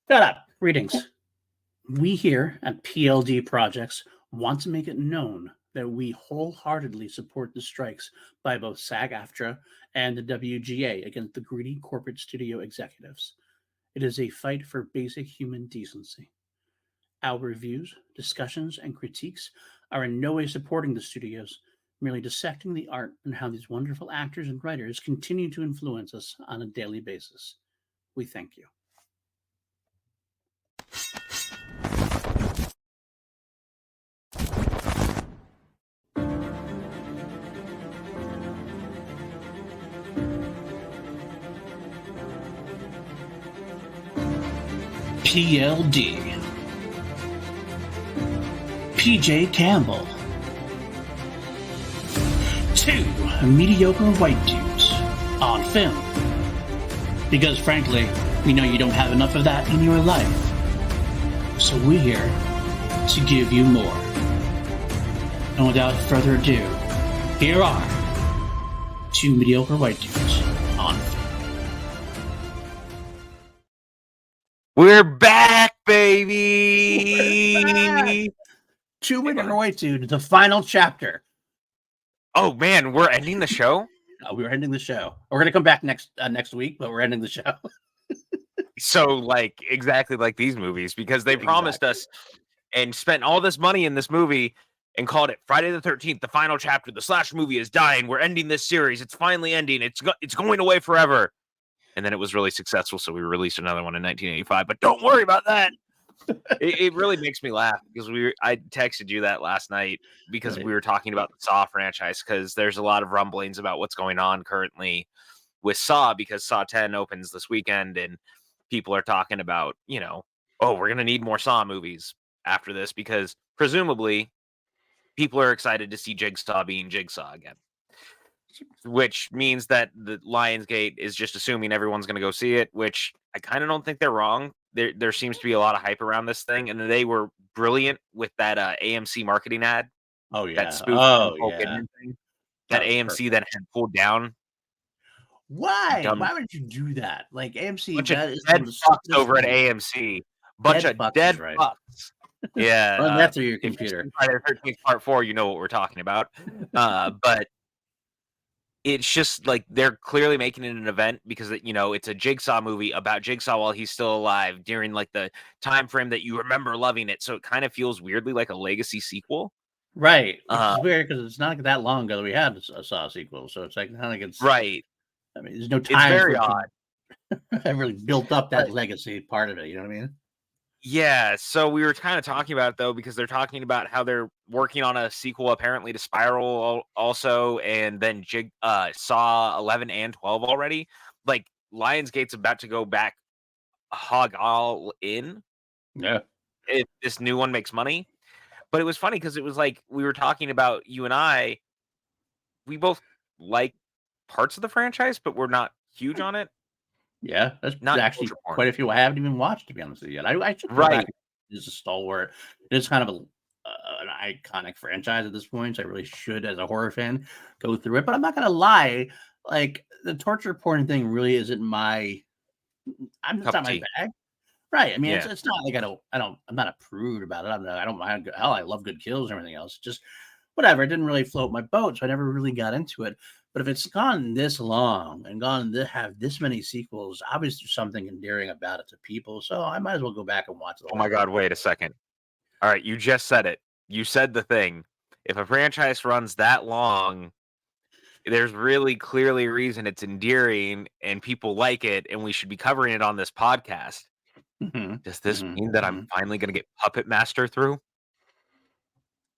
Shut up. Greetings. We here at PLD Projects want to make it known that we wholeheartedly support the strikes by both SAG-AFTRA and the WGA against the greedy corporate studio executives. It is a fight for basic human decency. Our reviews, discussions, and critiques are in no way supporting the studios, merely dissecting the art and how these wonderful actors and writers continue to influence us on a daily basis. We thank you. PLD PJ Campbell. Two mediocre white dudes on film. Because frankly, we know you don't have enough of that in your life. So we're here to give you more. And without further ado, here are two mediocre white dudes on film. We're back, baby! Two mediocre white dudes, the final chapter. Oh man, we're ending the show? We're ending the show. We're gonna come back next week, but we're ending the show. So, like, exactly like these movies, because they promised us and spent all this money in this movie and called it Friday the 13th, the final chapter. The slash movie is dying. We're ending this series. It's finally ending. It's going away forever. And then it was really successful, so we released another one in 1985. But don't worry about that. It really makes me laugh because I texted you that last night because we were talking about the Saw franchise, because there's a lot of rumblings about what's going on currently with Saw, because Saw 10 opens this weekend and people are talking about, oh, we're going to need more Saw movies after this, because presumably people are excited to see Jigsaw being Jigsaw again. Which means that the Lionsgate is just assuming everyone's going to go see it, which I kind of don't think they're wrong. There seems to be a lot of hype around this thing, and they were brilliant with that AMC marketing ad. Oh yeah, that spoof thing that AMC perfect. Then had pulled down. Why? Why would you do that? Like AMC, bunch of dead fucks over at AMC. Bunch of dead fucks. Yeah, run that through your computer. Friday the 13th Part 4, you know what we're talking about. But it's just like they're clearly making it an event because it's a Jigsaw movie about Jigsaw while he's still alive during like the time frame that you remember loving it. So it kind of feels weirdly like a legacy sequel. Right. It's weird because it's not like that long ago that we had a Saw sequel. So it's like not like it's right. I mean, there's no time. It's very odd. I really built up that legacy part of it. You know what I mean? Yeah, so we were kind of talking about it, though, because they're talking about how they're working on a sequel apparently to Spiral also, and then Saw 11 and 12 already. Like, Lionsgate's about to go back hog all in. Yeah. If this new one makes money. But it was funny because it was like we were talking about, you and I, we both like parts of the franchise, but we're not huge on it. Yeah, that's not actually quite a few I haven't even watched, to be honest with you. I should go back. It's a stalwart. It's kind of an iconic franchise at this point. So I really should, as a horror fan, go through it. But I'm not gonna lie, like the torture porn thing really isn't my. It's not my bag. Right. I mean, it's not like I'm not a prude about it. I don't mind. Hell, I love good kills and everything else. Just whatever. It didn't really float my boat, so I never really got into it. But if it's gone this long and have this many sequels, obviously there's something endearing about it to people. So I might as well go back and watch it. Oh my God, wait a second. All right, you just said it. You said the thing. If a franchise runs that long, there's really clearly a reason it's endearing and people like it, and we should be covering it on this podcast. Does this mean that I'm finally going to get Puppet Master through?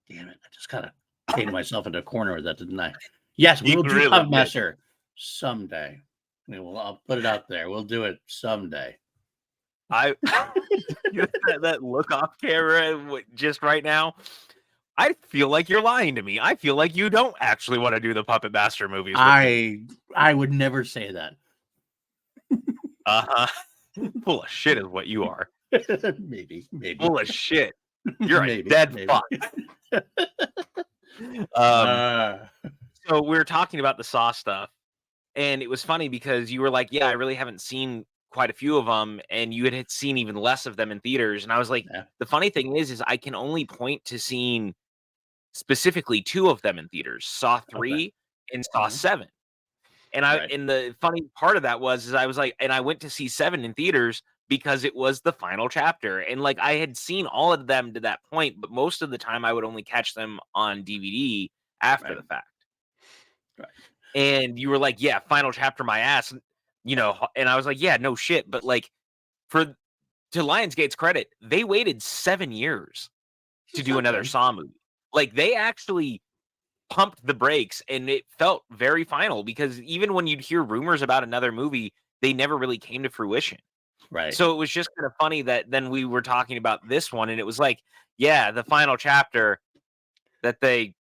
Damn it. I just kind of painted myself into a corner with that, didn't I? Yes, we'll do really Puppet Master someday. I'll put it out there. We'll do it someday. That look off camera just right now. I feel like you're lying to me. I feel like you don't actually want to do the Puppet Master movies. I would never say that. Full of shit is what you are. Maybe. Full of shit. You're a dead fuck. So we were talking about the Saw stuff, and it was funny because you were like, yeah, I really haven't seen quite a few of them, and you had seen even less of them in theaters. And I was like, the funny thing is I can only point to seeing specifically 2 of them in theaters, Saw 3 and Saw 7. And and the funny part of that was I was like, and I went to see 7 in theaters because it was the final chapter. And like I had seen all of them to that point, but most of the time I would only catch them on DVD after the fact. And you were like, yeah, final chapter my ass, you know, and I was like, yeah, no shit. But like to Lionsgate's credit, they waited 7 years to do another Saw movie. Like they actually pumped the brakes, and it felt very final because even when you'd hear rumors about another movie, they never really came to fruition. So it was just kind of funny that then we were talking about this one, and it was like, yeah, the final chapter that they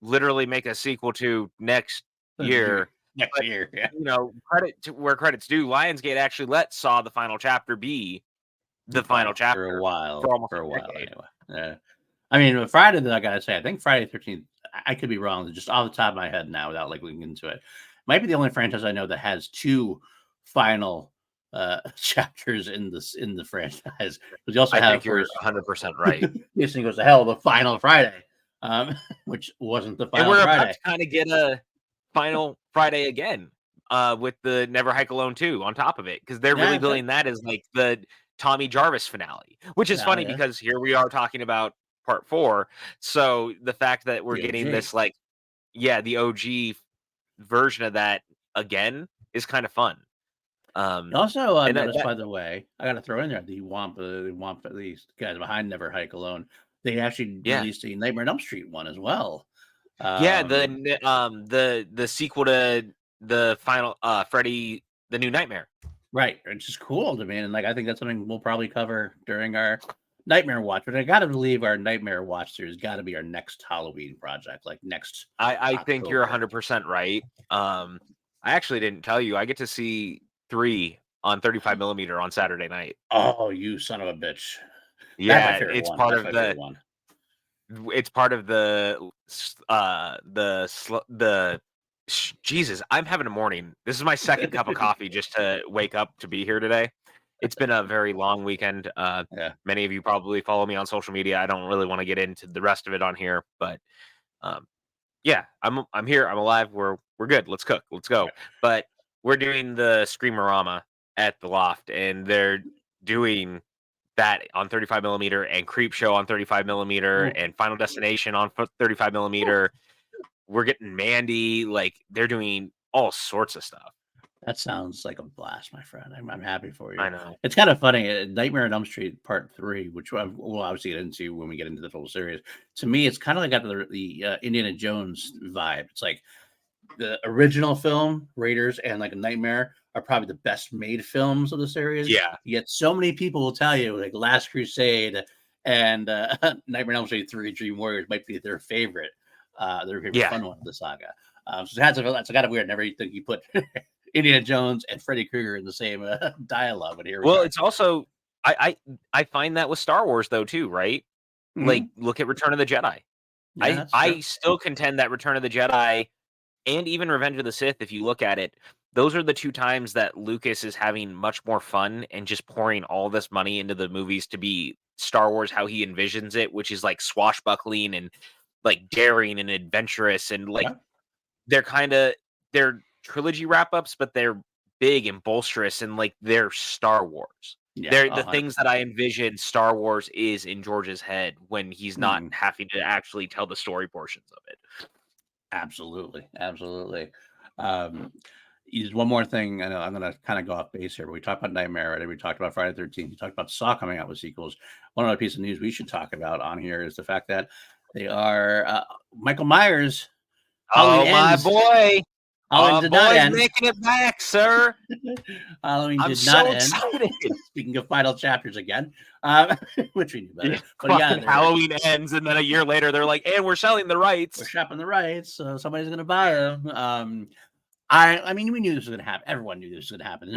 literally make a sequel to next year. Next year, yeah. You know, credit to where credit's due. Lionsgate actually let Saw the final chapter be the final chapter for a while. For a while, anyway. I mean, Friday, I gotta say, I think Friday the 13th. I could be wrong, just off the top of my head now, without like looking into it. Might be the only franchise I know that has 2 final chapters in the franchise. But you also I have, think you're 100% right. This thing goes to hell, the final Friday, which wasn't the final. And we're Friday. about to kind of get a final Friday again, with the Never Hike Alone 2 on top of it, because they're really billing that as like the Tommy Jarvis finale, which is funny because here we are talking about part 4. So the fact that we're getting this like, the OG version of that again is kind of fun. Also, noticed, by the way, I got to throw in there the Wampa, these guys behind Never Hike Alone. They actually released a Nightmare on Elm Street one as well. The sequel to the final Freddy, the New Nightmare. Right, it's just cool to me, and like I think that's something we'll probably cover during our Nightmare Watch. But I got to believe our Nightmare Watch series got to be our next Halloween project, like next. I think you're 100% right. I actually didn't tell you I get to see 3 on 35 millimeter on Saturday night. Oh, you son of a bitch! Yeah, it's part of the. It's part of the Jesus, I'm having a morning. This is my second cup of coffee just to wake up to be here today. It's been a very long weekend. Many of you probably follow me on social media. I don't really want to get into the rest of it on here, but I'm here. I'm alive. We're good. Let's cook. Let's go. But we're doing the Screamerama at the Loft, and they're doing that on 35 millimeter, and Creep Show on 35 millimeter, and Final Destination on 35 millimeter. We're getting Mandy. Like they're doing all sorts of stuff. That sounds like a blast, my friend. I'm happy for you. I know. It's kind of funny. Nightmare on Elm Street Part 3, which we'll obviously get into when we get into the full series. To me, it's kind of like got the Indiana Jones vibe. It's like the original film, Raiders, and like a Nightmare are probably the best made films of the series. Yeah. Yet so many people will tell you like Last Crusade and Nightmare on Elm Street 3 Dream Warriors might be their favorite fun one of the saga. So that's kind of weird. Never think you put Indiana Jones and Freddy Krueger in the same dialogue. But here we are. It's also I find that with Star Wars though too, right? Mm-hmm. Like look at Return of the Jedi. Yeah, I still contend that Return of the Jedi and even Revenge of the Sith, if you look at it, those are the 2 times that Lucas is having much more fun and just pouring all this money into the movies to be Star Wars how he envisions it, which is like swashbuckling and like daring and adventurous, and like they're trilogy wrap-ups, but they're big and bolsterous, and like they're Star Wars. They're the things that I envision Star Wars is in George's head when he's not having to actually tell the story portions of it. Absolutely. One more thing. I know I'm going to kind of go off base here, but we talked about Nightmare, right? We talked about Friday the 13th. We talked about Saw coming out with sequels. One other piece of news we should talk about on here is the fact that they are Michael Myers. My boy. Halloween did not end. Making it back, sir. Halloween did not end. Excited. Speaking of final chapters again, which we knew better. But Halloween ends, and then a year later, they're like, "And we're selling the rights. We're shopping the rights, so somebody's going to buy them." I mean, we knew this was going to happen. Everyone knew this was going to happen.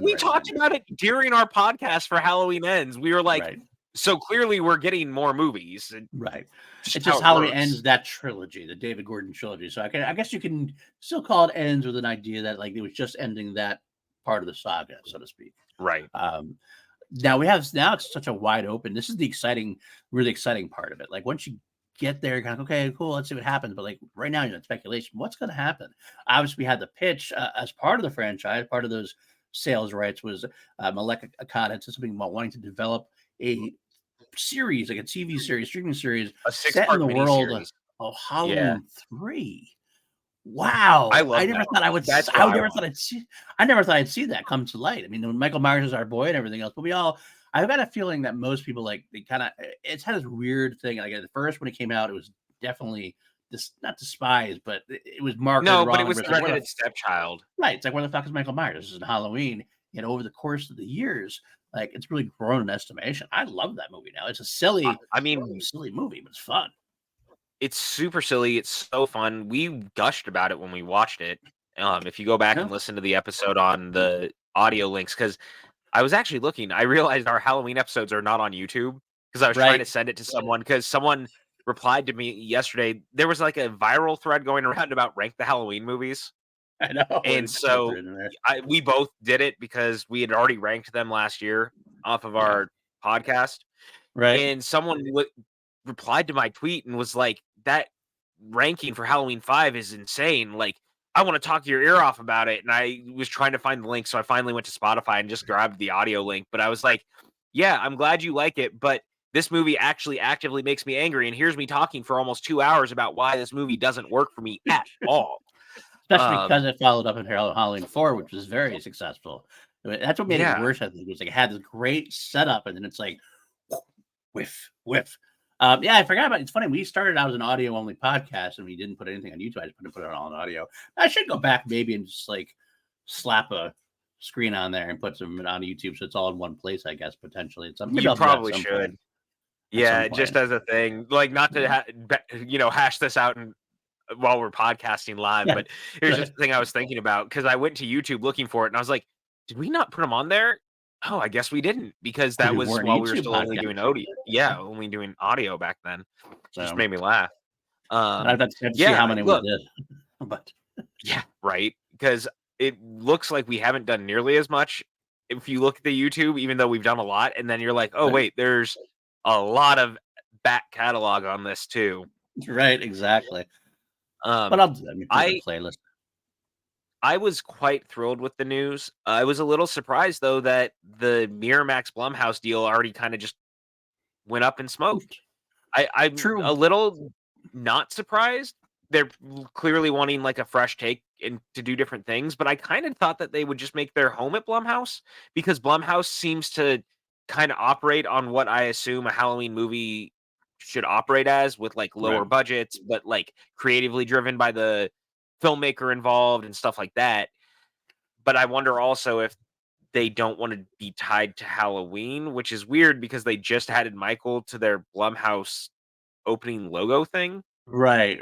We talked about it during our podcast for Halloween Ends. We were like, so clearly we're getting more movies. Right. It's just Halloween ends that trilogy, the David Gordon trilogy. So I guess you can still call it ends with an idea that like it was just ending that part of the saga, so to speak. Right. Now it's such a wide open. This is the really exciting part of it. Like once you get there, you're kind of okay, cool, let's see what happens. But like right now, you're in speculation. What's going to happen? Obviously, we had the pitch as part of the franchise. Part of those sales rights was Malek Akkad had said something about wanting to develop a series, like a TV series, streaming series, A set in 6-part the world miniseries. of Yeah. Halloween 3. Wow, I love that. That's what I want. I never thought I'd see that come to light. I mean, when Michael Myers is our boy and everything else, but I've got a feeling that most people like they kind of it's had this weird thing. Like at first when it came out, it was definitely not despised, but it was marketed No, wrong. but it was the Like, redheaded stepchild. right? It's like where the fuck is Michael Myers? This is Halloween. And over the course of the years, like it's really grown in estimation. I love that movie now. It's a silly movie, but it's fun. It's super silly. It's so fun. We gushed about it when we watched it. If you go back and listen to the episode on the audio links, because I was actually looking, I realized our Halloween episodes are not on YouTube because I was trying to send it to someone because someone replied to me yesterday. There was like a viral thread going around about rank the Halloween movies. I know. And so we both did it because we had already ranked them last year off of our podcast. Right. And someone replied to my tweet and was like, that ranking for Halloween 5 is insane. Like, I want to talk your ear off about it. And I was trying to find the link. So I finally went to Spotify and just grabbed the audio link. But I was like, yeah, I'm glad you like it. But this movie actually actively makes me angry. And here's me talking for almost 2 hours about why this movie doesn't work for me at all. Especially because it followed up in Halloween 4, which was very successful. That's what made it worse, I think. It was like it had this great setup, and then it's like whiff. I forgot about it. It's funny. We started out as an audio-only podcast, and we didn't put anything on YouTube. I just put it all on audio. I should go back maybe and just like slap a screen on there and put some on YouTube, so it's all in one place. I guess potentially. You probably should. Yeah, just as a thing, like not to hash this out and while we're podcasting live, but here's just the thing I was thinking about because I went to YouTube looking for it, and I was like, did we not put them on there? Oh, I guess we didn't because that was while we were still only doing audio. Yeah, only doing audio back then. Just made me laugh. I'd have to see how many we did. But yeah, right. Because it looks like we haven't done nearly as much. If you look at the YouTube, even though we've done a lot, and then you're like, oh wait, there's a lot of back catalog on this too. Right, exactly. But I'll do that. Playlist. I was quite thrilled with the news. I was a little surprised, though, that the Miramax Blumhouse deal already kind of just went up in smoke. I'm a little not surprised. They're clearly wanting like a fresh take and to do different things, but I kind of thought that they would just make their home at Blumhouse because Blumhouse seems to kind of operate on what I assume a Halloween movie should operate as, with like lower budgets, but like creatively driven by the filmmaker involved and stuff like that. But I wonder also if they don't want to be tied to Halloween, which is weird because they just added Michael to their Blumhouse opening logo thing. Right.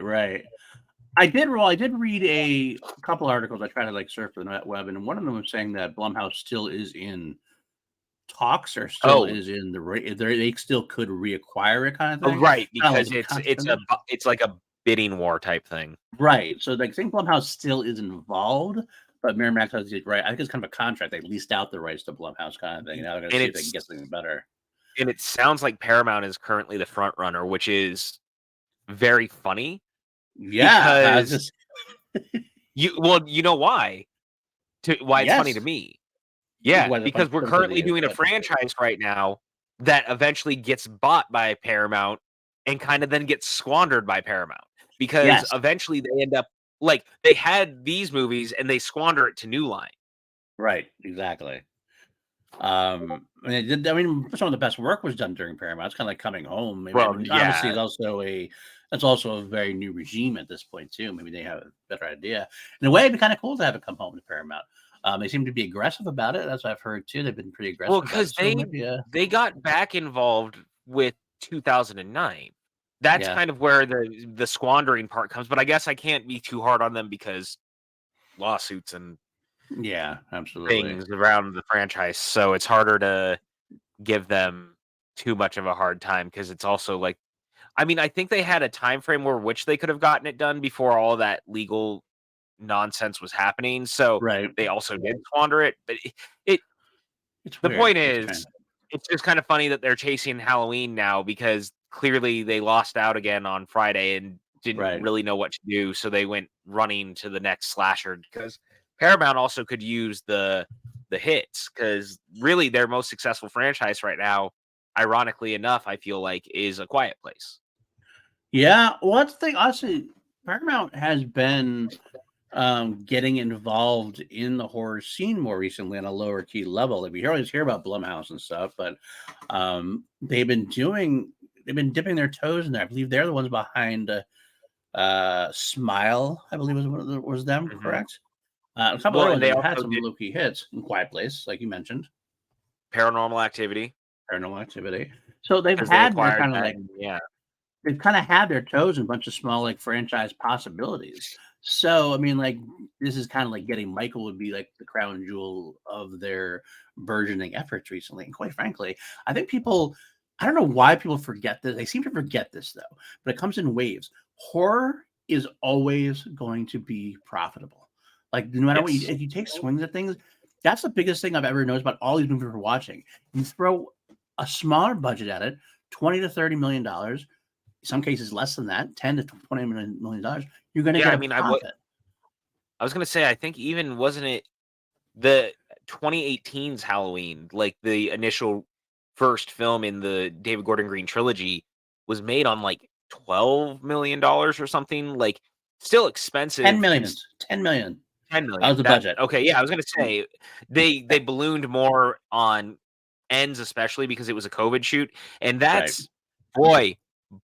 I did read a couple articles. I tried to like surf the net web, and one of them was saying that Blumhouse still is in talks or still is in they still could reacquire it kind of thing. Right, because it's like a bidding war type thing. Right. So like I think Blumhouse still is involved, but Miramax has it right. I think it's kind of a contract. They leased out the rights to Blumhouse kind of thing. Now they're gonna see if they can get something better. And it sounds like Paramount is currently the front runner, which is very funny. Yeah. Because you know why? Why it's funny to me. Yeah, because we're currently doing a franchise right now that eventually gets bought by Paramount and kind of then gets squandered by Paramount because eventually they end up like they had these movies and they squander it to New Line. Right, exactly. I mean, some of the best work was done during Paramount. It's kind of like Coming Home. Obviously, that's also a very new regime at this point too. Maybe they have a better idea. In a way, it'd be kind of cool to have it come home to Paramount. They seem to be aggressive about it. That's what I've heard too. They've been pretty aggressive. Well, because they got back involved with 2009. That's kind of where the squandering part comes. But I guess I can't be too hard on them because lawsuits and absolutely things around the franchise. So it's harder to give them too much of a hard time because it's also like, I mean, I think they had a time frame which they could have gotten it done before all that legal nonsense was happening. So they also did squander it. But It's The weird. point It's is, strange. it's just kind of funny that they're chasing Halloween now because clearly they lost out again on Friday and didn't Right. really know what to do, so they went running to the next slasher because Paramount also could use the hits because really their most successful franchise right now, ironically enough, I feel like is A Quiet Place. Yeah, well, that's the thing. Honestly, Paramount has been getting involved in the horror scene more recently on a lower key level. Like we always hear about Blumhouse and stuff, but they've been dipping their toes in there. I believe they're the ones behind Smile. I believe was them, correct? A couple Well, other and ones they that have had also some did low key hits in Quiet Place, like you mentioned, Paranormal Activity Paranormal Activity. So because they acquired that. And yeah, they've kind of had their toes in a bunch of small like franchise possibilities. So I mean, like this is kind of like getting Michael would be like the crown jewel of their burgeoning efforts recently. And quite frankly, I think people, I don't know why people forget this. They seem to forget this though, but it comes in waves. Horror is always going to be profitable. Like no matter what yes. if you take swings at things, that's the biggest thing I've ever noticed about all these movies we're watching. You throw a smaller budget at it, $20 to $30 million, some cases less than that, 10 to 20 million dollars, you're going to Yeah, get I a mean, profit. I was gonna say, I think even wasn't it the 2018's Halloween, like the initial first film in the David Gordon Green trilogy, was made on like $12 million or something. Like, still 10 expensive. million. 10 million. 10 That million. was the That budget. okay? Yeah, I was gonna say they ballooned more on ends, especially because it was a COVID shoot, and Right. that's boy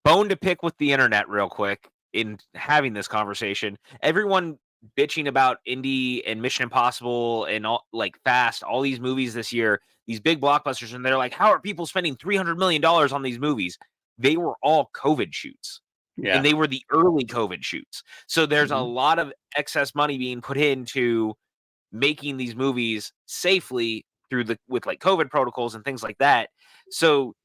bone to pick with the internet real quick in having this conversation. Everyone bitching about Indy and Mission Impossible and all like Fast, all these movies this year, these big blockbusters, and they're like, how are people spending $300 million on these movies? They were all COVID shoots. And Yeah. they were the early COVID shoots. So there's a Mhm. lot of excess money being put into making these movies safely through the with like COVID protocols and things like that. So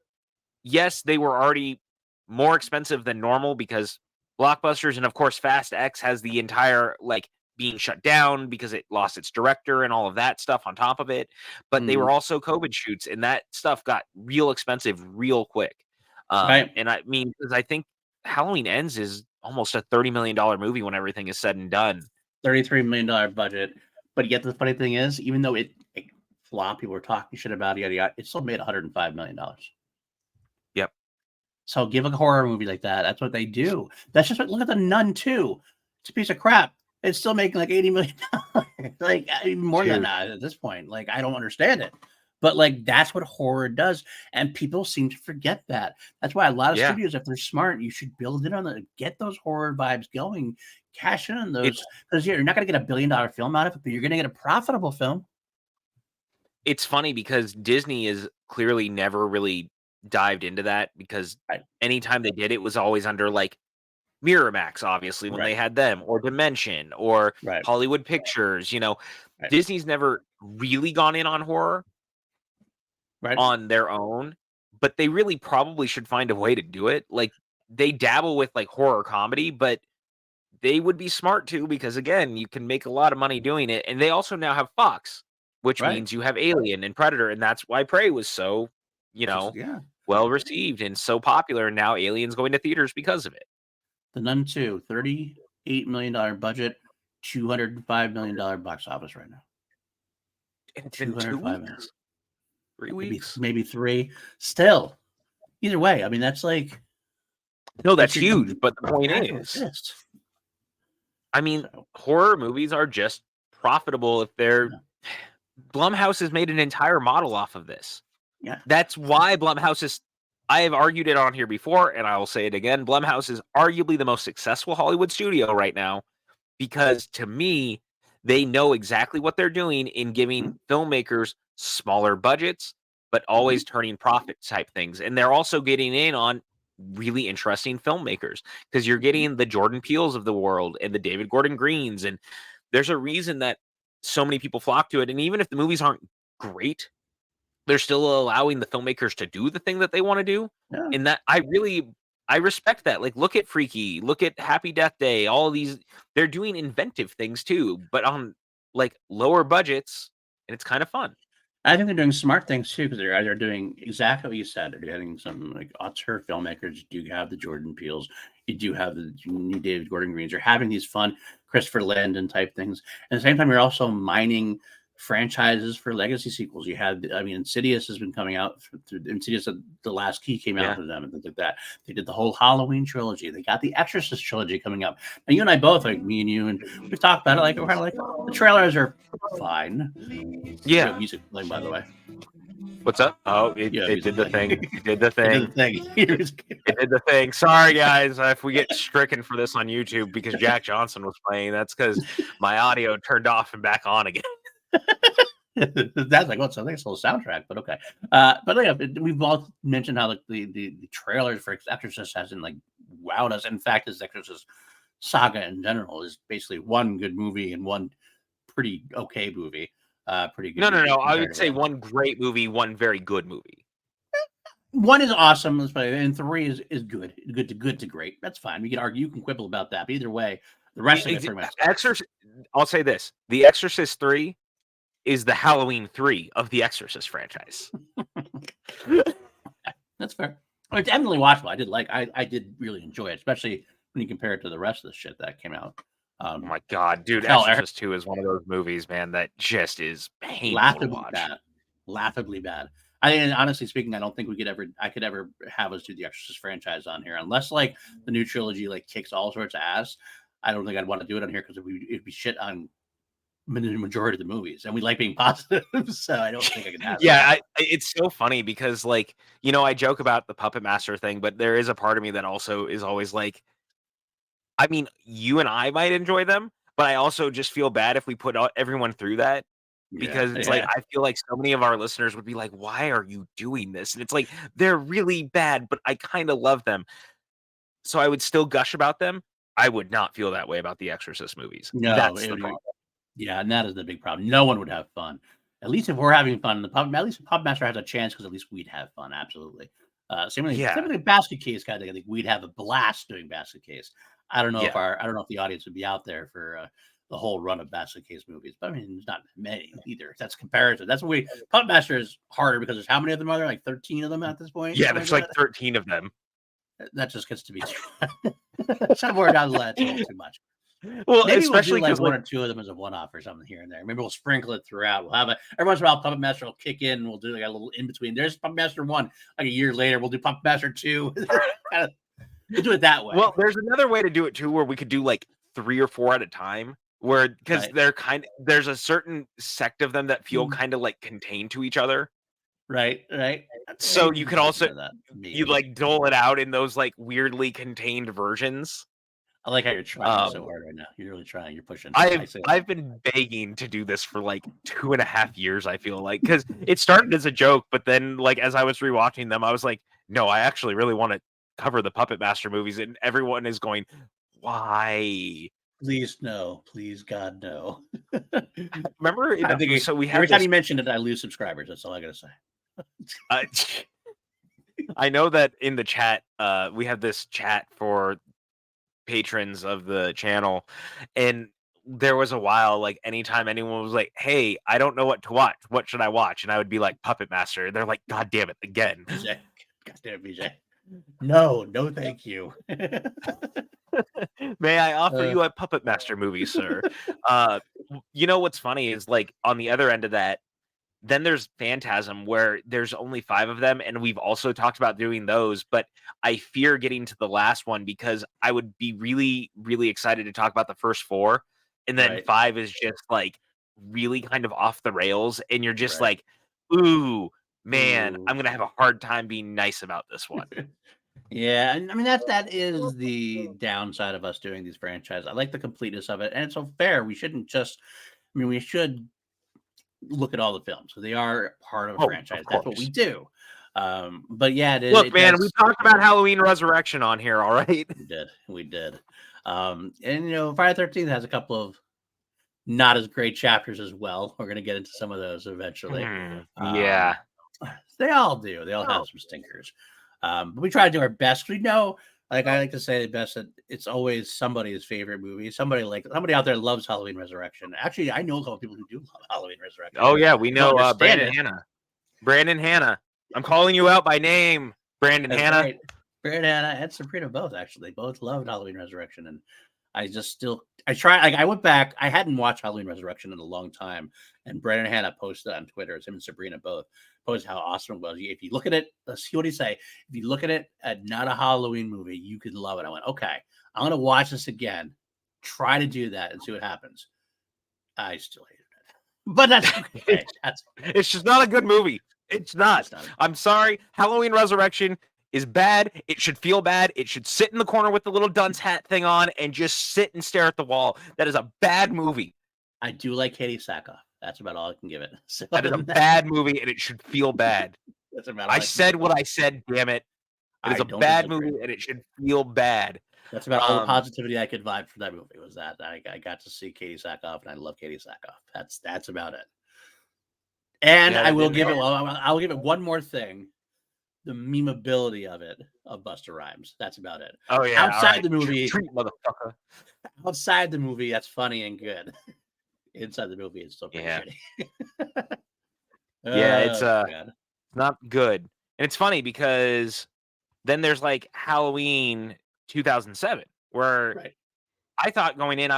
yes, they were already more expensive than normal because blockbusters and of course Fast X has the entire like being shut down because it lost its director and all of that stuff on top of it. But they were Mhm. also COVID shoots and that stuff got real expensive real quick. Right. And I mean, because I think Halloween Ends is almost a $30 million movie when everything is said and done. $33 million budget. But yet the funny thing is, even though it flopped, people were talking shit about it, yada, yada, it still made $105 million. Yep. So give a horror movie like that. That's what they do. That's just what, look at the Nun 2. It's a piece of crap. It's still making like $80 million. Like even more than Dude. that at this point. Like I don't understand it. But like that's what horror does. And people seem to forget that. That's why a lot of Yeah. studios, if they're smart, you should build in on it, get those horror vibes going, cash in on those. It's Because you're not going to get $1 billion film out of it, but you're going to get a profitable film. it's funny because Disney is clearly never really dived into that because Right. anytime they did it was always under like Miramax, obviously, when they Right. had them, or Dimension, or Right. Hollywood Pictures. Right. Disney's never really gone in on horror Right. on their own, but they really probably should find a way to do it. Like they dabble with like horror comedy, but they would be smart too because again, you can make a lot of money doing it. And they also now have Fox, which Right. means you have Alien and Predator, and that's why Prey was so, Yeah. well received and so popular. And now Alien's going to theaters because of it. The Nun 2, $38 million budget, $205 million box office right now. And it's been 205 million. 3 Maybe weeks. maybe 3. Still, either way, I mean that's like No, that's that's your huge. But the point cash to is, assist. I mean, So horror movies are just profitable if they're yeah. Blumhouse has made an entire model off of this. Yeah. That's why Blumhouse is I have argued it on here before, and I will say it again. Blumhouse is arguably the most successful Hollywood studio right now because to me, they know exactly what they're doing in giving Mhm. filmmakers smaller budgets, but always Mhm. turning profit type things. And they're also getting in on really interesting filmmakers because you're Mhm. getting the Jordan Peels of the world and the David Gordon Greens. And there's a reason that so many people flock to it. And even if the movies aren't great, they're still allowing the filmmakers to do the thing that they want to do. Yeah. And that I respect that. Like look at Freaky, look at Happy Death Day, all of these they're doing inventive things too, but on like lower budgets and it's kind of fun. I think they're doing smart things too, because they're doing exactly what you said. They're getting some like auteur filmmakers. You do have the Jordan Peels, you do have the new David Gordon Greens. You're having these fun Christopher Landon type things. At the same time, you're also mining franchises for legacy sequels. You had, I mean, Insidious has been coming out through Insidious. The Last Key came out for them and things like that. They did the whole Halloween trilogy. They got the Exorcist trilogy coming up. And you and I both, like me and you, and we've talked about it. Like we're kind of like the trailers are fine. Yeah. Music playing, by the way. What's up? Oh, it did the thing. It did the thing. It did the thing. Sorry, guys, if we get stricken for this on YouTube because Jack Johnson was playing. That's because my audio turned off and back on again. That's like, what's a nice little soundtrack, but okay. But yeah, we've all mentioned how like the trailers for Exorcist hasn't like wowed us. In fact, this Exorcist saga in general is basically one good movie and one pretty okay movie. Pretty good. No. I would say one great movie, one very good movie. One is awesome, and 3 is good. Good to great. That's fine. We can argue, you can quibble about that. But either way, the rest of it pretty much. Exorcist. I'll say this: The Exorcist 3 is the Halloween 3 of the Exorcist franchise. That's fair. It's definitely watchable. I did really enjoy it, especially when you compare it to the rest of the shit that came out. Oh my god, dude! Exorcist 2 is one of those movies, man, that just is painful to watch. Laughably bad. I think, honestly speaking, I don't think I could ever have us do the Exorcist franchise on here, unless like the new trilogy like kicks all sorts of ass. I don't think I'd want to do it on here because it'd be shit on the majority of the movies, and we like being positive, so I don't think I can have it's so funny because, like, you know, I joke about the Puppet Master thing, but there is a part of me that also is always like, I mean, you and I might enjoy them, but I also just feel bad if we put everyone through that, because it's like, I feel like so many of our listeners would be like, why are you doing this? And it's like, they're really bad, but I kind of love them. So I would still gush about them. I would not feel that way about the Exorcist movies. No, that's the problem. Yeah, and that is the big problem. No one would have fun. At least if we're having fun, at least Puppet Master has a chance, because at least we'd have fun. Absolutely. Same with the Basket Case kind of thing. I think we'd have a blast doing Basket Case. I don't know if the audience would be out there for the whole run of Basket Case movies, but I mean, there's not many either. That's comparison. That's what Puppet Master is harder because there's how many of them are there? Like 13 of them at this point. Yeah, there's like 13 of them. That just gets to be somewhere down the line. It's a little too much. Well, maybe especially we'll do like one or two of them as a one-off or something here and there. Maybe we'll sprinkle it throughout. We'll have every once in a while Puppet Master will kick in and we'll do like a little in between. There's Puppet Master 1. Like a year later, we'll do Puppet Master 2. We'll do it that way. Well, there's another way to do it too, where we could do like 3 or 4 at a time, where because they're there's a certain sect of them that feel kind of like contained to each other. Right. So you can also you like dole it out in those like weirdly contained versions. I like how you're trying so hard right now. You're really trying. You're pushing. I've been begging to do this for like 2.5 years, I feel like, because it started as a joke, but then like as I was rewatching them, I was like, no, I actually really want to cover the Puppet Master movies, and everyone is going, why? Please no, please God no. Remember, I think so. Every time you mention it, I lose subscribers. That's all I gotta say. I know that in the chat, we have this chat for patrons of the channel, and there was a while like anytime anyone was like, hey, I don't know what to watch, what should I watch, and I would be like Puppet Master. They're like, god damn it, again. BJ. God damn it, BJ. No thank you. May I offer you a Puppet Master movie, sir? You know what's funny is like on the other end of that, then there's Phantasm, where there's only 5 of them, and we've also talked about doing those, but I fear getting to the last one because I would be really, really excited to talk about the first 4, and then 5 is just like really kind of off the rails, and you're just like, ooh, man, I'm gonna have a hard time being nice about this one. Yeah, and I mean that is the downside of us doing these franchises. I like the completeness of it, and it's so fair. We shouldn't just. I mean, we should look at all the films, so they are part of a franchise. That's what we do. But yeah, look, man, we talked about Halloween Resurrection on here. All right, we did. And you know, Friday the 13th has a couple of not as great chapters as well. We're gonna get into some of those eventually. They all do. They all have some stinkers. But we try to do our best. We know Like I like to say best that it's always somebody's favorite movie. Somebody out there loves Halloween Resurrection. Actually, I know a couple people who do love Halloween Resurrection. Oh yeah, we know Brandon Hanna. Brandon Hanna. I'm calling you out by name, Brandon Hanna. Right. Brandon Hanna and Sabrina both actually. They both loved Halloween Resurrection, and I try. Like I went back. I hadn't watched Halloween Resurrection in a long time, and Brandon Hanna posted on Twitter. Him and Sabrina both posted how awesome it was. If you look at it, let's see what he say. If you look at it at not a Halloween movie, you could love it. I went, okay, I'm gonna watch this again. Try to do that and see what happens. I still hated it, but that's okay. It's just not a good movie. It's not. I'm sorry. Halloween Resurrection is bad. It should feel bad. It should sit in the corner with the little dunce hat thing on and just sit and stare at the wall. That is a bad movie. I do like Katie Sackhoff. That's about all I can give it. So that is a bad movie, and it should feel bad. That's about I said what I said, damn it. It is a bad movie, and it should feel bad. That's about all the positivity I could vibe for that movie was that. I got to see Katie Sackhoff, and I love Katie Sackhoff. That's about it. And yeah, I will give it. Well, I'll give it one more thing: the memeability of it, of Busta Rhymes. That's about it. Oh yeah. Outside the movie, motherfucker. Outside the movie, that's funny and good. Inside the movie, it's still pretty shitty. Yeah, it's not good. And it's funny because then there's like Halloween 2007, where I thought going in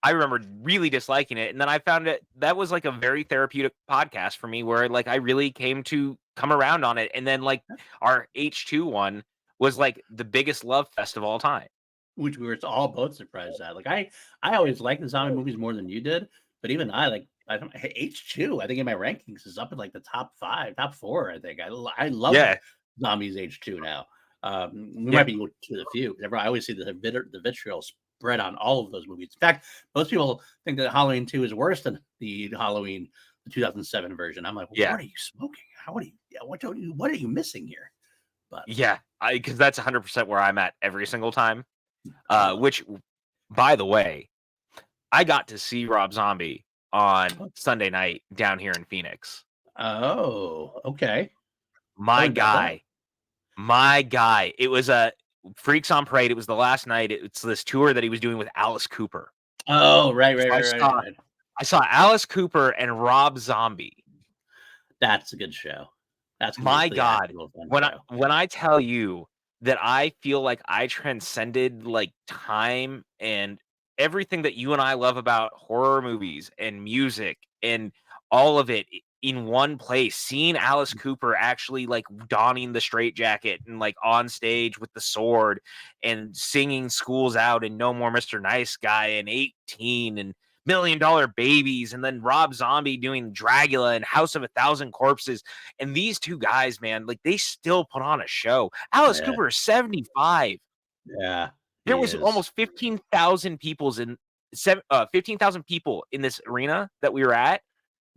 I remember really disliking it, and then I found that was like a very therapeutic podcast for me, where like I really came around on it, and then like our H2 one was like the biggest love fest of all time, which we were all both surprised at. Like I always liked the zombie movies more than you did, but even H2, I think in my rankings is up in like the top 4. I think I love Zombies H2 now. We might be to the few. I always see the vitriol spread on all of those movies. In fact, most people think that Halloween 2 is worse than the Halloween 2007 version. I'm like, well, what are you smoking? What are you missing here? But because that's 100% where I'm at every single time. Which, by the way, I got to see Rob Zombie on Sunday night down here in Phoenix. Oh, okay. My guy. It was a Freaks on Parade. It was the last night. It's this tour that he was doing with Alice Cooper. Oh, right. I saw Alice Cooper and Rob Zombie. That's a good show. That's my God. When I tell you that I feel like I transcended like time and everything that you and I love about horror movies and music and all of it in one place, seeing Alice Cooper actually like donning the straitjacket and like on stage with the sword and singing Schools Out and No More Mr. Nice Guy and 18 and $1 Million Babies, and then Rob Zombie doing Dracula and House of a Thousand Corpses. And these two guys, man, like they still put on a show. Alice Cooper is 75. Yeah. There was almost 15,000 people in 15,000 people in this arena that we were at.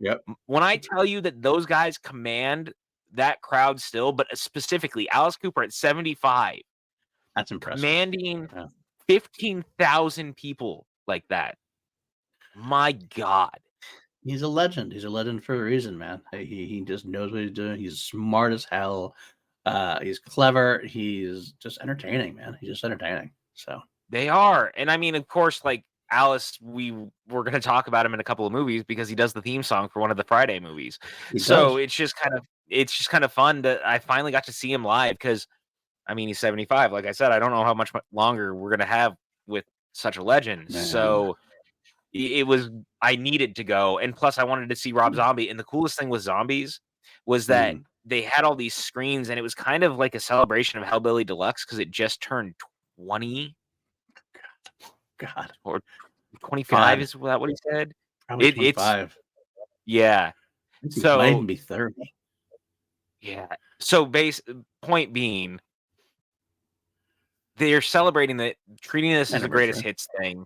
Yep. When I tell you that those guys command that crowd still, but specifically Alice Cooper at 75, that's impressive. Commanding 15,000 people like that. My God. He's a legend. He's a legend for a reason, man. He just knows what he's doing. He's smart as hell. He's clever. He's just entertaining, man. He's just entertaining. So they are. And I mean, of course, like Alice, we're going to talk about him in a couple of movies because he does the theme song for one of the Friday movies. It's just kind of fun that I finally got to see him live because, I mean, he's 75. Like I said, I don't know how much longer we're going to have with such a legend. Man. So I needed to go. And plus I wanted to see Rob Zombie. And the coolest thing with Zombies was that they had all these screens and it was kind of like a celebration of Hellbilly Deluxe because it just turned 20. God. Or 25 is that what he said? Probably 25. Yeah. So might even be 30. Yeah. So point being, they're celebrating treating this as the greatest hits thing.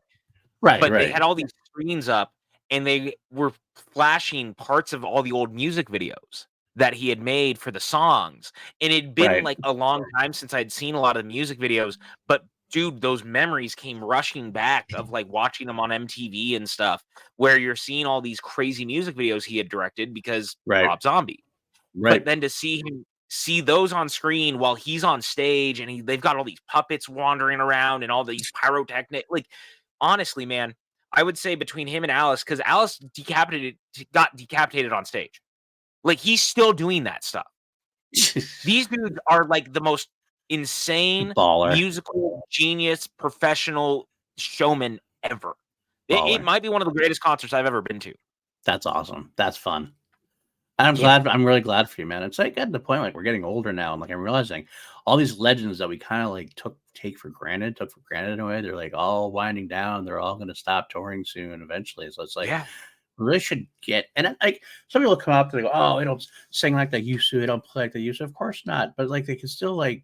Right. But they had all these screens up and they were flashing parts of all the old music videos that he had made for the songs. And it'd been like a long time since I'd seen a lot of the music videos, but dude, those memories came rushing back of like watching them on MTV and stuff, where you're seeing all these crazy music videos he had directed because Rob Zombie. But then to see him see those on screen while he's on stage and they've got all these puppets wandering around and all these pyrotechnic. Like, honestly, man, I would say between him and Alice, because Alice got decapitated on stage. Like, he's still doing that stuff. These dudes are like the most insane musical genius professional showman ever. It might be one of the greatest concerts I've ever been to. That's awesome. That's fun. And I'm really glad for you, man. It's like at the point, like, we're getting older now, and like I'm realizing all these legends that we kind of like took for granted in a way. They're like all winding down. They're all going to stop touring soon eventually. So it's like, we really should get, and like some people come up to go, oh, they don't sing like they used to, they don't play like they used to. Of course not, but like they can still they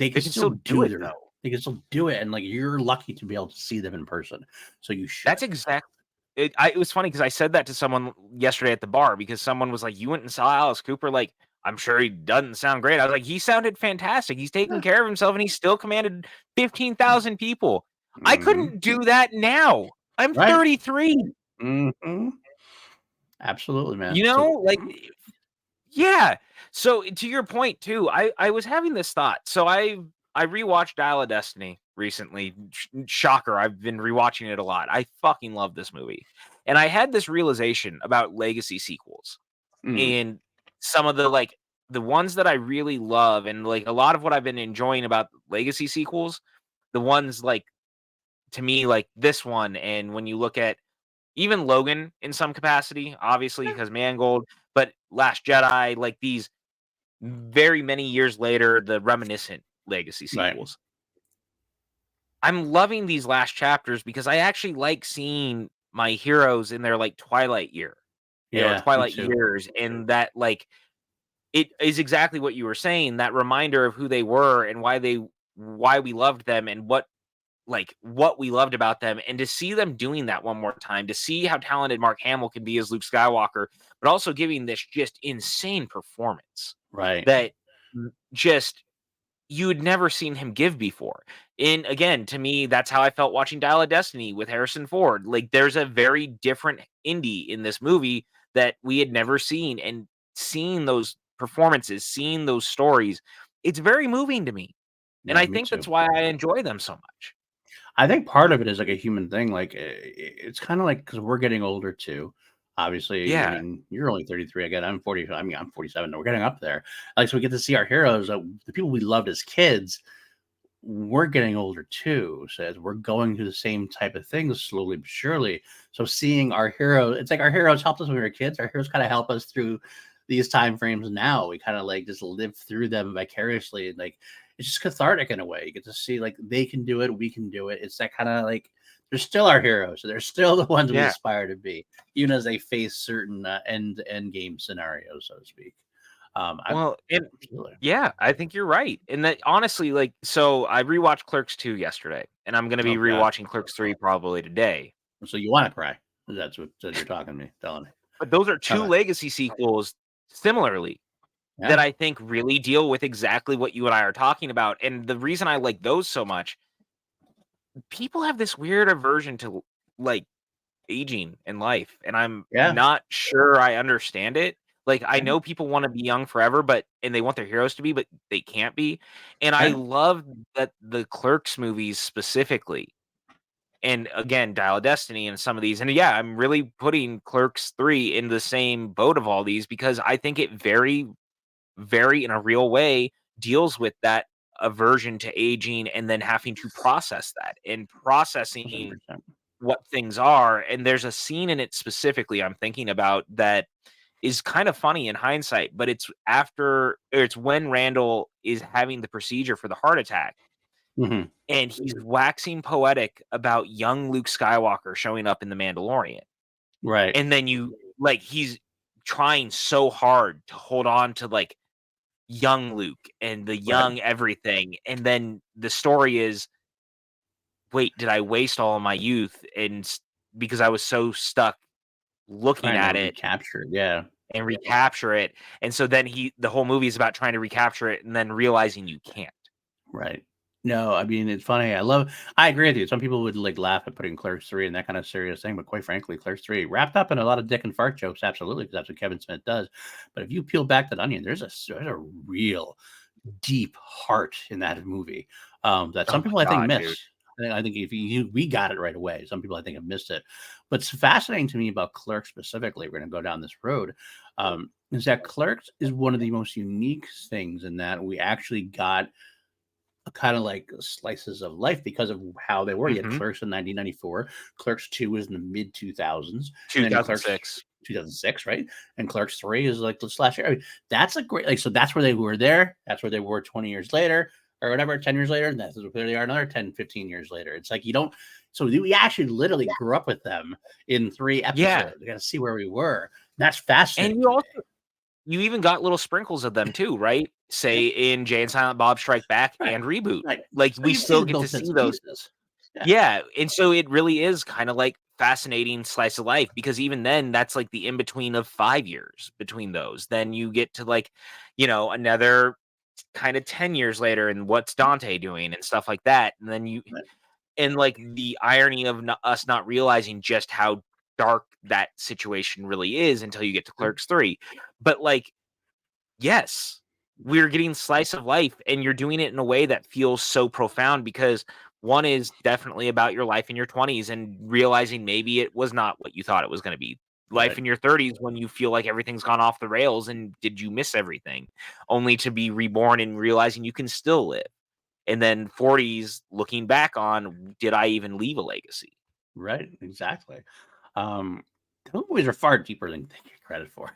can still do it though. They can still do it, and like you're lucky to be able to see them in person. So you should. That's exactly. It was funny because I said that to someone yesterday at the bar because someone was like, "You went and saw Alice Cooper?" Like, I'm sure he doesn't sound great. I was like, he sounded fantastic. He's taking care of himself, and he still commanded 15,000 people. I couldn't do that now. I'm 33. Absolutely, man. You know, like, yeah. So to your point too, I was having this thought. So I rewatched Dial of Destiny recently. Shocker, I've been rewatching it a lot. I fucking love this movie. And I had this realization about legacy sequels. And some of the ones that I really love, and like a lot of what I've been enjoying about legacy sequels, the ones like, to me, like this one, and when you look at even Logan in some capacity, obviously because Mangold, but Last Jedi, like these very many years later, the reminiscent legacy sequels. I'm loving these last chapters because I actually like seeing my heroes in their like twilight year, twilight years, and that like it is exactly what you were saying. That reminder of who they were and why we loved them and what we loved about them, and to see them doing that one more time, to see how talented Mark Hamill can be as Luke Skywalker, but also giving this just insane performance, that just you had never seen him give before. And again, to me, that's how I felt watching Dial of Destiny with Harrison Ford. Like, there's a very different Indy in this movie that we had never seen, and seeing those performances, seeing those stories, it's very moving to me. And I think that's why I enjoy them so much. I think part of it is like a human thing. Like it's kind of like because we're getting older too. Obviously, I mean, you're only 33 again. I'm 40. I mean, I'm 47. We're getting up there. Like, so we get to see our heroes, the people we loved as kids. We're getting older too. So as we're going through the same type of things slowly but surely. So seeing our heroes, it's like our heroes helped us when we were kids. Our heroes kind of help us through these time frames now. We kind of like just live through them vicariously, and like it's just cathartic in a way. You get to see like they can do it, we can do it. It's that kind of like they're still our heroes. So they're still the ones we aspire to be, even as they face certain end game scenarios, so to speak. I think you're right. And that honestly, like, so I rewatched Clerks 2 yesterday, and I'm going to be rewatching Clerks 3 probably today. So you want to cry? That's what you're telling me. But those are two legacy sequels, similarly, that I think really deal with exactly what you and I are talking about. And the reason I like those so much, people have this weird aversion to like aging in life, and I'm not sure I understand it. Like, I know people want to be young forever, and they want their heroes to be, but they can't be. And I love that the Clerks movies specifically, and again, Dial of Destiny and some of these. And I'm really putting Clerks 3 in the same boat of all these because I think it very, very in a real way deals with that aversion to aging and then having to process that and processing 100%. What things are. And there's a scene in it specifically I'm thinking about that is kind of funny in hindsight, but it's when Randall is having the procedure for the heart attack. And he's waxing poetic about young Luke Skywalker showing up in The Mandalorian. Right. And then he's trying so hard to hold on to like young Luke and the young everything. And then the story is, wait, did I waste all of my youth? And because I was so stuck looking at it, and recapture it. And so then the whole movie is about trying to recapture it and then realizing you can't. Right. No, I mean, it's funny. I agree with you. Some people would like laugh at putting Clerks 3 and that kind of serious thing, but quite frankly, Clerks 3 wrapped up in a lot of dick and fart jokes, absolutely, because that's what Kevin Smith does. But if you peel back that onion, there's a real deep heart in that movie that Oh some my people I think god, dude. miss. I think if we got it right away. Some people I think have missed it. What's fascinating to me about Clerks specifically, we're going to go down this road, is that Clerks is one of the most unique things in that we actually got kind of like slices of life because of how they were. You had Mhm. Clerks in 1994, Clerks 2 was in the mid 2000s, and then Clerks 2006. 2006, right? And Clerks 3 is like the slash year. I mean, that's a great, like, so that's where they were there. That's where they were 20 years later or whatever, 10 years later. And that's where they are another 10, 15 years later. It's like you don't, so we actually literally grew up with them in 3 Yeah, episodes. We got to see where we were. That's and fascinating you to me. also you even got little sprinkles of them too, right? Say in Jay and Silent Bob Strike Back Right. and Reboot. Right. Like, So we you see still the get to little see bits and those. pieces. Yeah. Yeah, and so it really is kinda like fascinating slice of life because even then, that's like the in between of 5 years between those. Then you get to like, another kinda 10 years later and what's Dante doing and stuff like that, and then Right. and like the irony of us not realizing just how dark that situation really is until you get to Clerks 3. But like, yes, we're getting slice of life, and you're doing it in a way that feels so profound because one is definitely about your life in your 20s and realizing maybe it was not what you thought it was going to be. Life Right. in your 30s when you feel like everything's gone off the rails and did you miss everything? Only to be reborn and realizing you can still live. And then 40s looking back on, did I even leave a legacy? Right, exactly. Um, the movies are far deeper than they get credit for.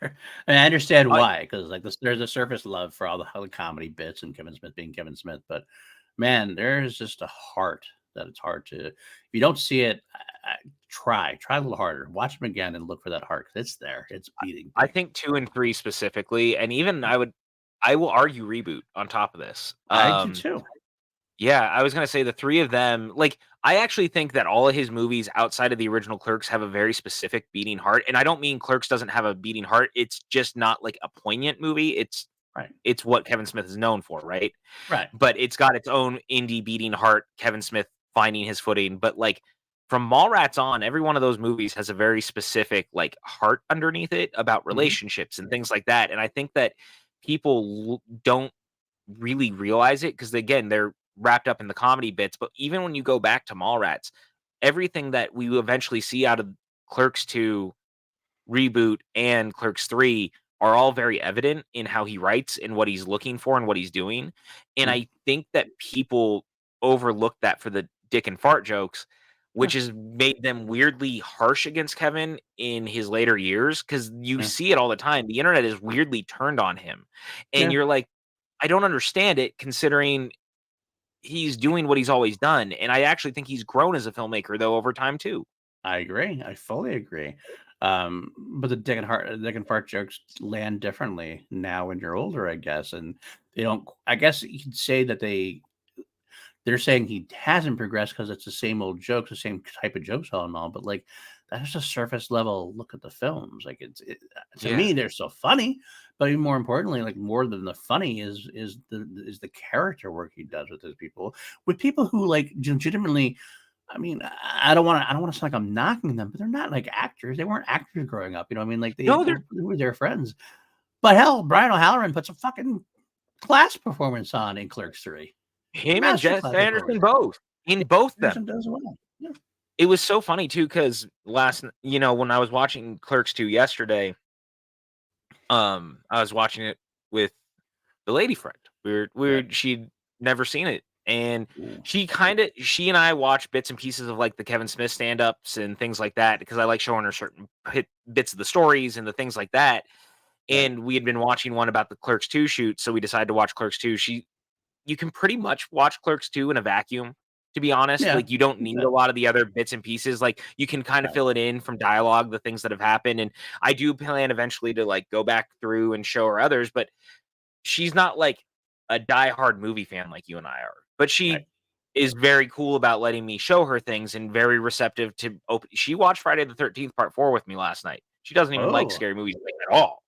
And I understand I why, because like this, there's a surface love for all the comedy bits and Kevin Smith being Kevin Smith, but man, there's just a heart that it's hard to. If you don't see it, try a little harder. Watch them again and look for that heart 'cause it's there. It's beating I big. think 2 and 3 specifically, and even I will argue Reboot on top of this. I do too. Yeah, I was gonna say the 3 of them like, I actually think that all of his movies outside of the original Clerks have a very specific beating heart, and I don't mean Clerks doesn't have a beating heart, it's just not like a poignant movie, Right, it's what Kevin Smith is known for, right? right. But it's got its own indie beating heart, Kevin Smith finding his footing, but, like, from Mallrats on, every one of those movies has a very specific, like, heart underneath it about Hmm. relationships and things like that, and I think that people don't really realize it because again, they're wrapped up in the comedy bits, but even when you go back to Mallrats, everything that we will eventually see out of Clerks 2, Reboot, and Clerks 3 are all very evident in how he writes and what he's looking for and what he's doing. And Yeah, I think that people overlook that for the dick and fart jokes, yeah, which has made them weirdly harsh against Kevin in his later years because you yeah, see it all the time. The internet is weirdly turned on him. And yeah. you're like, I don't understand it considering he's doing what he's always done. And I actually think he's grown as a filmmaker though over time too. I agree. I fully agree. But the dick and fart jokes land differently now when you're older, I guess. And they don't. I guess you could say that they're saying he hasn't progressed because it's the same old jokes, the same type of jokes all in all. But like that's a surface level look at the films. Like to Yeah. me, they're so funny. But even more importantly, like more than the funny is the character work he does with those people, with people who like legitimately. I mean, I don't wanna sound like I'm knocking them, but they're not like actors. They weren't actors growing up, you know what I mean? Like No, they were their friends. But hell, Brian O'Halloran puts a fucking class performance on in Clerks 3. him and Master Jeff class Anderson performance. both in both them. Anderson does well. Yeah. It was so funny too because when I was watching Clerks 2 yesterday, I was watching it with the lady friend. Right. She'd never seen it. And Ooh. she and I watch bits and pieces of like the Kevin Smith stand-ups and things like that because I like showing her certain bits of the stories and the things like that. Right. And we had been watching one about the Clerks 2 shoot, so we decided to watch Clerks 2. You can pretty much watch Clerks 2 in a vacuum, to be honest. Yeah. Like, you don't You need a could. lot of the other bits and pieces. Like, you can kind of Right. fill it in from dialogue, the things that have happened. And I do plan eventually to like go back through and show her others, but she's not like a diehard movie fan like you and I are. But Right. she is very cool about letting me show her things and very receptive to open. She watched Friday the 13th Part 4 with me last night. She doesn't even like Oh, scary movies like, at all.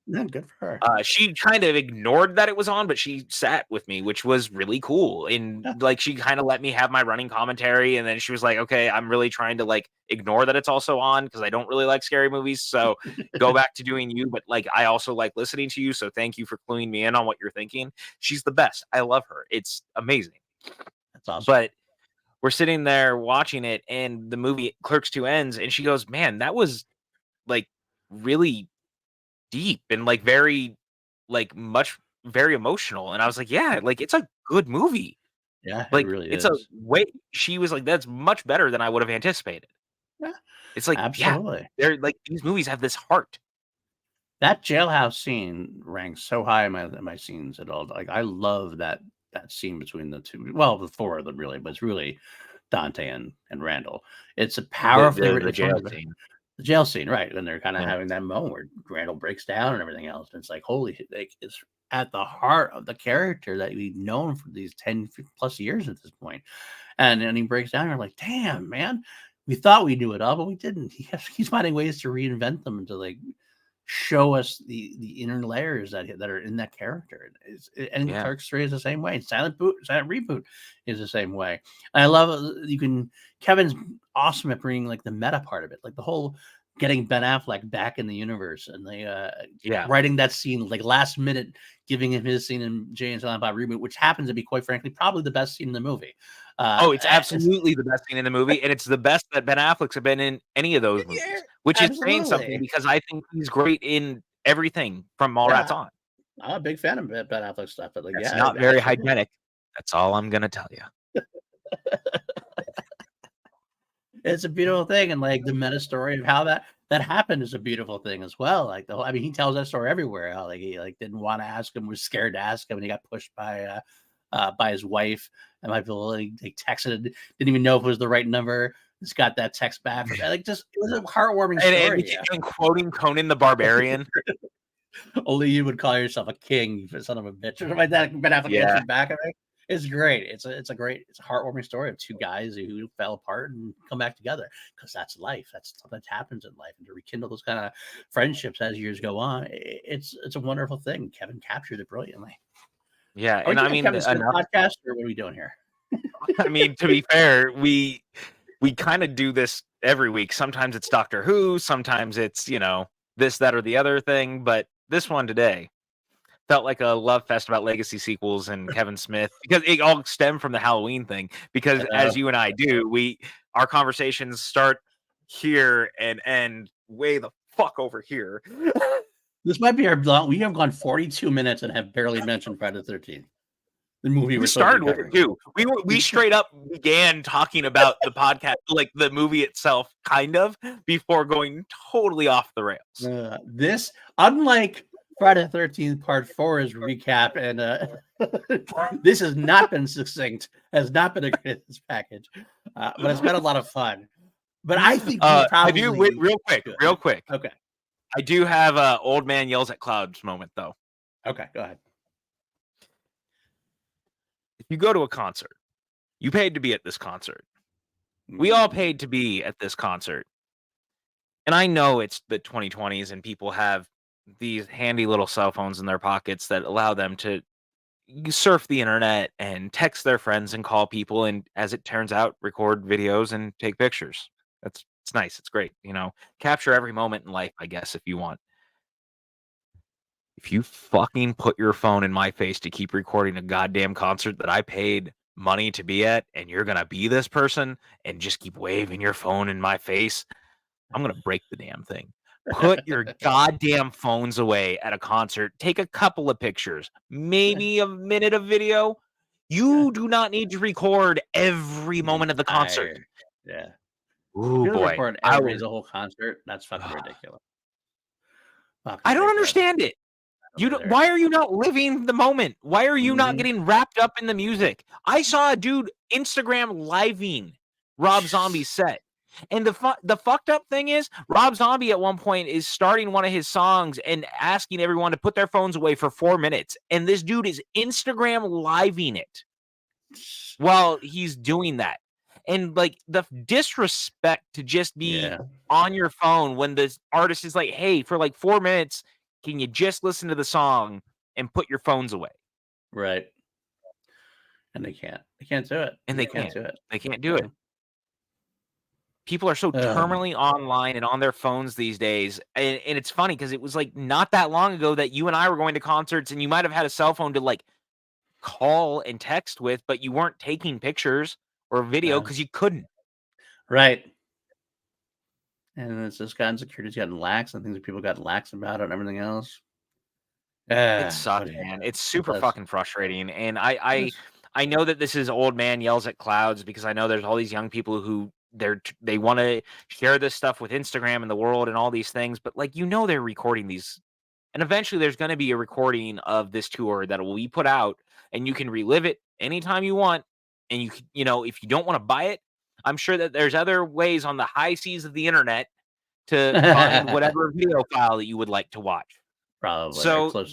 Yeah, good for her. She kind of ignored that it was on, but she sat with me, which was really cool. And Yeah. like, she kind of let me have my running commentary. And then she was like, okay, I'm really trying to like ignore that it's also on because I don't really like scary movies. So go back to doing you. But like, I also like listening to you. So thank you for cluing me in on what you're thinking. She's the best. I love her. It's amazing. That's awesome. But we're sitting there watching it, and the movie Clerks 2 ends, and she goes, man, that was like really deep and like very very emotional. And I was like, yeah, like it's a good movie. Yeah, it Like really it's a is. way she was like, that's much better than I would have anticipated. Yeah, It's like, yeah, absolutely. they're like these movies have this heart. That jailhouse scene ranks so high in my scenes at all. Like, I love that scene between the two. Well, the four of them really, but it's really Dante and Randall. It's a powerfully written. The It's one jail of scene. the jail scene, right? And they're kind of Yeah. having that moment where Randall breaks down and everything else. And it's like, holy, like, it's at the heart of the character that we've known for these 10 plus years at this point. And then he breaks down. And you're like, damn, man, we thought we knew it all, but we didn't. He's finding ways to reinvent them and to like show us the inner layers that are in that character. And Yeah. Clerks 3 is the same way. Silent Reboot is the same way. And I love Kevin's awesome at bringing like the meta part of it, like the whole getting Ben Affleck back in the universe and writing that scene like last minute, giving him his scene in Jay and Silent Bob Reboot, which happens to be quite frankly probably the best scene in the movie. It's absolutely the best scene in the movie, and it's the best that Ben Affleck's have been in any of those movies, Yeah, which is saying something absolutely. because I think he's great in everything from Mallrats Yeah, on. I'm a big fan of Ben Affleck stuff, but like, That's yeah, not very absolutely. hygienic. That's all I'm gonna tell you. It's a beautiful thing, and like the meta story of how that happened is a beautiful thing as well. Like the whole, I mean, he tells that story everywhere. How like he like didn't want to ask him, was scared to ask him, and he got pushed by his wife. And my people like texted, didn't even know if it was the right number. Just got that text back from like just it was a heartwarming And story. Yeah. and quoting Conan the Barbarian. Only you would call yourself a king, you son of a bitch, or something like that. Ben Affleck Yeah. answered back. I think it's great. It's a heartwarming story of two guys who fell apart and come back together because that's life. That's something that happens in life, and to rekindle those kind of friendships as years go on, it's a wonderful thing. Kevin captured it brilliantly. Yeah, Are we and I doing a mean Kevin Smith enough. podcast, or what are we doing here? I mean, to be fair, we kind of do this every week. Sometimes it's Doctor Who, sometimes it's, this, that, or the other thing. But this one today felt like a love fest about legacy sequels and Kevin Smith because it all stemmed from the Halloween thing. Because as you and I do, our conversations start here and end way the fuck over here. This might be we have gone 42 minutes and have barely mentioned Friday the 13th. The movie we started with it too. We straight up began talking about the podcast, like the movie itself, kind of, before going totally off the rails. This, unlike Friday the 13th Part 4's recap, and this has not been succinct, has not been a great package, but it's been a lot of fun. But I think I do real quick. Okay, I do have a old man yells at clouds moment though. Okay, go ahead. If you go to a concert, you paid to be at this concert. We all paid to be at this concert. And I know it's the 2020s and people have these handy little cell phones in their pockets that allow them to surf the internet and text their friends and call people. And as it turns out, record videos and take pictures. It's nice. It's great. Capture every moment in life, I guess, if you want. If you fucking put your phone in my face to keep recording a goddamn concert that I paid money to be at, and you're going to be this person and just keep waving your phone in my face, I'm going to break the damn thing. Put your goddamn phones away at a concert. Take a couple of pictures, maybe a minute of video. You do not need to record every moment of the concert. Yeah. Oh boy. Record the whole concert. That's fucking ridiculous. I don't understand it. Why are you not living the moment? Why are you not getting wrapped up in the music? I saw a dude Instagram living Rob Zombie's set. And the fucked up thing is, Rob Zombie at one point is starting one of his songs and asking everyone to put their phones away for 4 minutes. And this dude is Instagram living it while he's doing that. And like the disrespect to just be on your phone when the artist is like, hey, for like 4 minutes, can you just listen to the song and put your phones away? Right. And they can't. They can't do it. And they can't. do it. They can't do it. People are so terminally online and on their phones these days. And it's funny because it was like not that long ago that you and I were going to concerts and you might have had a cell phone to like call and text with, but you weren't taking pictures or video because you couldn't. Right. And it's just gotten security's gotten lax and things that people got lax about it and everything else. It sucks, man. It's super fucking frustrating. And I know that this is old man yells at clouds because I know there's all these young people who they want to share this stuff with Instagram and the world and all these things, but like they're recording these, and eventually there's going to be a recording of this tour that will be put out, and you can relive it anytime you want. And if you don't want to buy it, I'm sure that there's other ways on the high seas of the internet to find whatever video file that you would like to watch. Probably. So put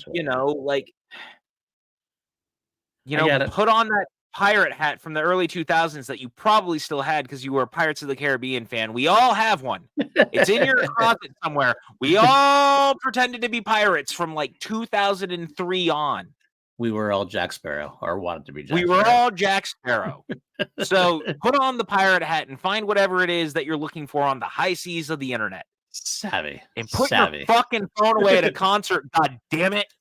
on that pirate hat from the early 2000s that you probably still had because you were a Pirates of the Caribbean fan. We all have one. It's in your closet somewhere. We all pretended to be pirates from like 2003 on. We were all Jack Sparrow, or wanted to be Jack Sparrow. We were all Jack Sparrow. So put on the pirate hat and find whatever it is that you're looking for on the high seas of the internet. Savvy. And put your fucking phone away at a concert, god damn it.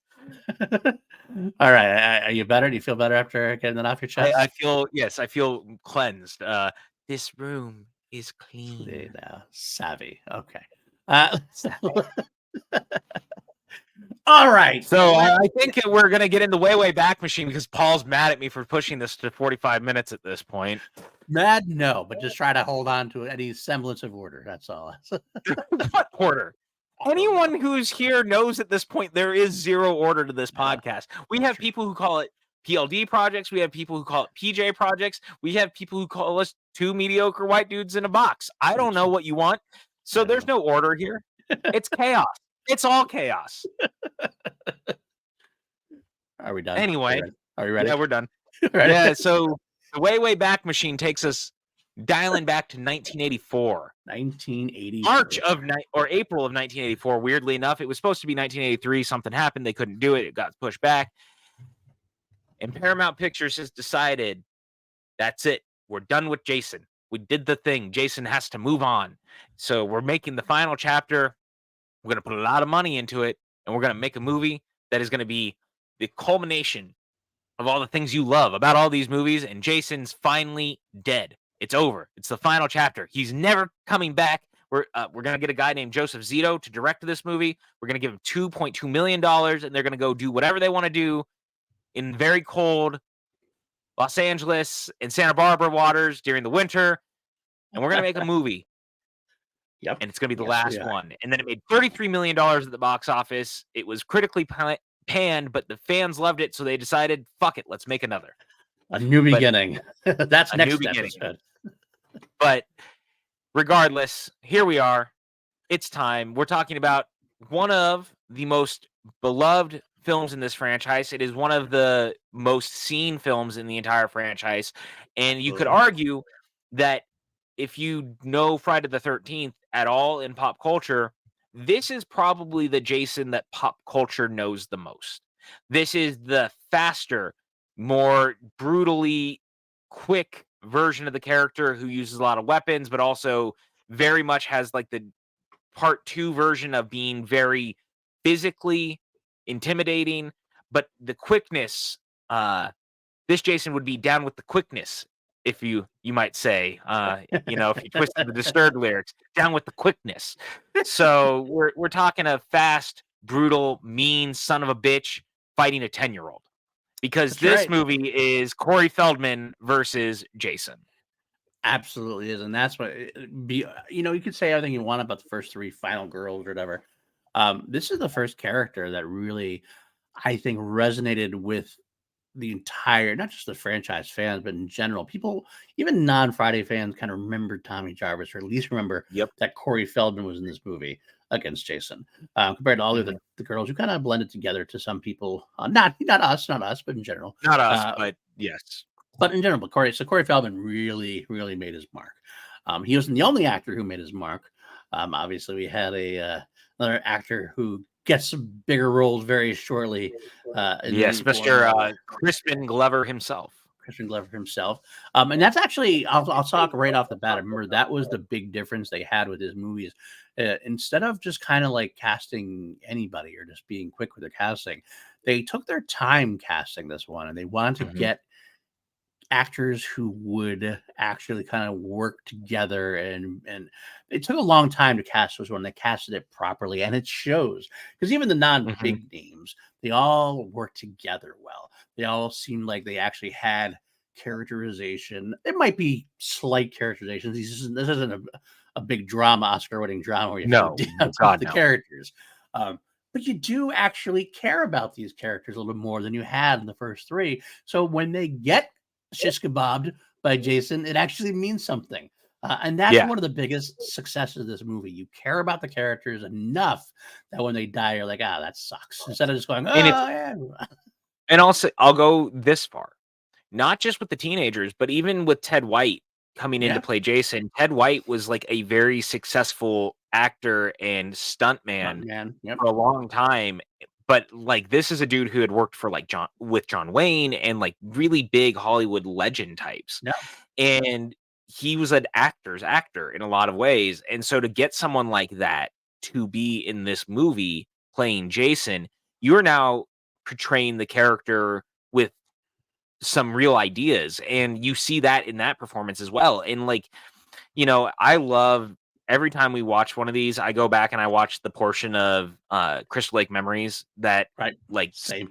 All right. Are you better? Do you feel better after getting that off your chest? I feel cleansed. This room is clean. Now. Savvy. Okay. All right. So I think we're going to get in the way back machine because Paul's mad at me for pushing this to 45 minutes at this point. Mad? No, but just try to hold on to any semblance of order. That's all. What order? Anyone who's here knows at this point there is zero order to this podcast. We have people who call it PLD projects. We have people who call it PJ projects. We have people who call us two mediocre white dudes in a box. I don't know what you want. So there's no order here. It's chaos. It's all chaos. Are we done? Anyway. Are you ready? Yeah, we're done. Yeah, so the way back machine takes us dialing back to 1984. 1984. April of 1984. Weirdly enough, it was supposed to be 1983. Something happened. They couldn't do it. It got pushed back. And Paramount Pictures has decided that's it. We're done with Jason. We did the thing. Jason has to move on. So we're making the final chapter. We're going to put a lot of money into it. And we're going to make a movie that is going to be the culmination of all the things you love about all these movies. And Jason's finally dead. It's over. It's the final chapter. He's never coming back. We're going to get a guy named Joseph Zito to direct this movie. We're going to give him $2.2 million, and they're going to go do whatever they want to do in very cold Los Angeles and Santa Barbara waters during the winter. And we're going to make a movie. Yep. And it's going to be the last one. And then it made $33 million at the box office. It was critically panned, but the fans loved it. So they decided, fuck it, let's make another. A new beginning. That's a next new beginning. episode. But regardless, here we are. It's time. We're talking about one of the most beloved films in this franchise. It is one of the most seen films in the entire franchise. And you could argue that if you know Friday the 13th at all in pop culture, this is probably the Jason that pop culture knows the most. This is the faster, more brutally quick version of the character who uses a lot of weapons, but also very much has like the part 2 version of being very physically intimidating, but the quickness, this Jason would be down with the quickness, if you might say, if you twisted the Disturbed lyrics, down with the quickness. So we're talking a fast, brutal, mean son of a bitch fighting a 10-year-old. Because this movie is Corey Feldman versus Jason. Absolutely is. And that's what, you could say everything you want about the first 3 Final Girls or whatever. This is the first character that really, I think, resonated with the entire, not just the franchise fans, but in general, people, even non-Friday fans kind of remember Tommy Jarvis, or at least remember that Corey Feldman was in this movie against Jason, compared to all the girls who kind of blended together to some people. Not us, but in general. Not us, but yes. But in general, Corey Feldman really, really made his mark. He wasn't the only actor who made his mark. Obviously, we had another actor who get some bigger roles very shortly. Yes, Mr. Crispin Glover himself. Crispin Glover himself. And that's actually, I'll talk right off the bat. I remember that was the big difference they had with his movies. Instead of just kind of like casting anybody or just being quick with their casting, they took their time casting this one, and they wanted to get actors who would actually kind of work together, and it took a long time to cast this one. They casted it properly, and it shows, because even the non-big names, they all work together well. They all seem like they actually had characterization. It might be slight characterizations. This isn't a big drama, Oscar-winning drama where you No, the characters. But you do actually care about these characters a little bit more than you had in the first three. So when they get shish kebabbed by Jason, it actually means something. And that's one of the biggest successes of this movie. You care about the characters enough that when they die, you're like, that sucks. Instead of just going, And also, I'll go this far. Not just with the teenagers, but even with Ted White coming in to play Jason. Ted White was like a very successful actor and stuntman for a long time. But like, this is a dude who had worked for like John Wayne and like really big Hollywood legend types. And he was an actor's actor in a lot of ways. And so to get someone like that to be in this movie playing Jason, you're now portraying the character with some real ideas. And you see that in that performance as well. And like, I love every time we watch one of these, I go back and I watch the portion of Crystal Lake Memories that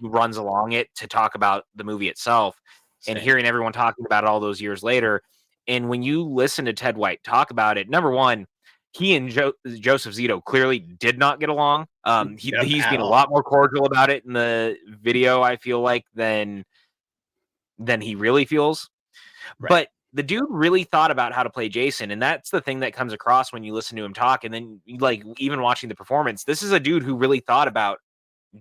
runs along it to talk about the movie itself, and hearing everyone talking about it all those years later. And when you listen to Ted White talk about it, number one, he and Joseph Zito clearly did not get along. He's been a lot more cordial about it in the video, I feel like, than he really feels. But the dude really thought about how to play Jason, and that's the thing that comes across when you listen to him talk. And then, like, even watching the performance, this is a dude who really thought about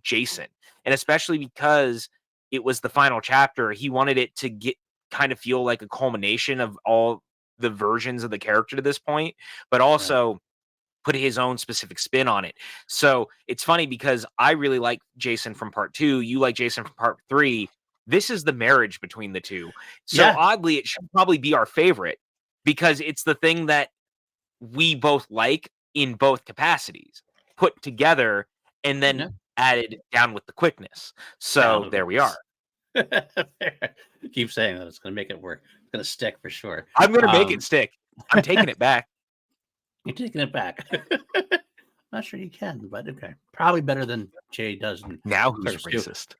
Jason, and especially because it was the final chapter, he wanted it to kind of feel like a culmination of all the versions of the character to this point, but also put his own specific spin on it. So it's funny because I really like Jason from part 2. You like Jason from part 3. This is the marriage between the two. So oddly, it should probably be our favorite because it's the thing that we both like in both capacities put together and then added down with the quickness. So there we are. Keep saying that. It's going to make it work. It's going to stick for sure. I'm going to make it stick. I'm taking it back. You're taking it back. Not sure you can, but okay. Probably better than Jay does. Now who's racist?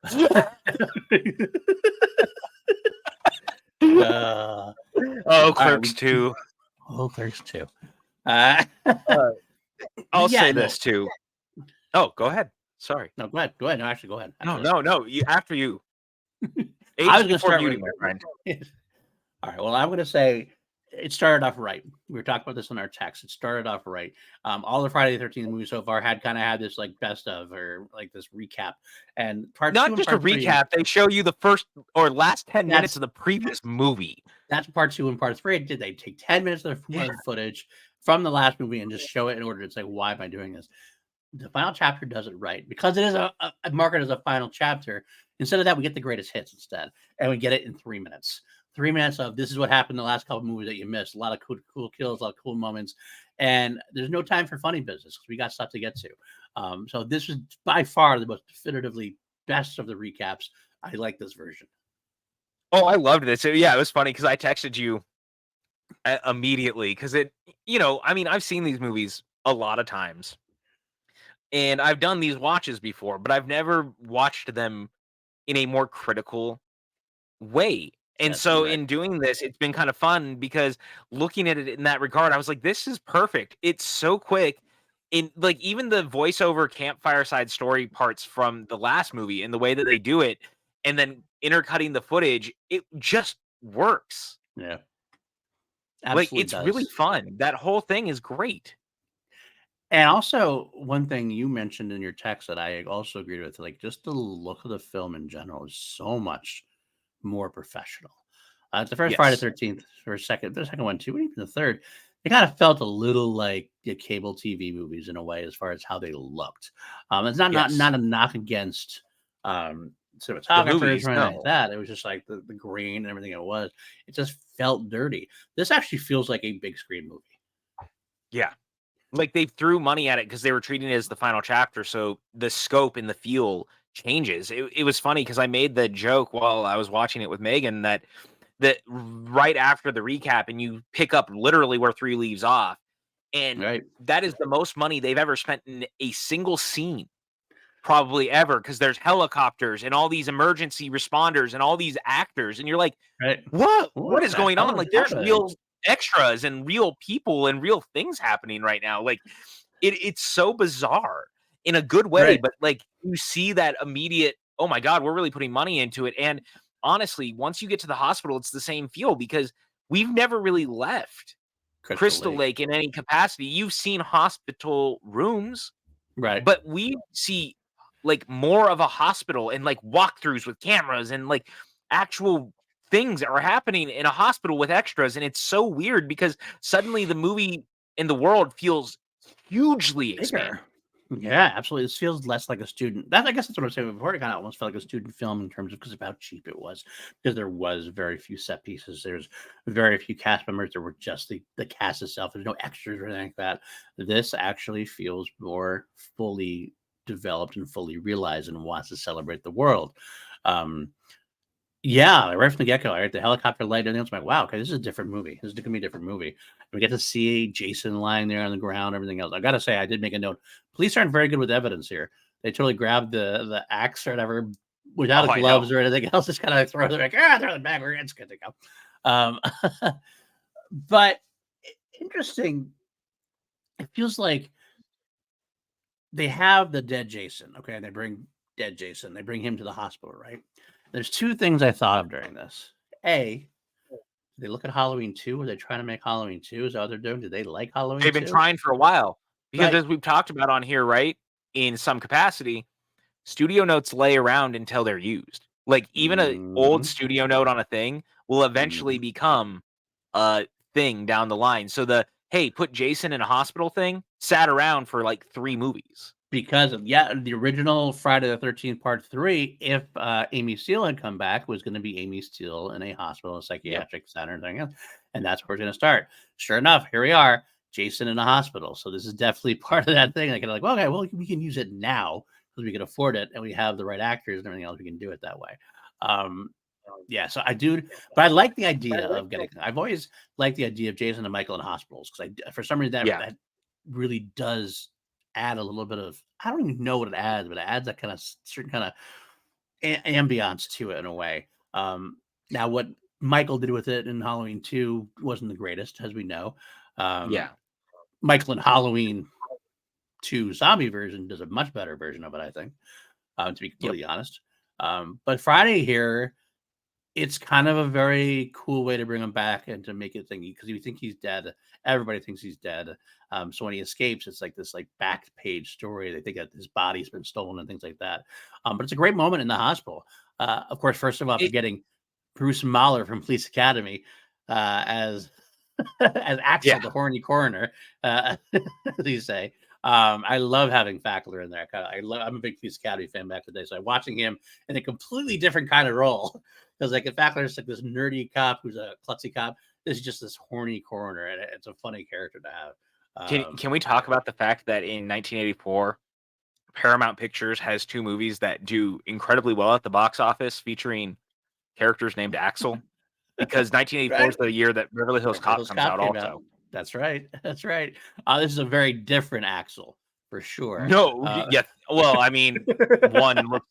Clerks 2. Oh, Clerks 2. I'll say this too. Oh, go ahead. Sorry. No, go ahead. Go ahead. No, actually, go ahead. No. After you. I was going to start beauty, my friend. All right. Well, I'm going to say it started off right. We were talking about this in our text. It started off right. All the Friday the 13th movies so far had this like best of, or like this recap. And not just a recap, they show you the first or last 10 minutes of the previous movie. That's part 2 and part 3. They take 10 minutes of footage from the last movie and just show it in order to say, why am I doing this? The final chapter does it right because it is a market as a final chapter. Instead of that, we get the greatest hits instead, and we get it in 3 minutes. 3 minutes of this is what happened in the last couple of movies that you missed. A lot of cool kills, a lot of cool moments, and there's no time for funny business because we got stuff to get to. So this is by far the most definitively best of the recaps. I like this version. Oh, I loved this. Yeah, it was funny because I texted you immediately because I've seen these movies a lot of times, and I've done these watches before, but I've never watched them in a more critical way. And so in doing this, it's been kind of fun because looking at it in that regard, I was like, this is perfect. It's so quick. In like even the voiceover campfire side story parts from the last movie and the way that they do it and then intercutting the footage, it just works. Yeah. Absolutely it's really fun. That whole thing is great. And also, one thing you mentioned in your text that I also agreed with, like just the look of the film in general is so much more professional. The first Friday the 13th, or the second one too, and even the third, it kind of felt a little like the cable TV movies in a way, as far as how they looked. It's not a knock against cinematographers or anything like that. It was just like the grain and everything it was. It just felt dirty. This actually feels like a big screen movie. Yeah. Like they threw money at it because they were treating it as the final chapter. So the scope and the feel changes. It was funny because I made the joke while I was watching it with Megan that right after the recap and you pick up literally where 3 leaves off. And that is the most money they've ever spent in a single scene, probably ever, because there's helicopters and all these emergency responders and all these actors. And you're like, what is going on? Like there's real extras and real people and real things happening right now. Like it's so bizarre in a good way, but like you see that immediate, oh my God, we're really putting money into it. And honestly, once you get to the hospital, it's the same feel because we've never really left Crystal Lake in any capacity. You've seen hospital rooms, but we see like more of a hospital and like walkthroughs with cameras and like actual things that are happening in a hospital with extras. And it's so weird because suddenly the movie in the world feels hugely expanded. Yeah, absolutely. This feels less like a student. I guess that's what I was saying before. It kind of almost felt like a student film in terms of because of how cheap it was. Because there was very few set pieces. There's very few cast members. There were just the cast itself. There's no extras or anything like that. This actually feels more fully developed and fully realized and wants to celebrate the world. Yeah, right from the get-go, right? The helicopter light and it's like, wow, okay, this is a different movie. This is gonna be a different movie. We get to see Jason lying there on the ground, everything else. I gotta say, I did make a note. Police aren't very good with evidence here. They totally grabbed the axe or whatever without gloves or anything else. Just kind of throw it like, throw it back. It's good to go. But interesting. It feels like they have the dead Jason, okay, and they bring dead Jason. They bring him to the hospital, right? There's 2 things I thought of during this. A, they look at Halloween 2? Are they trying to make Halloween 2? Is that what they're doing? Do they like Halloween 2? They've been trying for a while. Because as we've talked about on here, right, in some capacity, studio notes lay around until they're used. Like, even an old studio note on a thing will eventually become a thing down the line. So hey, put Jason in a hospital thing sat around for, like, 3 movies. Because of the original Friday the 13th Part 3, if Amy Steele had come back, was going to be Amy Steele in a hospital, a psychiatric center, and everything else, and that's where we're going to start. Sure enough, here we are, Jason in a hospital. So this is definitely part of that thing. Like, well, okay, well, we can use it now because we can afford it, and we have the right actors and everything else. We can do it that way. Yeah, so I do, but I like the idea of getting. I've always liked the idea of Jason and Michael in hospitals because for some reason that really does add a little bit of, I don't even know what it adds, but it adds that kind of certain kind of ambiance to it in a way. Now what Michael did with it in Halloween 2 wasn't the greatest, as we know. Michael in Halloween 2 zombie version does a much better version of it, I think, to be completely honest. But Friday here, it's kind of a very cool way to bring him back and to make it thingy because you think he's dead. Everybody thinks he's dead. So when he escapes, it's like this back page story. They think that his body's been stolen and things like that. But it's a great moment in the hospital. Of course, first of all, getting Bruce Mahler from Police Academy as Axel, the horny coroner, as you say. I love having Fackler in there. I'm a big Police Academy fan back in the day, so I'm watching him in a completely different kind of role. Because like Fackler is like this nerdy cop who's a klutzy cop. This is just this horny coroner, and it's a funny character to have. Can we talk about the fact that in 1984, Paramount Pictures has 2 movies that do incredibly well at the box office featuring characters named Axel? Because 1984 is the year that Beverly Hills Cop comes out also. That's right. That's right. This is a very different Axel for sure. No, well, I mean, one looks,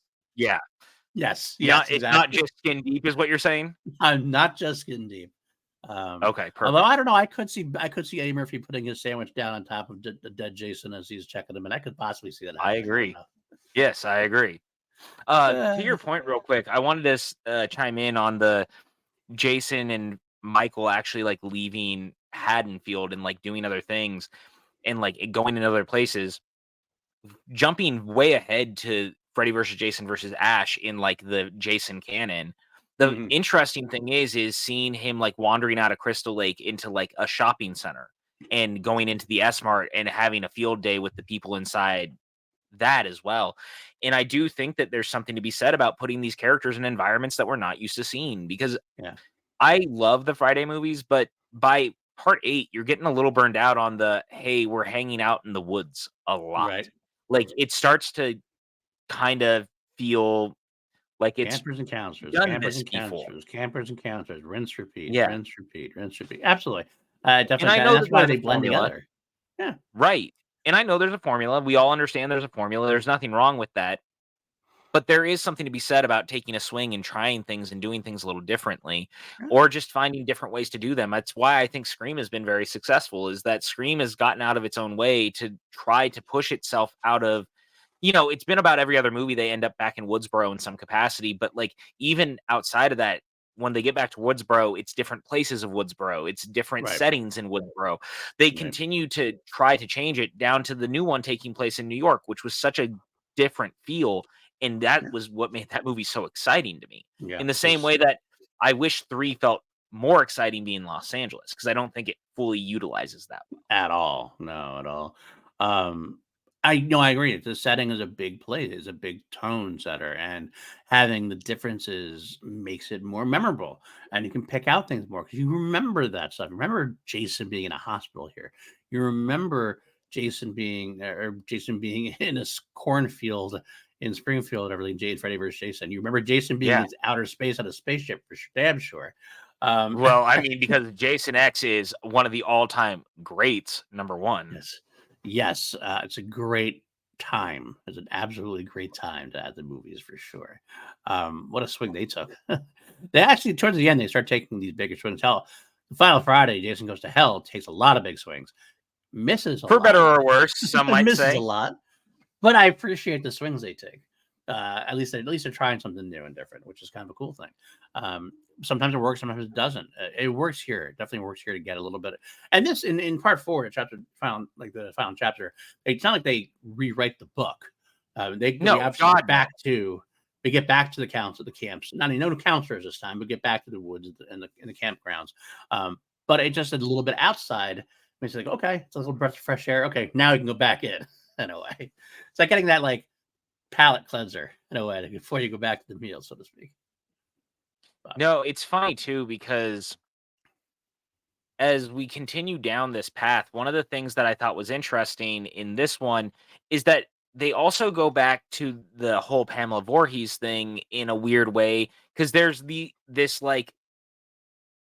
Yes. It's not just skin deep, is what you're saying? I'm not just skin deep. Okay, perfect. Although I don't know, I could see Eddie Murphy putting his sandwich down on top of the dead Jason as he's checking him, and I could possibly see that. I agree. Yes, I agree. To your point, real quick, I wanted to chime in on the Jason and Michael actually like leaving Haddonfield and like doing other things and like going in other places, jumping way ahead to Freddy versus Jason versus Ash in like the Jason canon. The interesting thing is seeing him like wandering out of Crystal Lake into like a shopping center and going into the S-Mart and having a field day with the people inside that as well. And I do think that there's something to be said about putting these characters in environments that we're not used to seeing, because Yeah. I love the Friday movies, but by part 8, you're getting a little burned out on the, hey, we're hanging out in the woods a lot. Right. Like, it starts to kind of feel like it's Campers and counselors, done campers this and before. counselors, campers and counselors, rinse, repeat, Yeah. rinse, repeat, rinse, repeat. Absolutely. And Definitely I can, and know that's that why there's they a blend formula. together. Yeah. Right. And I know there's a formula. We all understand there's a formula. There's nothing wrong with that. But there is something to be said about taking a swing and trying things and doing things a little differently, Yeah. or just finding different ways to do them. That's why I think Scream has been very successful, is that Scream has gotten out of its own way to try to push itself out of, it's been about every other movie. They end up back in Woodsboro in some capacity, but like even outside of that, when they get back to Woodsboro, it's different places of Woodsboro. It's different Right. settings in Woodsboro. They Right. continue to try to change it down to the new one taking place in New York, which was such a different feel. And that Yeah. was what made that movie so exciting to me. Yeah. In the same way that I wish 3 felt more exciting being Los Angeles, because I don't think it fully utilizes that at all. No, at all. I agree. The setting is a big play, is a big tone setter, and having the differences makes it more memorable. And you can pick out things more because you remember that stuff. Remember Jason being in a hospital here. You remember Jason being in a cornfield in Springfield, everything. Jade, Freddy versus Jason. You remember Jason being in outer space on a spaceship for damn sure. Well, I mean, because Jason X is one of the all-time greats, number 1. Yes. Yes, it's a great time. It's an absolutely great time to add the movies for sure. What a swing they took. They actually, towards the end, they start taking these bigger swings. Hell, the final Friday, Jason Goes to Hell takes a lot of big swings, misses a For lot, better or worse, some might misses say. a lot, but I appreciate the swings they take. At least they're trying something new and different, which is kind of a cool thing. Sometimes it works, sometimes it doesn't. It works here. It definitely works here to get a little bit. And this in part 4, chapter found like the final chapter. It's not like they rewrite the book. They obviously God, get back to they get back to the council, the camps. Not no counselors this time, but get back to the woods and the campgrounds. But it just a little bit outside. It's like, okay, it's a little breath of fresh air. Okay, now we can go back in a way. It's like getting that like palate cleanser in a way before you go back to the meal, so to speak. But. No, it's funny too, because as we continue down this path, one of the things that I thought was interesting in this one is that they also go back to the whole Pamela Voorhees thing in a weird way, because there's this like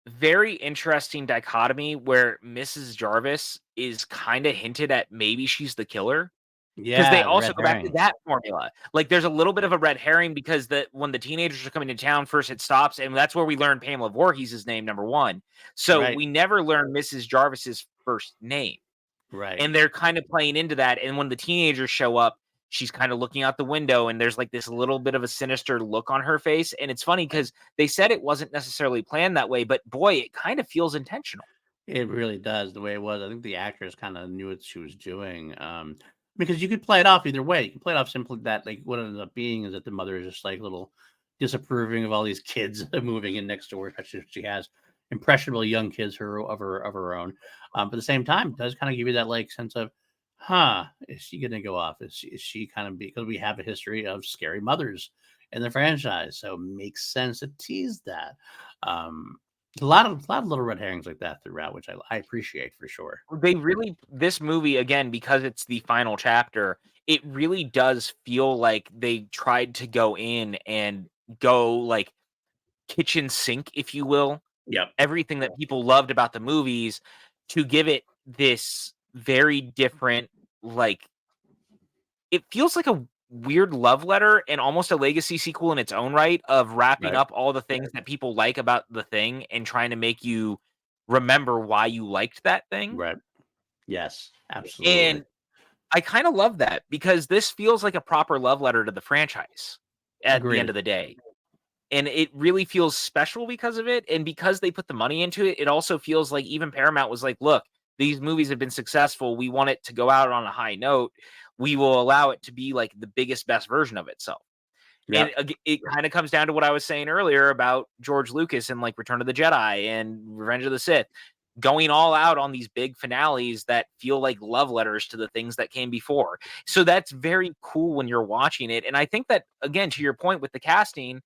very interesting dichotomy where Mrs. Jarvis is kind of hinted at maybe she's the killer. Because they Yeah, the also red go back to herring. that formula. Like, there's a little bit of a red herring, because when the teenagers are coming to town, first it stops, and that's where we learn Pamela Voorhees' name, number 1. So Right. we never learn Mrs. Jarvis's first name. Right. And they're kind of playing into that. And when the teenagers show up, she's kind of looking out the window, and there's like this little bit of a sinister look on her face. And it's funny because they said it wasn't necessarily planned that way, but boy, it kind of feels intentional. It really does the way it was. I think the actress kind of knew what she was doing. Because you could play it off either way. You can play it off simply that like what it ends up being is that the mother is just like a little disapproving of all these kids moving in next door, especially if she has impressionable young kids of her own. But at the same time, it does kind of give you that like sense of, is she gonna go off? Is she kind of because we have a history of scary mothers in the franchise, so it makes sense to tease that. A lot of little red herrings like that throughout, which I appreciate for sure. This movie, again, because it's the final chapter, it really does feel like they tried to go in and go like kitchen sink, if you will, Yep. everything that people loved about the movies, to give it this very different, like, it feels like a weird love letter and almost a legacy sequel in its own right, of wrapping Right. up all the things that people like about the thing and trying to make you remember why you liked that thing. Right. Yes, absolutely. And I kind of love that, because this feels like a proper love letter to the franchise at the end Agreed. of the day. And it really feels special because of it. And because they put the money into it, it also feels like even Paramount was like, look, these movies have been successful. We want it to go out on a high note. We will allow it to be like the biggest, best version of itself. Yeah. And it kind of comes down to what I was saying earlier about George Lucas and like Return of the Jedi and Revenge of the Sith. going all out on these big finales that feel like love letters to the things that came before. So that's very cool when you're watching it. And I think that, again, to your point with the casting,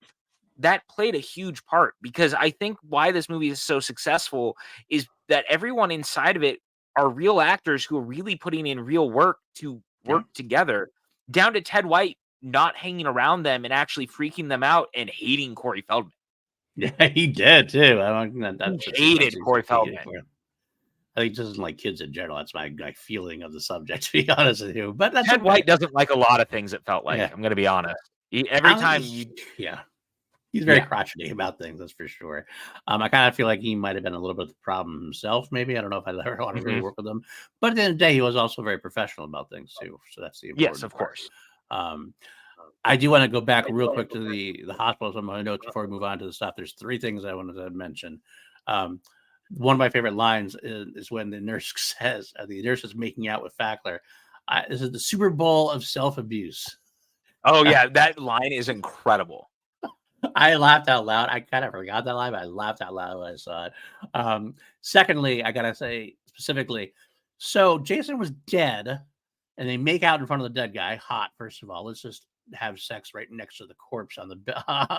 that played a huge part, because I think why this movie is so successful is that everyone inside of it are real actors who are really putting in real work to Yeah. work together, down to Ted White not hanging around them and actually freaking them out and hating Corey Feldman. Yeah, he did too. I don't that's He hated Corey Feldman. I think he doesn't like kids in general. That's my feeling of the subject, to be honest with you. But that's Ted okay. White doesn't like a lot of things, it felt like. Yeah. I'm gonna be honest. Every time you yeah. He's very Yeah. crotchety about things, that's for sure. I kind of feel like he might have been a little bit of the problem himself, maybe. I don't know if I'd ever want to really Mhm. work with him. But at the end of the day, he was also very professional about things too. So that's the Yes, important of part. course. I do want to go back real quick to the hospitals on my notes before we move on to the stuff. There's three things I wanted to mention. One of my favorite lines is when the nurse says, the nurse is making out with Fackler. This is the Super Bowl of self-abuse. Oh, yeah, that line is incredible. I laughed out loud. I kind of forgot that line, but I laughed out loud when I saw it. Secondly, I gotta say specifically, so Jason was dead, and they make out in front of the dead guy. Hot, first of all. Let's just have sex right next to the corpse on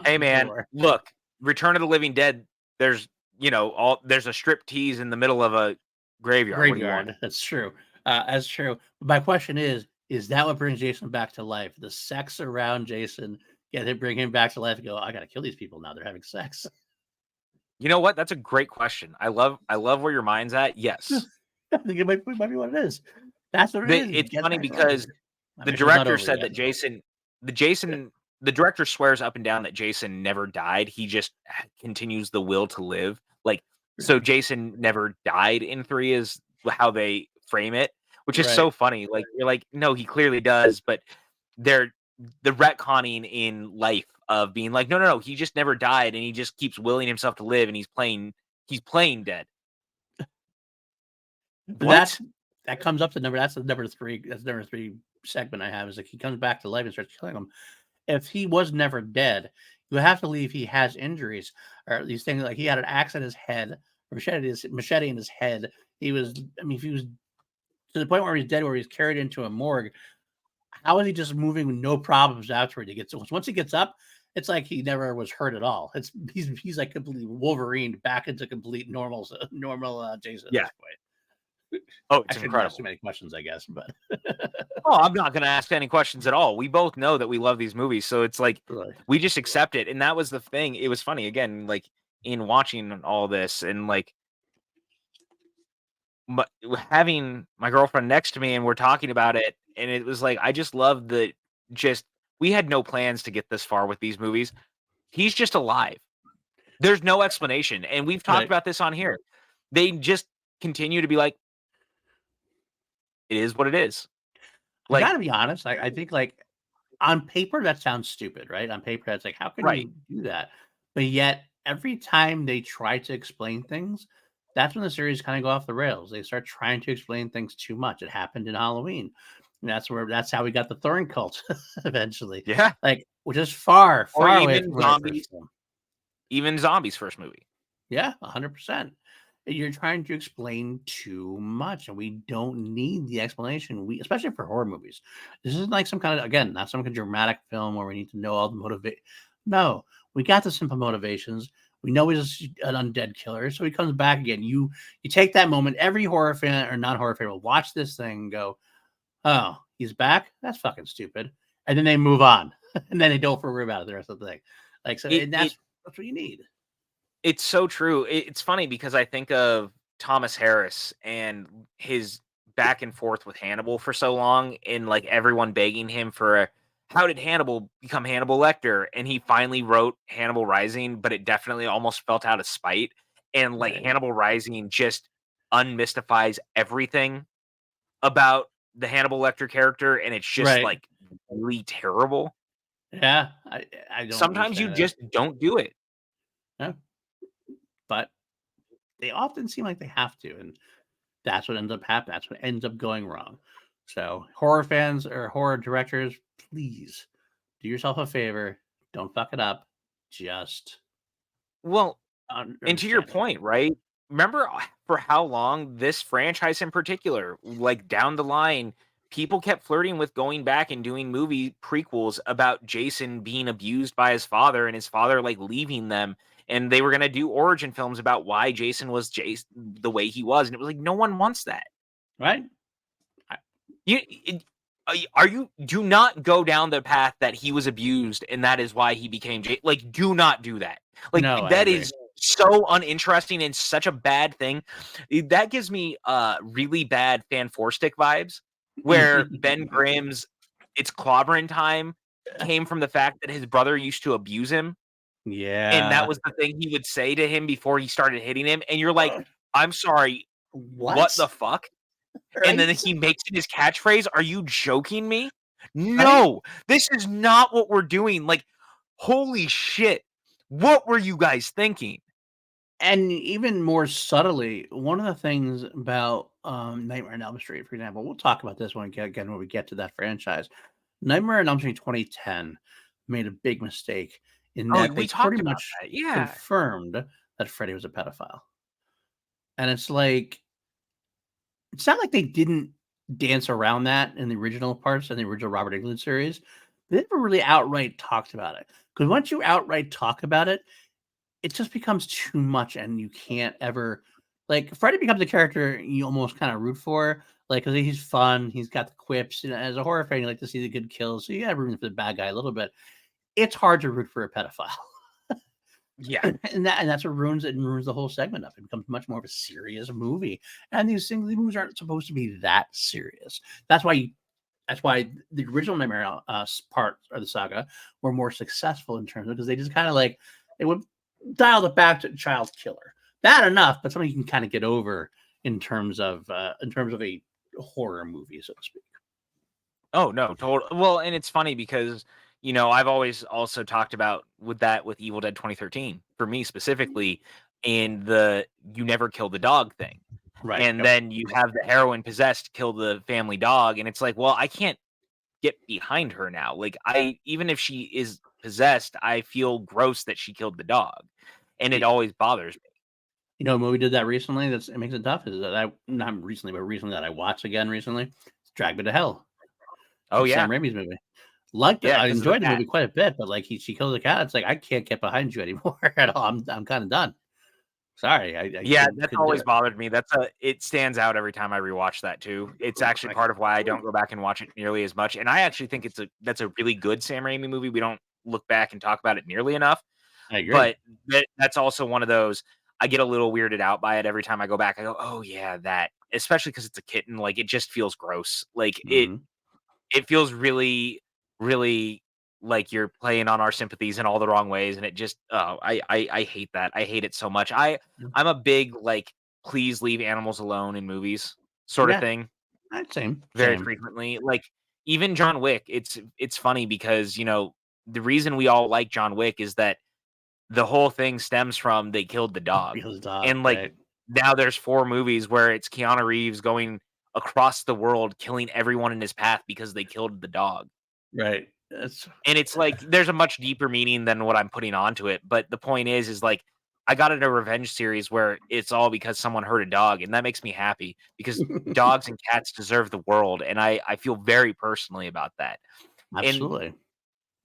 Hey, the man, door. look, Return of the Living Dead, there's, there's a strip tease in the middle of a graveyard. What do you want? Graveyard. That's true. That's true. But my question is that what brings Jason back to life? The sex around Jason, bring him back to life and go, I gotta kill these people now. They're having sex. You know what? That's a great question. I love where your mind's at. Yes. I think it might be what it is. That's what it is. It's Get funny back to life. because My the mission's not director over said yet. that the director swears up and down that Jason never died. He just continues the will to live. Like, so Jason never died in 3 is how they frame it, which is so funny. Like, you're like, no, he clearly does, but they're the retconning in life of being like, no, he just never died and he just keeps willing himself to live and he's playing dead. But that comes up to number. That's the number 3. That's the number 3 segment I have. Is like he comes back to life and starts killing them. If he was never dead, you have to believe he has injuries or these things. Like he had an axe in his head, machete in his head. He was. I mean, if he was to the point where he's dead, where he's carried into a morgue, how is he just moving with no problems afterward? Once he gets up, it's like he never was hurt at all. He's like completely Wolverine back into complete normal Jason at Yeah. this point. Oh, it's I shouldn't ask incredible. too many questions, I guess, but Oh, I'm not gonna ask any questions at all. We both know that we love these movies, so it's like we just accept it. And that was the thing. It was funny again, like in watching all this and like having my girlfriend next to me and we're talking about it, and it was like I just love that. Just we had no plans to get this far with these movies. He's just alive. There's no explanation, and we've talked about this on here. They just continue to be like, it is what it is. I gotta be honest. I think like on paper that sounds stupid, right? On paper, that's like, how can you do that? But yet, every time they try to explain things, that's when the series kind of go off the rails. They start trying to explain things too much. It happened in Halloween. And that's how we got the Thorn cult eventually. Yeah. Like, which is far Or away even from Zombies. Even Zombies' first movie. Yeah, 100%. You're trying to explain too much, and we don't need the explanation. Especially for horror movies. This isn't like some kind of, again, not some kind of dramatic film where we need to know all the motivation. No, we got the simple motivations. We know he's an undead killer, so he comes back again. You take that moment. Every horror fan or non-horror fan will watch this thing and go, "Oh, he's back? That's fucking stupid," and then they move on, and then they don't worry about it the rest of the thing. Like so, and that's what you need. It's so true. It's funny because I think of Thomas Harris and his back and forth with Hannibal for so long, and like everyone begging him for how did Hannibal become Hannibal Lecter? And he finally wrote Hannibal Rising, but it definitely almost felt out of spite. And like Hannibal Rising just unmystifies everything about the Hannibal Lecter character, and it's just like really terrible. Yeah, I don't. Sometimes you just don't do it. Yeah. But they often seem like they have to, and that's what ends up happening. That's what ends up going wrong. So, horror fans or horror directors, please do yourself a favor. Don't fuck it up. Just and to your point, right? remember for how long this franchise in particular, like down the line, people kept flirting with going back and doing movie prequels about Jason being abused by his father and his father like leaving them. And they were going to do origin films about why Jason was Jason the way he was. And it was like, no one wants that. Right. Do not go down the path that he was abused and that is why he became like, do not do that. Like, no, that is so uninteresting and such a bad thing. That gives me really bad Fan Four Stick vibes, where Ben Grimm's "It's Clobbering Time" came from the fact that his brother used to abuse him. Yeah. And that was the thing he would say to him before he started hitting him. And you're like, I'm sorry, what the fuck? Right? And then he makes it his catchphrase. Are you joking me? No, this is not what we're doing. Like, holy shit. What were you guys thinking? And even more subtly, one of the things about Nightmare on Elm Street, for example, we'll talk about this when we get to that franchise. Nightmare on Elm Street 2010 made a big mistake in that they pretty much confirmed that Freddy was a pedophile. And it's like, it's not like they didn't dance around that in the original parts and the original Robert Englund series. They never really outright talked about it. Because once you outright talk about it, it just becomes too much and you can't ever, like, Freddy becomes a character you almost kind of root for, like, because he's fun, he's got the quips, and as a horror fan, you like to see the good kills, so you gotta root for the bad guy a little bit. It's hard to root for a pedophile. Yeah. And that's what ruins it and ruins the whole segment of it. It becomes much more of a serious movie. And these movies aren't supposed to be that serious. That's why the original Nightmare part of the saga were more successful in terms of, because they just kind of like, they would dial it back to child killer. Bad enough, but something you can kind of get over in terms of a horror movie, so to speak. Oh no, totally. Well, and it's funny because, you know, I've always also talked about with Evil Dead 2013 for me specifically, and the you never kill the dog thing. Right. And then you have the heroin possessed kill the family dog, and it's like, well, I can't get behind her now. Like, even if she is possessed, I feel gross that she killed the dog, and it always bothers me. You know, a movie did that recently. It makes it tough. Is that not recently, but recently that I watched again recently? It's Drag Me to Hell. Oh yeah, Sam Raimi's movie. Liked it. Yeah, I enjoyed the movie quite a bit, but like she kills the cat. It's like, I can't get behind you anymore at all. I'm kind of done. Sorry. That's always bothered me. It stands out every time I rewatch that too. It's actually part of why I don't go back and watch it nearly as much. And I actually think that's a really good Sam Raimi movie. We don't look back and talk about it nearly enough. I agree. But that's also one of those, I get a little weirded out by it every time I go back. I go, oh yeah, that, especially because it's a kitten. Like, it just feels gross. Like, it feels really, really like you're playing on our sympathies in all the wrong ways, and it just, I hate that. I hate it so much. I'm a big, like, please leave animals alone in movies sort of thing. Same. Very frequently. Like, even John Wick, it's funny because, you know, the reason we all like John Wick is that the whole thing stems from they killed the dog. And like, now there's 4 movies where it's Keanu Reeves going across the world killing everyone in his path because they killed the dog. Right. And it's like, there's a much deeper meaning than what I'm putting onto it. But the point is like, I got in a revenge series where it's all because someone hurt a dog, and that makes me happy because dogs and cats deserve the world. And I feel very personally about that. Absolutely. And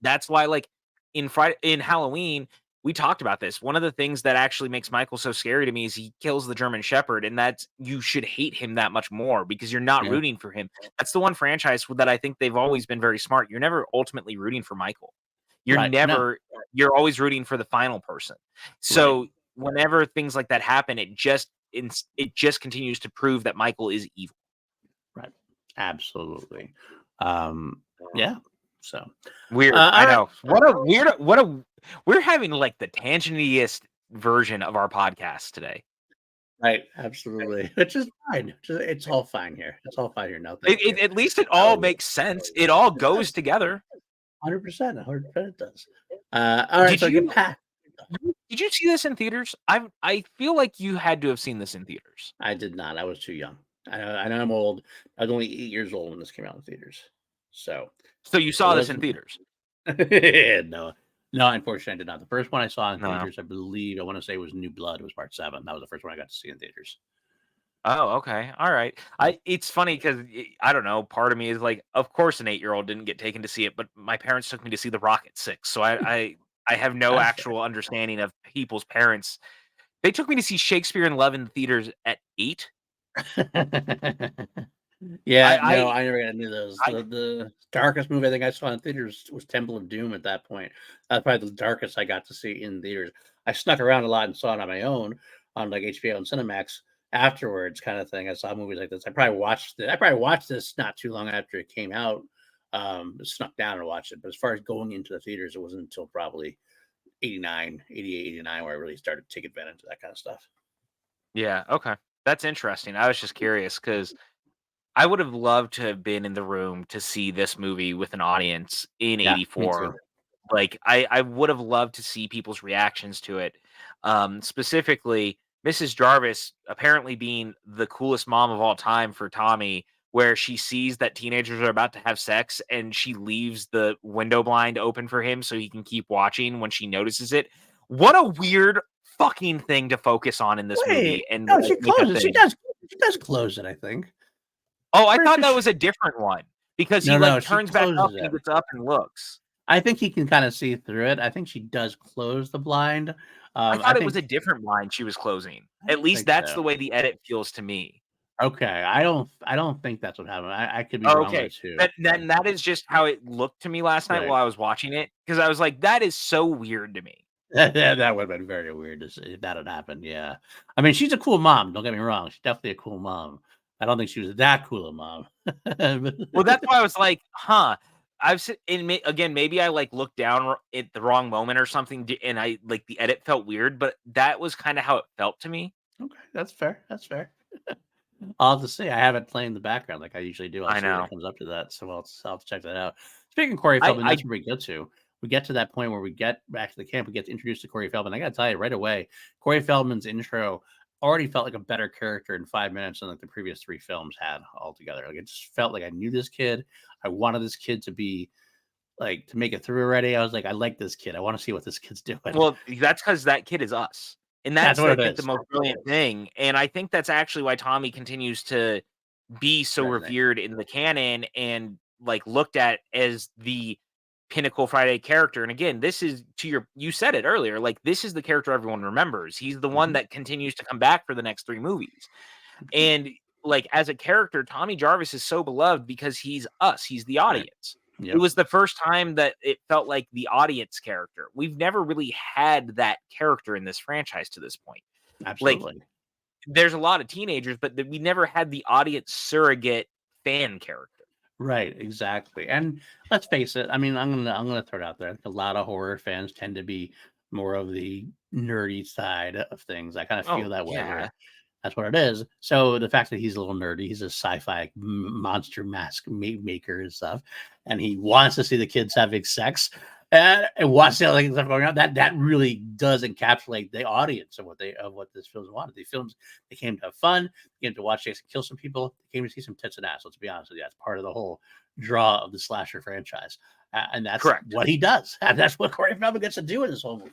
that's why, like, in Halloween, we talked about this. One of the things that actually makes Michael so scary to me is he kills the German Shepherd, and that's, you should hate him that much more because you're not rooting for him. That's the one franchise that I think they've always been very smart. You're never ultimately rooting for Michael. You're always rooting for the final person. So whenever things like that happen, it just continues to prove that Michael is evil. Right. Absolutely. Yeah. So weird. I know. We're having like the tangentiest version of our podcast today. Right. Absolutely. Which is fine. It's all fine here. It's all fine here. No, at least it all makes sense. It all goes together. 100%. 100% it does. All right. Did you see this in theaters? I feel like you had to have seen this in theaters. I did not. I was too young. I know I'm old. I was only 8 years old when this came out in theaters. So you saw this in theaters? No, No, unfortunately, I did not. The first one I saw in No. theaters, I believe, I want to say was New Blood. It was part 7. That was the first one I got to see in theaters. Oh, okay. All right. It's funny because I don't know. Part of me is like, of course, an 8-year-old didn't get taken to see it, but my parents took me to see The Rock at 6, so I have no That's actual understanding of people's parents. They took me to see Shakespeare in Love in the theaters at 8. fair. Yeah, no, I I never got into those. I, The darkest movie I think I saw in theaters was Temple of Doom at that point. That's probably the darkest I got to see in theaters. I snuck around a lot and saw it on my own on like HBO and Cinemax afterwards, kind of thing. I saw movies like this. I probably watched this not too long after it came out. Snuck down and watched it. But as far as going into the theaters, it wasn't until probably 89, 88, 89 where I really started to take advantage of that kind of stuff. yeah, okay. That's interesting. I was just curious because I would have loved to have been in the room to see this movie with an audience in Yeah, me too. '84. Like, I would have loved to see people's reactions to it. Specifically, Mrs. Jarvis apparently being the coolest mom of all time for Tommy, where she sees that teenagers are about to have sex and she leaves the window blind open for him so he can keep watching when she notices it. What a weird fucking thing to focus on in this Wait, movie and no, like she make a closes. thing. She does close it, I think. Oh, I thought Pretty that sure was a different one because he, no, like, no, she turns back up closes and he it. gets up and looks. I think he can kinda see through it. I think she does close the blind. I I thought it was think a different blind she was closing. I At don't least think that's the so. way the edit feels to me. Okay, I don't think that's what happened. I could be wrong there Okay. too, That but then that is just how it looked to me last night right. while I was watching it because I was like, "That is so weird to me." That would've been very weird to see if that had happened, yeah. I mean, she's a cool mom, don't get me wrong. She's definitely a cool mom. I don't think she was that cool a mom. But Well, that's why I was like, "Huh." I've se and again, maybe I, like, looked down at the wrong moment or something and I like, the edit felt weird, but that was kinda how it felt to me. okay, that's fair, that's fair. I'll have to see. I have it playing in the background like I usually do. I'll I see when know. it comes up to that. So I'll have to check that out. Speaking of Corey Feldman, I that's where we get to. We get to that point where we get back to the camp. We get introduced to Corey Feldman. I got to tell you right away, Corey Feldman's intro already felt like a better character in 5 minutes than like the previous 3 films had altogether. Like it just felt like I knew this kid. I wanted this kid to be like to make it through already. I was like, I like this kid. I want to see what this kid's doing. Well, that's because that kid is us, and That's that's, what I it think, the is. most brilliant thing, and I think that's actually why Tommy continues to be so Resonate. revered in the canon and, like, looked at as the pinnacle Friday character, and again, this is to you said it earlier, like, this is the character everyone remembers. He's the one Mhm. that continues to come back for the next 3 movies, and, like, as a character, Tommy Jarvis is so beloved because he's us, he's the Right. audience. It Yep. was the first time that it felt like the audience character. We've never really had that character in this franchise to this point. Like, Absolutely. there's a lot of teenagers, but we never had the audience surrogate fan character. Right, exactly. And let's face it, I mean, I'm gonna throw it out there. I think a lot of horror fans tend to be more of the nerdy side of things. I kind of feel Oh, that way yeah. here. That's what it is. So the fact that he's a little nerdy, he's a sci-fi monster mask maker and stuff, and he wants to see the kids having sex and wants to see all the stuff going on. That really does encapsulate the audience of what this film's wanted. The films they came to have fun, they came to watch Jason kill some people, they came to see some tits and ass. Let's be honest with you, that's part of the whole draw of the slasher franchise, and that's Correct. what he does. And that's what Corey Feldman gets to do in this whole movie.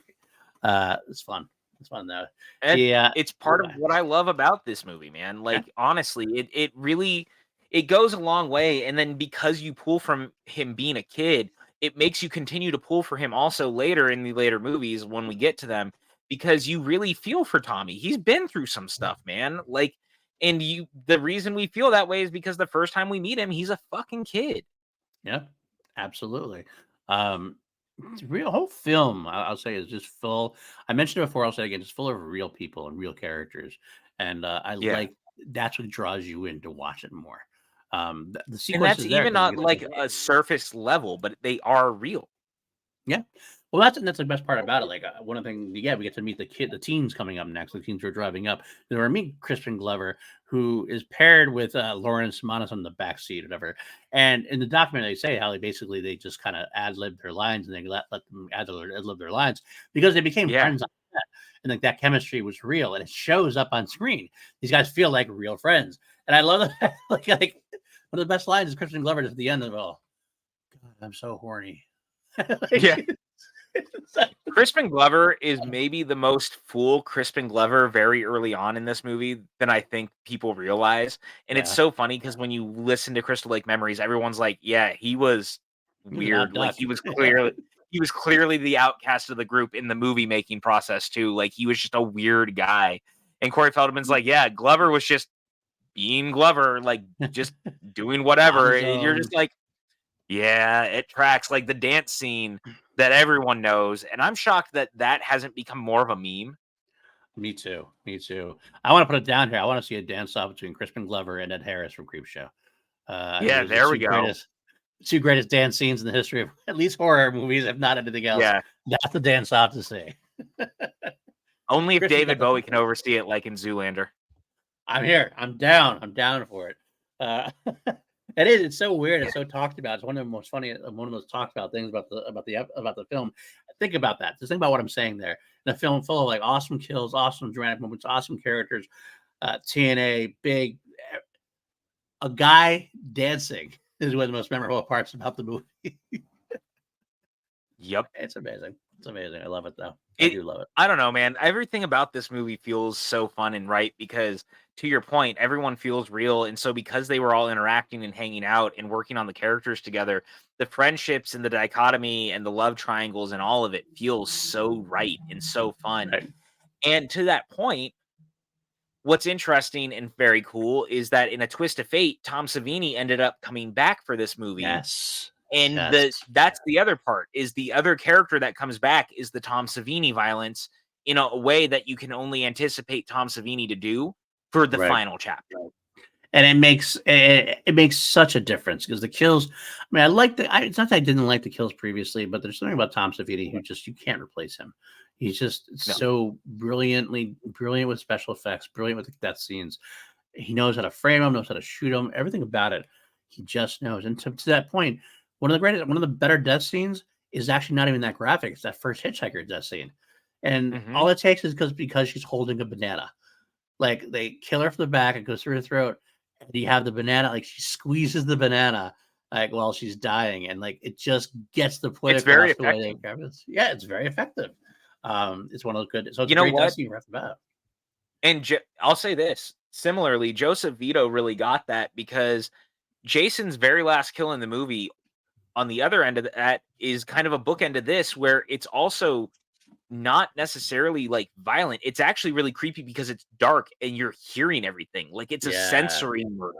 It's fun. It's fun though. And Yeah. it's part of what I love about this movie, man. Like, honestly, it really it goes a long way. And then because you pull from him being a kid, it makes you continue to pull for him also later in the later movies when we get to them, because you really feel for Tommy. He's been through some stuff, man. Like, and the reason we feel that way is because the first time we meet him, he's a fucking kid. Yeah, absolutely. Um, it's real whole film, I'll say, is just full. I mentioned it before. I'll say it again, it's full of real people and real characters, and I Yeah. like that's what draws you in to watch it more. The And that's sequence is there even because you not get to like a surface level, but they are real. yeah. Well, that's the best part about it. Like one of the things, yeah, we get to meet the teens coming up next. The teens who are driving up. Then we meet Crispin Glover, who is paired with Lawrence Monis on the back seat, whatever. And in the documentary, they say how they just kind of ad lib their lines and they let them ad lib their lines because they became Yeah. friends on set. And like that chemistry was real, and it shows up on screen. These guys feel like real friends, and I love that. like one of the best lines is Crispin Glover at the end of it all. God, I'm so horny. Yeah. like, Crispin Glover is maybe the most full Crispin Glover very early on in this movie than I think people realize. And it's so funny because when you listen to Crystal Lake Memories, everyone's like, yeah, he was weird. Like he was clearly the outcast of the group in the movie making process too. Like he was just a weird guy. And Corey Feldman's like, yeah, Glover was just being Glover, like just doing whatever. And you're just like, yeah, it tracks, like the dance scene that everyone knows, and I'm shocked that that hasn't become more of a meme. Me too. I want to put it down here. I want to see a dance off between Crispin Glover and Ed Harris from Creepshow. Yeah, there we go. Two greatest dance scenes in the history of at least horror movies, if not anything else. Yeah, that's the dance off to see. Only if David Bowie can oversee it, like in Zoolander. I'm here. I'm down. I'm down for it. It is. It's so weird. It's so talked about. It's one of the most funny, one of the most talked about things about the film. Think about that. Just think about what I'm saying there. In a film full of like awesome kills, awesome dramatic moments, awesome characters, TNA, big, a guy dancing is one of the most memorable parts about the movie. Yep, it's amazing. It's amazing. I love it though. I do love it. I don't know, man. Everything about this movie feels so fun and right because, to your point, everyone feels real. And so because they were all interacting and hanging out and working on the characters together, the friendships and the dichotomy and the love triangles and all of it feels so right and so fun. Right. And to that point, what's interesting and very cool is that in a twist of fate, Tom Savini ended up coming back for this movie. Yes. And that's the other part, is the other character that comes back is the Tom Savini violence in a way that you can only anticipate Tom Savini to do for the final chapter. And it makes such a difference because the kills, I mean, it's not that I didn't like the kills previously, but there's something about Tom Savini who just, you can't replace him. He's just so brilliant with special effects, brilliant with the death scenes. He knows how to frame them, knows how to shoot them, everything about it. He just knows. And to that point, one of the better death scenes is actually not even that graphic. It's that first hitchhiker death scene. And all it takes is because she's holding a banana. Like they kill her from the back, it goes through her throat, and you have the banana, like she squeezes the banana like while she's dying, and like it just gets the point. It's very effective. Yeah, it's very effective. It's one of those good. So it's you know great what? Right off the bat. And I'll say this similarly, Joseph Vito really got that because Jason's very last kill in the movie, on the other end of that, is kind of a bookend of this, where it's also not necessarily like violent. It's actually really creepy because it's dark and you're hearing everything. Like it's a sensory murder.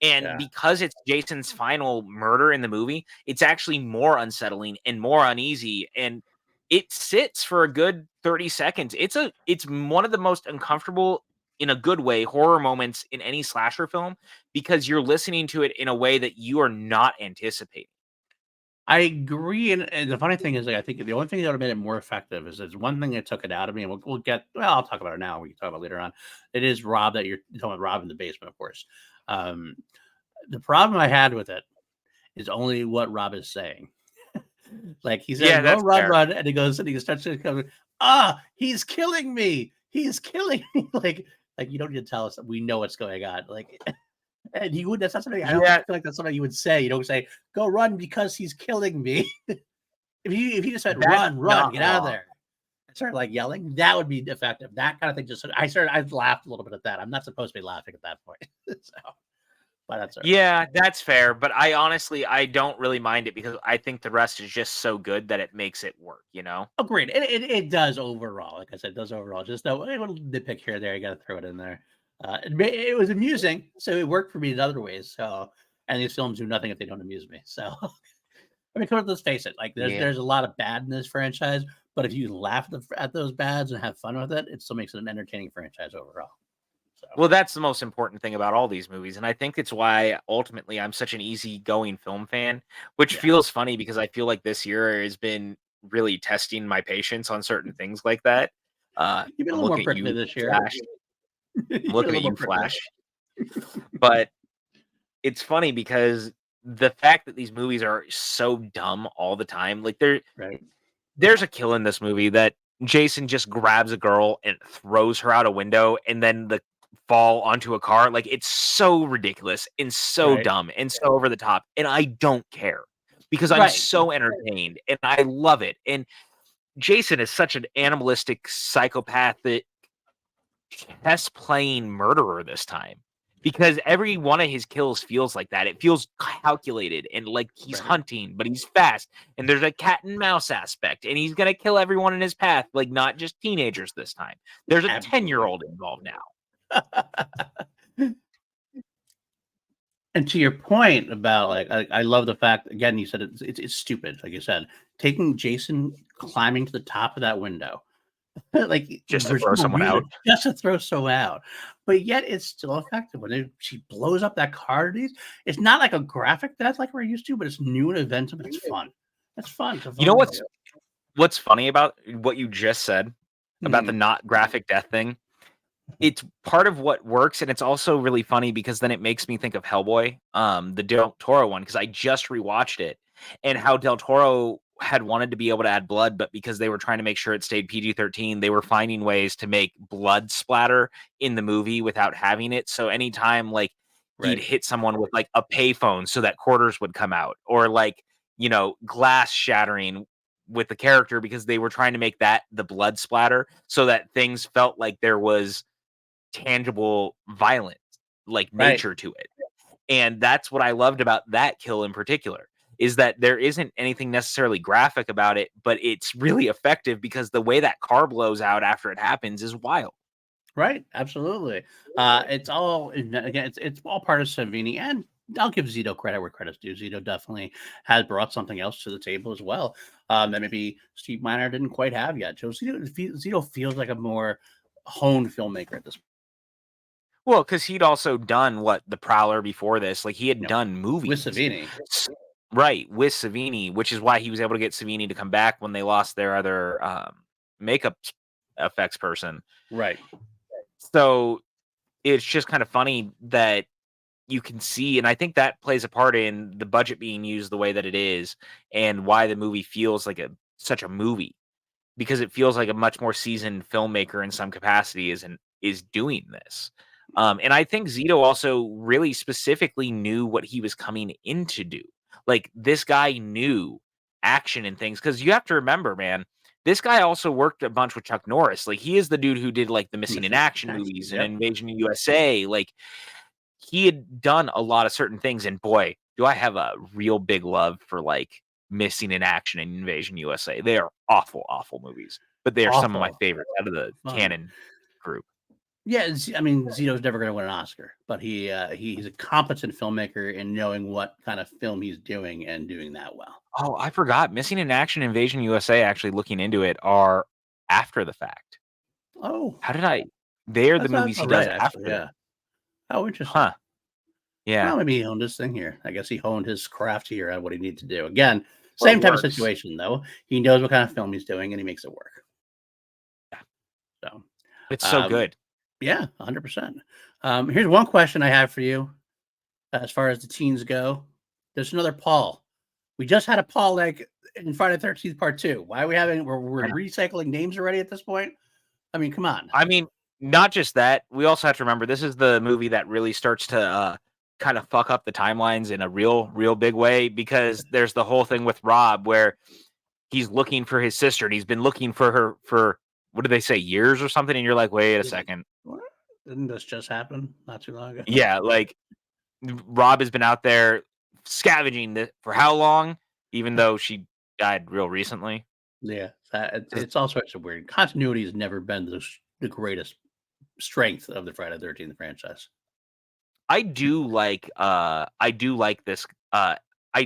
And because it's Jason's final murder in the movie, it's actually more unsettling and more uneasy. And it sits for a good 30 seconds. It's one of the most uncomfortable, in a good way, horror moments in any slasher film because you're listening to it in a way that you are not anticipating. I agree, and the funny thing is, like, I think the only thing that would have made it more effective is there's one thing that took it out of me, and we'll get. Well, I'll talk about it now. We can talk about it later on. It is Rob that you're talking about. Rob in the basement, of course. The problem I had with it is only what Rob is saying. Like he said, "Go run," and he starts to come. He's killing me. He's killing me. Like you don't need to tell us that we know what's going on. Like. And he would. That's not something. I don't feel like that's something you would say. You don't say, "Go run because he's killing me." if he just said, "Run, get out of there," and started like yelling, that would be effective. That kind of thing. I laughed a little bit at that. I'm not supposed to be laughing at that point. But that's that's fair. But I honestly don't really mind it because I think the rest is just so good that it makes it work. You know. Agreed. It does overall. Like I said, it does overall. Just a little nitpick here or there. You got to throw it in there. It was amusing, so it worked for me in other ways. So, and these films do nothing if they don't amuse me. So, I mean, let's face it. Like, there's a lot of bad in this franchise, but if you laugh at those bads and have fun with it, it still makes it an entertaining franchise overall. So. Well, that's the most important thing about all these movies, and I think it's why ultimately I'm such an easygoing film fan. Which feels funny because I feel like this year has been really testing my patience on certain things like that. You've been a little more prickly this year. I'm looking at you, Flash. But it's funny because the fact that these movies are so dumb all the time, like there's a kill in this movie that Jason just grabs a girl and throws her out a window and then the fall onto a car. Like it's so ridiculous and so dumb and so over the top. And I don't care because I'm so entertained and I love it. And Jason is such an animalistic psychopathic chess playing murderer this time, because every one of his kills feels like that. It feels calculated and like he's hunting, but he's fast, and there's a cat and mouse aspect, and he's gonna kill everyone in his path, like not just teenagers this time. There's a 10-year-old involved now. And to your point about like, I love the fact, again, you said it's stupid, like you said, taking Jason climbing to the top of that window, like just to throw someone out, just to throw someone out, but yet it's still effective when she blows up that car. It's not like a graphic death like we're used to, but it's new and inventive. It's fun. It's fun. You know what's funny about what you just said about the not graphic death thing? It's part of what works, and it's also really funny because then it makes me think of Hellboy, the Del Toro one, because I just rewatched it, and how Del Toro had wanted to be able to add blood, but because they were trying to make sure it stayed PG-13, they were finding ways to make blood splatter in the movie without having it. So anytime like he'd hit someone with like a payphone so that quarters would come out, or like, you know, glass shattering with the character, because they were trying to make that the blood splatter so that things felt like there was tangible violence, like nature to it. And that's what I loved about that kill in particular, is that there isn't anything necessarily graphic about it, but it's really effective because the way that car blows out after it happens is wild. Right, absolutely. It's all, again, it's all part of Savini, and I'll give Zito credit where credit's due. Zito definitely has brought something else to the table as well, that maybe Steve Miner didn't quite have yet. So Zito feels like a more honed filmmaker at this point. Well, because he'd also done The Prowler before this. Like he had done movies with Savini. Right, with Savini, which is why he was able to get Savini to come back when they lost their other makeup effects person. Right. So it's just kind of funny that you can see, and I think that plays a part in the budget being used the way that it is, and why the movie feels like such a movie, because it feels like a much more seasoned filmmaker in some capacity is doing this. And I think Zito also really specifically knew what he was coming in to do. Like this guy knew action and things, because you have to remember, man, this guy also worked a bunch with Chuck Norris. Like he is the dude who did like the Missing in Action movies and Invasion USA. Like he had done a lot of certain things, and boy, do I have a real big love for like Missing in Action and Invasion USA. They are awful, awful movies, but they are some of my favorites out of the canon group. Yeah, I mean, Zito's never going to win an Oscar, but he's a competent filmmaker in knowing what kind of film he's doing and doing that well. Oh, I forgot. Missing in Action, Invasion USA, actually looking into it, are after the fact. Oh. How did I? They're the movies he does after. Yeah. Oh, interesting. Huh. Yeah. Well, maybe he honed this thing here. I guess he honed his craft here at what he needs to do. Again, same type of situation, though. He knows what kind of film he's doing, and he makes it work. Yeah. So it's so good. Yeah, 100%. Here's one question I have for you. As far as the teens go, there's another Paul. We just had a Paul like in Friday the 13th Part 2. Why are we having? We're recycling names already at this point. I mean, come on. I mean, not just that. We also have to remember this is the movie that really starts to kind of fuck up the timelines in a real big way, because there's the whole thing with Rob where he's looking for his sister, and he's been looking for her for, what did they say, years or something? And you're like, wait a second. Didn't this just happen not too long ago? Yeah, like Rob has been out there scavenging this for how long, even though she died real recently. Yeah, it's all sorts of weird. Continuity has never been the greatest strength of the Friday the 13th franchise. I do like this. I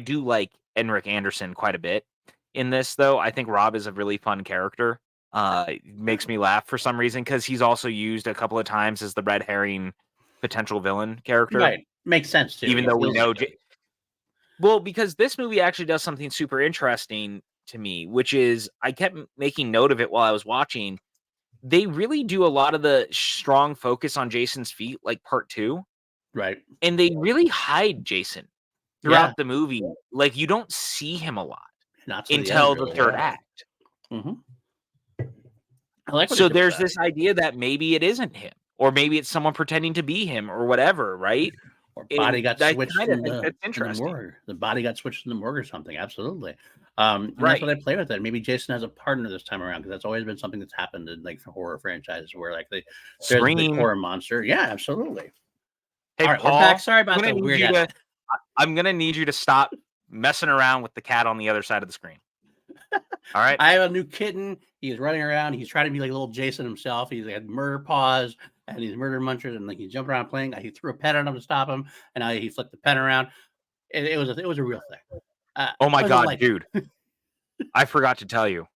do like Henrik Anderson quite a bit in this, though. I think Rob is a really fun character. It makes me laugh for some reason, because he's also used a couple of times as the red herring potential villain character. Right, makes sense too. Even though we know, well, because this movie actually does something super interesting to me, which is I kept making note of it while I was watching. They really do a lot of the strong focus on Jason's feet, like Part 2. Right. And they really hide Jason throughout the movie. Like you don't see him a lot until the third act. Mm-hmm. So there's this idea that maybe it isn't him, or maybe it's someone pretending to be him, or whatever, right? Or body got switched in the morgue. The body got switched in the morgue or something. Absolutely. And that's what they play with it. Maybe Jason has a partner this time around, because that's always been something that's happened in like the horror franchises where like there's a big horror monster. Yeah, absolutely. Hey, all right, Paul, we're back. Sorry about the weird edit. I'm gonna need you to stop messing around with the cat on the other side of the screen. All right. I have a new kitten. He's running around. He's trying to be like little Jason himself. He's got murder paws and he's murder munchers, and like he's jumping around playing. He threw a pen at him to stop him, and now he flipped the pen around. It was a real thing. Oh my god, dude! I forgot to tell you.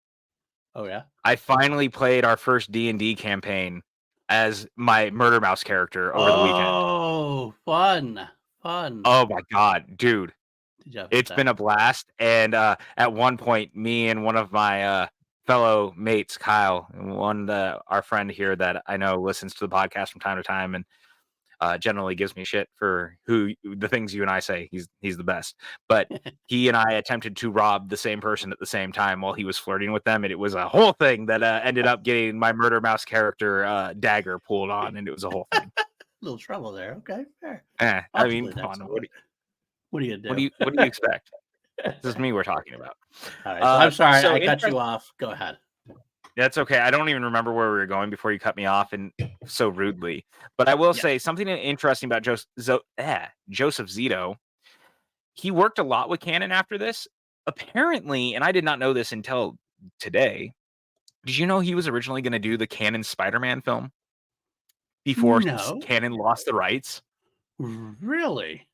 Oh yeah. I finally played our first D&D campaign as my Murder Mouse character over the weekend. Oh, fun. Oh my god, dude. It's been a blast. And at one point, me and one of my fellow mates, Kyle, and our friend here that I know listens to the podcast from time to time and generally gives me shit for the things you and I say. He's the best. But he and I attempted to rob the same person at the same time while he was flirting with them, and it was a whole thing that ended up getting my Murder Mouse character dagger pulled on, and it was a whole thing. A little trouble there. Okay, fair. I mean, come on. What do you do? What do you expect? This is me we're talking about. All right, so I'm sorry, I cut you off. Go ahead. That's okay. I don't even remember where we were going before you cut me off and so rudely. But I will say something interesting about Joseph Zito. He worked a lot with Canon after this. Apparently, and I did not know this until today. Did you know he was originally going to do the Canon Spider-Man film before Canon lost the rights? Really?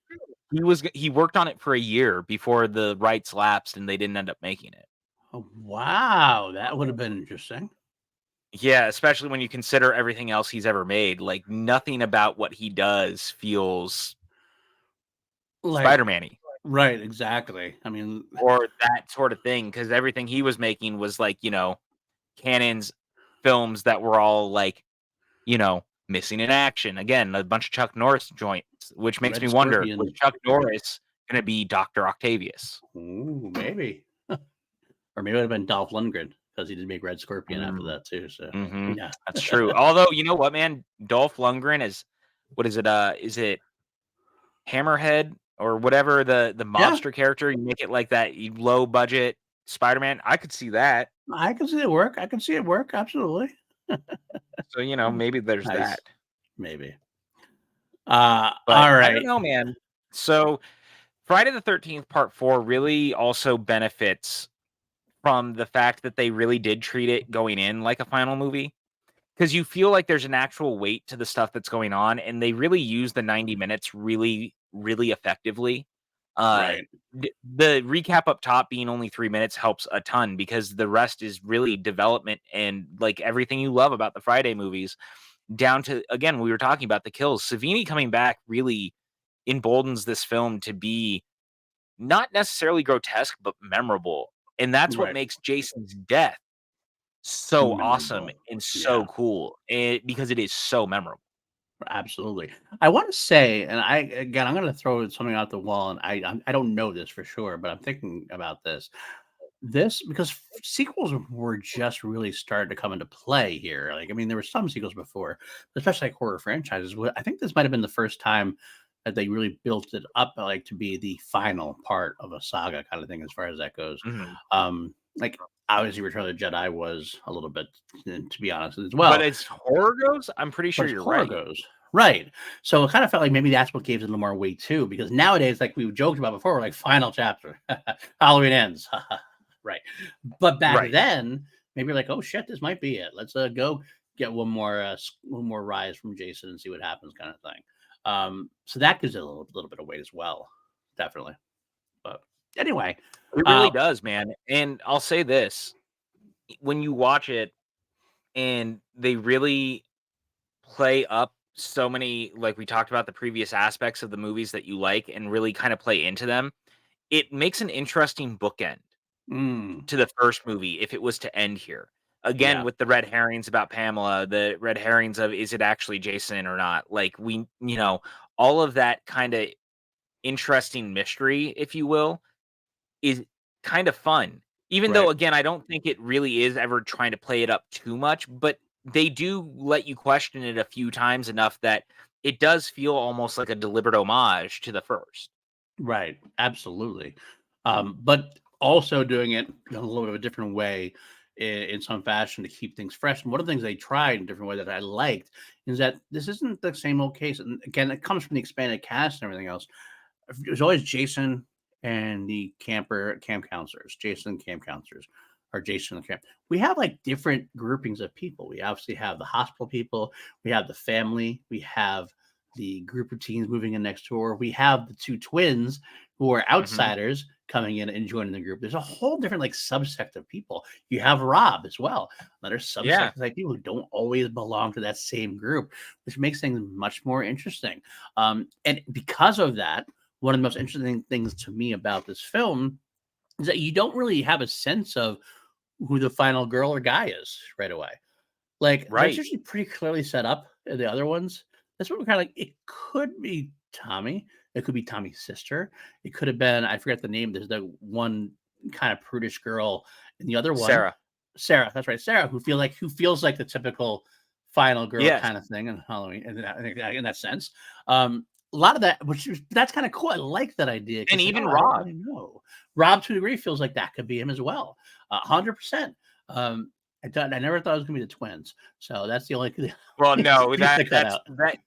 He worked on it for a year before the rights lapsed and they didn't end up making it. Oh, wow, that would have been interesting. Yeah, especially when you consider everything else he's ever made. Like, nothing about what he does feels like Spider-Man-y. Right, exactly. I mean, or that sort of thing, because everything he was making was like, Canon's films that were all like, missing in action. Again, a bunch of Chuck Norris joints, which makes me wonder, was Chuck Norris going to be Dr. Octavius? Ooh, maybe. Or maybe it would have been Dolph Lundgren, because he did make Red Scorpion after that too. So yeah, that's true. Although, you know what, man, Dolph Lundgren is, what is it? Is it Hammerhead or whatever the mobster character? You make it like that low budget Spider-Man. I could see that. I can see it work. Absolutely. So maybe there's that. Maybe. But all right. I don't know, man. So Friday the 13th Part 4 really also benefits from the fact that they really did treat it going in like a final movie, because you feel like there's an actual weight to the stuff that's going on, and they really use the 90 minutes really, really effectively. Right. The recap up top being only 3 minutes helps a ton, because the rest is really development and like everything you love about the Friday movies, down to, again, we were talking about the kills. Savini coming back really emboldens this film to be not necessarily grotesque, but memorable. And that's what makes Jason's death so awesome and so cool, because it is so memorable. Absolutely. I want to say, and I'm going to throw something out the wall, and I don't know this for sure, but I'm thinking about this. Because sequels were just really starting to come into play here. Like, I mean, there were some sequels before, especially like horror franchises. I think this might have been the first time that they really built it up, like, to be the final part of a saga kind of thing, as far as that goes. Like, obviously, Return of the Jedi was a little bit, to be honest, as well. But as horror goes, I'm pretty sure you're right. Right. So it kind of felt like maybe that's what gave it a little more weight too, because nowadays, like we joked about before, we're like, final chapter, Halloween ends. Right. But back then, maybe like, oh shit, this might be it. Let's go get one more rise from Jason and see what happens, kind of thing. So that gives it a little bit of weight as well. Definitely. But anyway, it really does, man. And I'll say this, when you watch it and they really play up so many, like we talked about, the previous aspects of the movies that you like, and really kind of play into them, it makes an interesting bookend to the first movie if it was to end here. Again, with the red herrings about Pamela, the red herrings of, is it actually Jason or not? Like, we, all of that kind of interesting mystery, if you will, is kind of fun. Even though, again, I don't think it really is ever trying to play it up too much, but they do let you question it a few times enough that it does feel almost like a deliberate homage to the first. Right. Absolutely. But also doing it in a little bit of a different way in some fashion to keep things fresh. And one of the things they tried in a different way that I liked is that this isn't the same old case. And again, it comes from the expanded cast and everything else. There's always Jason and the camp counselors, Jason camp counselors, or Jason the camp. We have like different groupings of people. We obviously have the hospital people, we have the family, we have the group of teens moving in next door, we have the two twins who are outsiders coming in and joining the group. There's a whole different like subsect of people. You have Rob as well, another subsect of like people who don't always belong to that same group, which makes things much more interesting. And because of that, one of the most interesting things to me about this film is that you don't really have a sense of who the final girl or guy is right away. Like that's usually pretty clearly set up in the other ones. That's what we're kind of like. It could be Tommy. It could be Tommy's sister. It could have been, I forget the name. There's the one kind of prudish girl, and the other one, Sarah. That's right, Sarah, who feels like the typical final girl kind of thing in Halloween, in that sense. A lot of that, that's kind of cool. I like that idea. And even Rob, Rob to a degree feels like that could be him as well, 100%. I never thought it was gonna be the twins, so that's the only. Well, no, that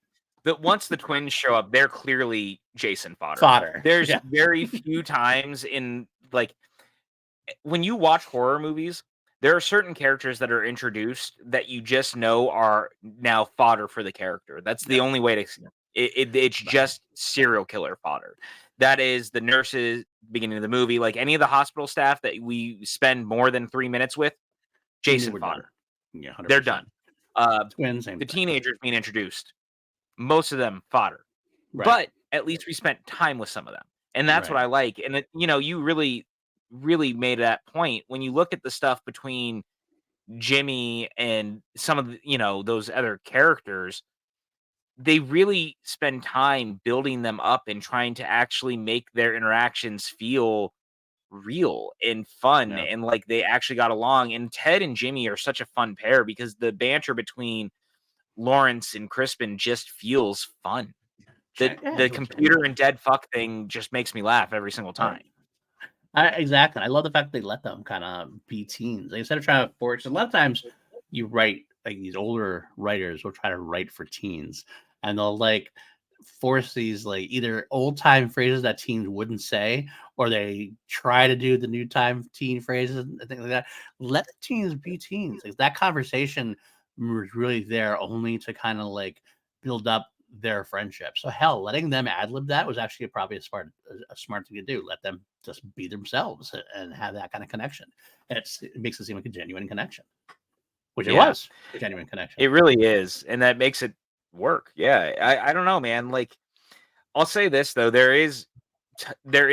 once the twins show up, they're clearly Jason fodder. There's very few times in like when you watch horror movies, there are certain characters that are introduced that you just know are now fodder for the character. That's the only way to. It's just serial killer fodder. That is the nurses beginning of the movie, like any of the hospital staff that we spend more than 3 minutes with. Jason fodder. Yeah, 100%. They're done. Twins, the teenagers being introduced, most of them fodder. But at least we spent time with some of them, and that's what I like. And it, you really, really made that point when you look at the stuff between Jimmy and some of the, those other characters. They really spend time building them up and trying to actually make their interactions feel real and fun and like they actually got along. And Ted and Jimmy are such a fun pair because the banter between Lawrence and Crispin just feels fun. The computer and dead fuck thing just makes me laugh every single time. Exactly. I love the fact that they let them kind of be teens. Like, instead of trying to force, a lot of times you write, like these older writers will try to write for teens and they'll like force these like either old time phrases that teens wouldn't say, or they try to do the new time teen phrases and things like that. Let the teens be teens. Like that conversation was really there only to kind of like build up their friendship. So hell, letting them ad lib that was actually probably a smart thing to do. Let them just be themselves and have that kind of connection. It makes it seem like a genuine connection, which it was a genuine connection. It really is, and that makes it work. I don't know, man. Like, I'll say this though, there is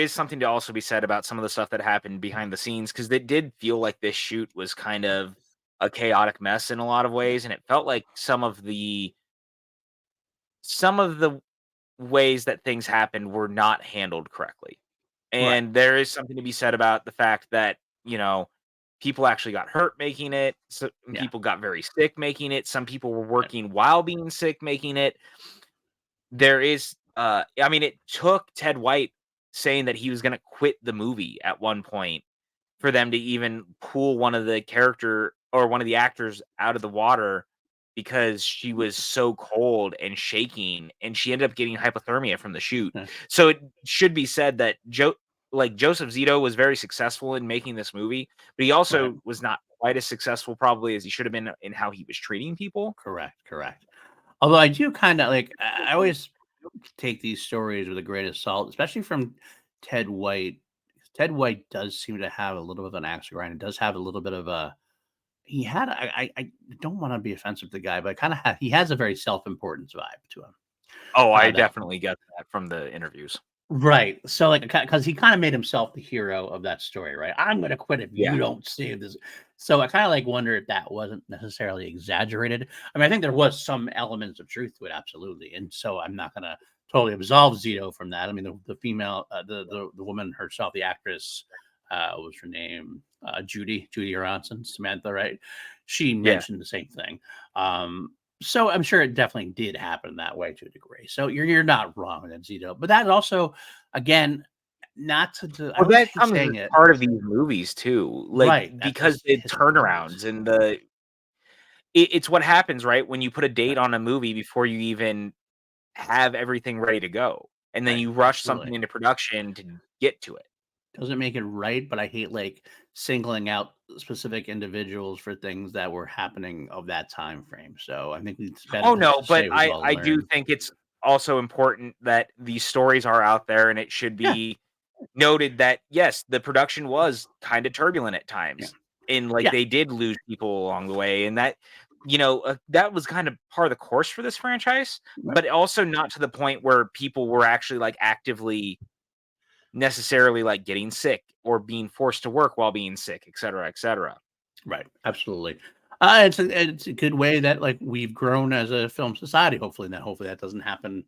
something to also be said about some of the stuff that happened behind the scenes because it did feel like this shoot was kind of a chaotic mess in a lot of ways, and it felt like some of the ways that things happened were not handled correctly. And there is something to be said about the fact that, people actually got hurt making it. So people got very sick making it. Some people were working while being sick making it. There is, it took Ted White saying that he was going to quit the movie at one point for them to even pull one of the actors out of the water because she was so cold and shaking, and she ended up getting hypothermia from the shoot. So it should be said that Joseph Zito was very successful in making this movie, but he also was not quite as successful probably as he should have been in how he was treating people. Correct. Although I do kind of like, I always take these stories with a grain of salt, especially from Ted White. Ted White does seem to have a little bit of an axe to grind. It does have a little bit of a. I don't want to be offensive to the guy, but he has a very self-importance vibe to him. Oh, I definitely get that from the interviews. Right. So like, because he kind of made himself the hero of that story, right? I'm going to quit if you don't save this. So I kind of like wonder if that wasn't necessarily exaggerated. I mean, I think there was some elements of truth to it, absolutely. And so I'm not going to totally absolve Zito from that. I mean, the female, the woman herself, the actress, what was her name? Judy Aronson, Samantha, right? She mentioned the same thing. So I'm sure it definitely did happen that way to a degree. So you're not wrong with Zito, but that also, again, not to I Well, always that hate comes as saying it. part of these movies too, like, Right. That's because just the history movies. turnarounds and it's what happens, right? When you put a date Right. on a movie before you even have everything ready to go, and then Right. you rush Absolutely. something into production to get to it. Doesn't make it right, but I hate like singling out specific individuals for things that were happening of that time frame. So I think it's better Oh, to no, just but say we've all I do learned. think it's also important that these stories are out there, and it should Yeah. be noted that, yes, the production was kinda turbulent at Yeah. times, and, like, Yeah. they did lose people along the way, and that that was kind of part of the course for this franchise, Right. but also not to the point where people were actually, like, actively necessarily, like, getting sick or being forced to work while being sick, etcetera, etcetera. Right. Absolutely. It's a good way that like we've grown as a film society. Hopefully that doesn't happen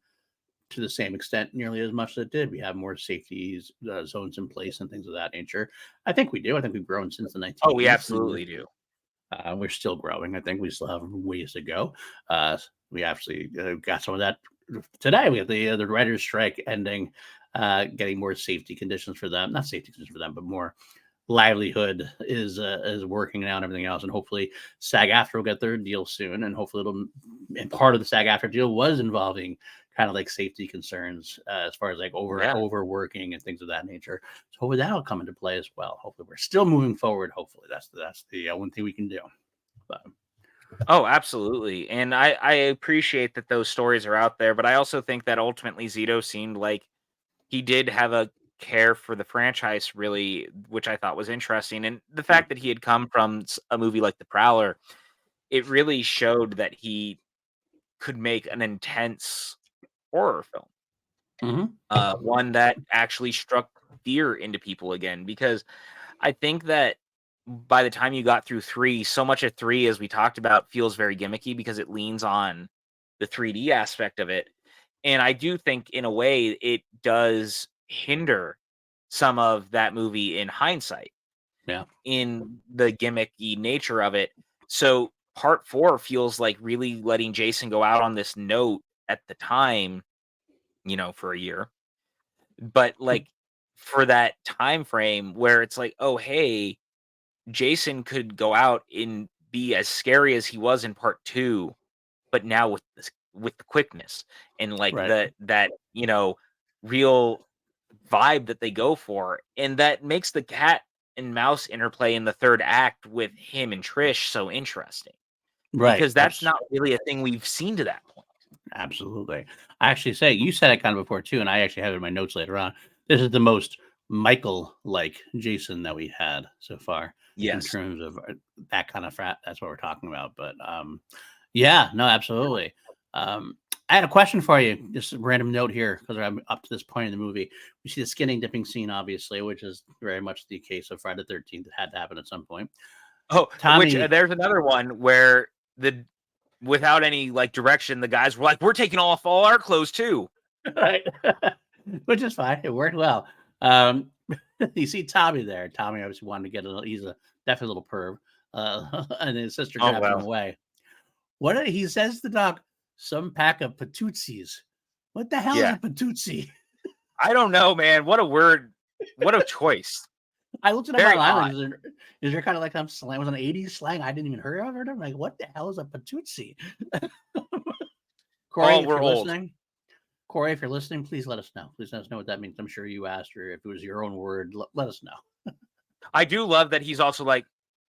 to the same extent nearly as much as it did. We have more safety zones in place and things of that nature. I think we do. I think we've grown since the Oh, we 1980s, and absolutely do. we're still growing. I think we still have ways to go. We actually got some of that today. We have the writers' strike ending, getting more safety conditions for them. Not safety conditions for them, but more livelihood is working out and everything else. And hopefully, SAG-AFTRA will get their deal soon. And hopefully, it'll. And part of the SAG-AFTRA deal was involving kind of like safety concerns as far as like Yeah. overworking and things of that nature. So hopefully that'll come into play as well. Hopefully we're still moving forward. Hopefully that's the one thing we can do. But Oh, absolutely, and I appreciate that those stories are out there, but I also think that ultimately Zito seemed like he did have a care for the franchise really, which I thought was interesting, and the yeah. fact that he had come from a movie like The Prowler, it really showed that he could make an intense horror film, Hmm. one that actually struck fear into people again, because I think that by the time you got through 3, so much of 3, as we talked about, feels very gimmicky because it leans on the 3D aspect of it. And I do think in a way it does hinder some of that movie in hindsight, Yeah. in the gimmicky nature of it. So part 4 feels like really letting Jason go out on this note at the time, for a year. But like for that time frame where it's like, oh hey, Jason could go out and be as scary as he was in part 2, but now with the quickness and like Right. that, real vibe that they go for. And that makes the cat and mouse interplay in the 3rd act with him and Trish so interesting Right. because that's not really a thing we've seen to that point. Absolutely. I actually say you said it kind of before too, and I actually have it in my notes later on. This is the most Michael like Jason that we had so far in Yes. terms of that kind of frat. That's what we're talking about. But yeah, no, absolutely. I had a question for you. Just a random note here because I'm up to this point in the movie. We see the skinning dipping scene, obviously, which is very much the case of Friday the 13th. It had to happen at some point. Oh, which Tommy, there's another one where the without any like direction, the guys were like, "We're taking off all our clothes too." right? Which is fine. It worked well. Um, you see Tommy there. Tommy obviously wanted to get a little, he's a definitely a little perv. And his sister Oh grabs him well, away. He says to the dog, some pack of patootsies. What the hell is yeah. a patootsie? I don't know, man. What a word. What a choice. I looked it up Very online. Like, odd. is there kind of like some slang? Was it an 80s slang I didn't even heard of? I'm like, what the hell is a patootsie? Corey, Oh, if we're you're old. listening, Corey, if you're listening, please let us know. Please let us know what that means. I'm sure you asked, or if it was your own word, let us know. I do love that he's also like,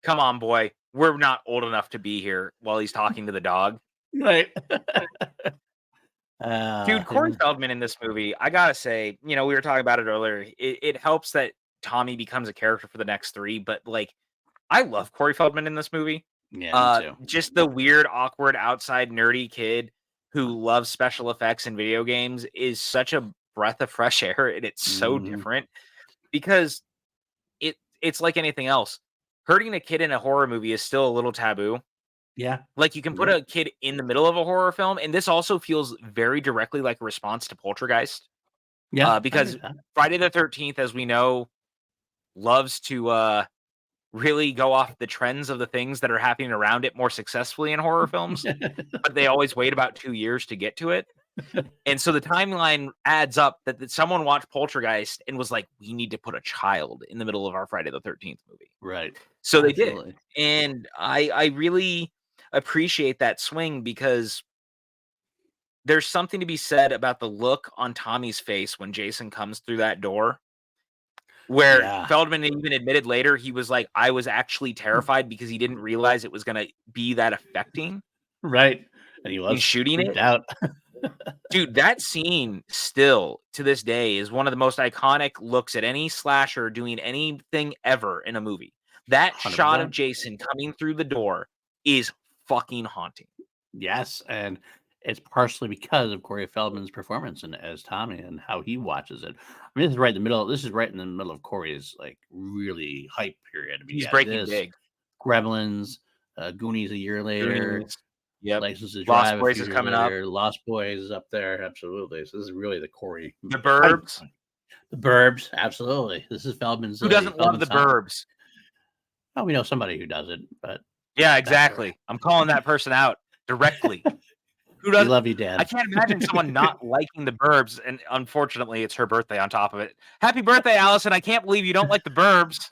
"Come on, boy. We're not old enough to be here," while he's talking to the dog. Right. Dude, Corey And Feldman in this movie, I gotta say, we were talking about it earlier. It helps that Tommy becomes a character for the next 3, but like, I love Corey Feldman in this movie. yeah, me too. Just the weird, awkward, outside, nerdy kid who loves special effects in video games is such a breath of fresh air, and it's so Mhm. different because it's like anything else. Hurting a kid in a horror movie is still a little taboo. Yeah. Like, you can put Yep. a kid in the middle of a horror film, and this also feels very directly like a response to Poltergeist, Yeah, I agree because with that. Friday the 13th, as we know, loves to, really go off the trends of the things that are happening around it more successfully in horror films, but they always wait about 2 years to get to it. And so the timeline adds up that someone watched Poltergeist and was like, we need to put a child in the middle of our Friday the 13th movie. Right. So they did. And I really appreciate that swing because there's something to be said about the look on Tommy's face when Jason comes through that door. Where Feldman even admitted later, he was like, I was actually terrified because he didn't realize it was going to be that affecting. Right. And he was shooting it out. Dude, that scene still to this day is one of the most iconic looks at any slasher doing anything ever in a movie. That 100%. Shot of Jason coming through the door is fucking haunting. Yes, and it's partially because of Corey Feldman's performance as Tommy and how he watches it. I mean, this is right in the middle. This is right in the middle of Corey's like really hype period. I mean, he's breaking big. Gremlins, Goonies a year later. Goonies. Yep. License to Drive. Lost Boys is coming up. Lost Boys is up there. Absolutely. So this is really the Corey. The Burbs. The Burbs. Absolutely. This is Feldman's. Who doesn't love the Burbs? Oh, we know somebody who does it, but yeah, exactly. I'm calling that person out directly. Who doesn't love you, Dad? I can't imagine someone not liking the Burbs, and unfortunately, it's her birthday on top of it. Happy birthday, Allison! I can't believe you don't like the Burbs.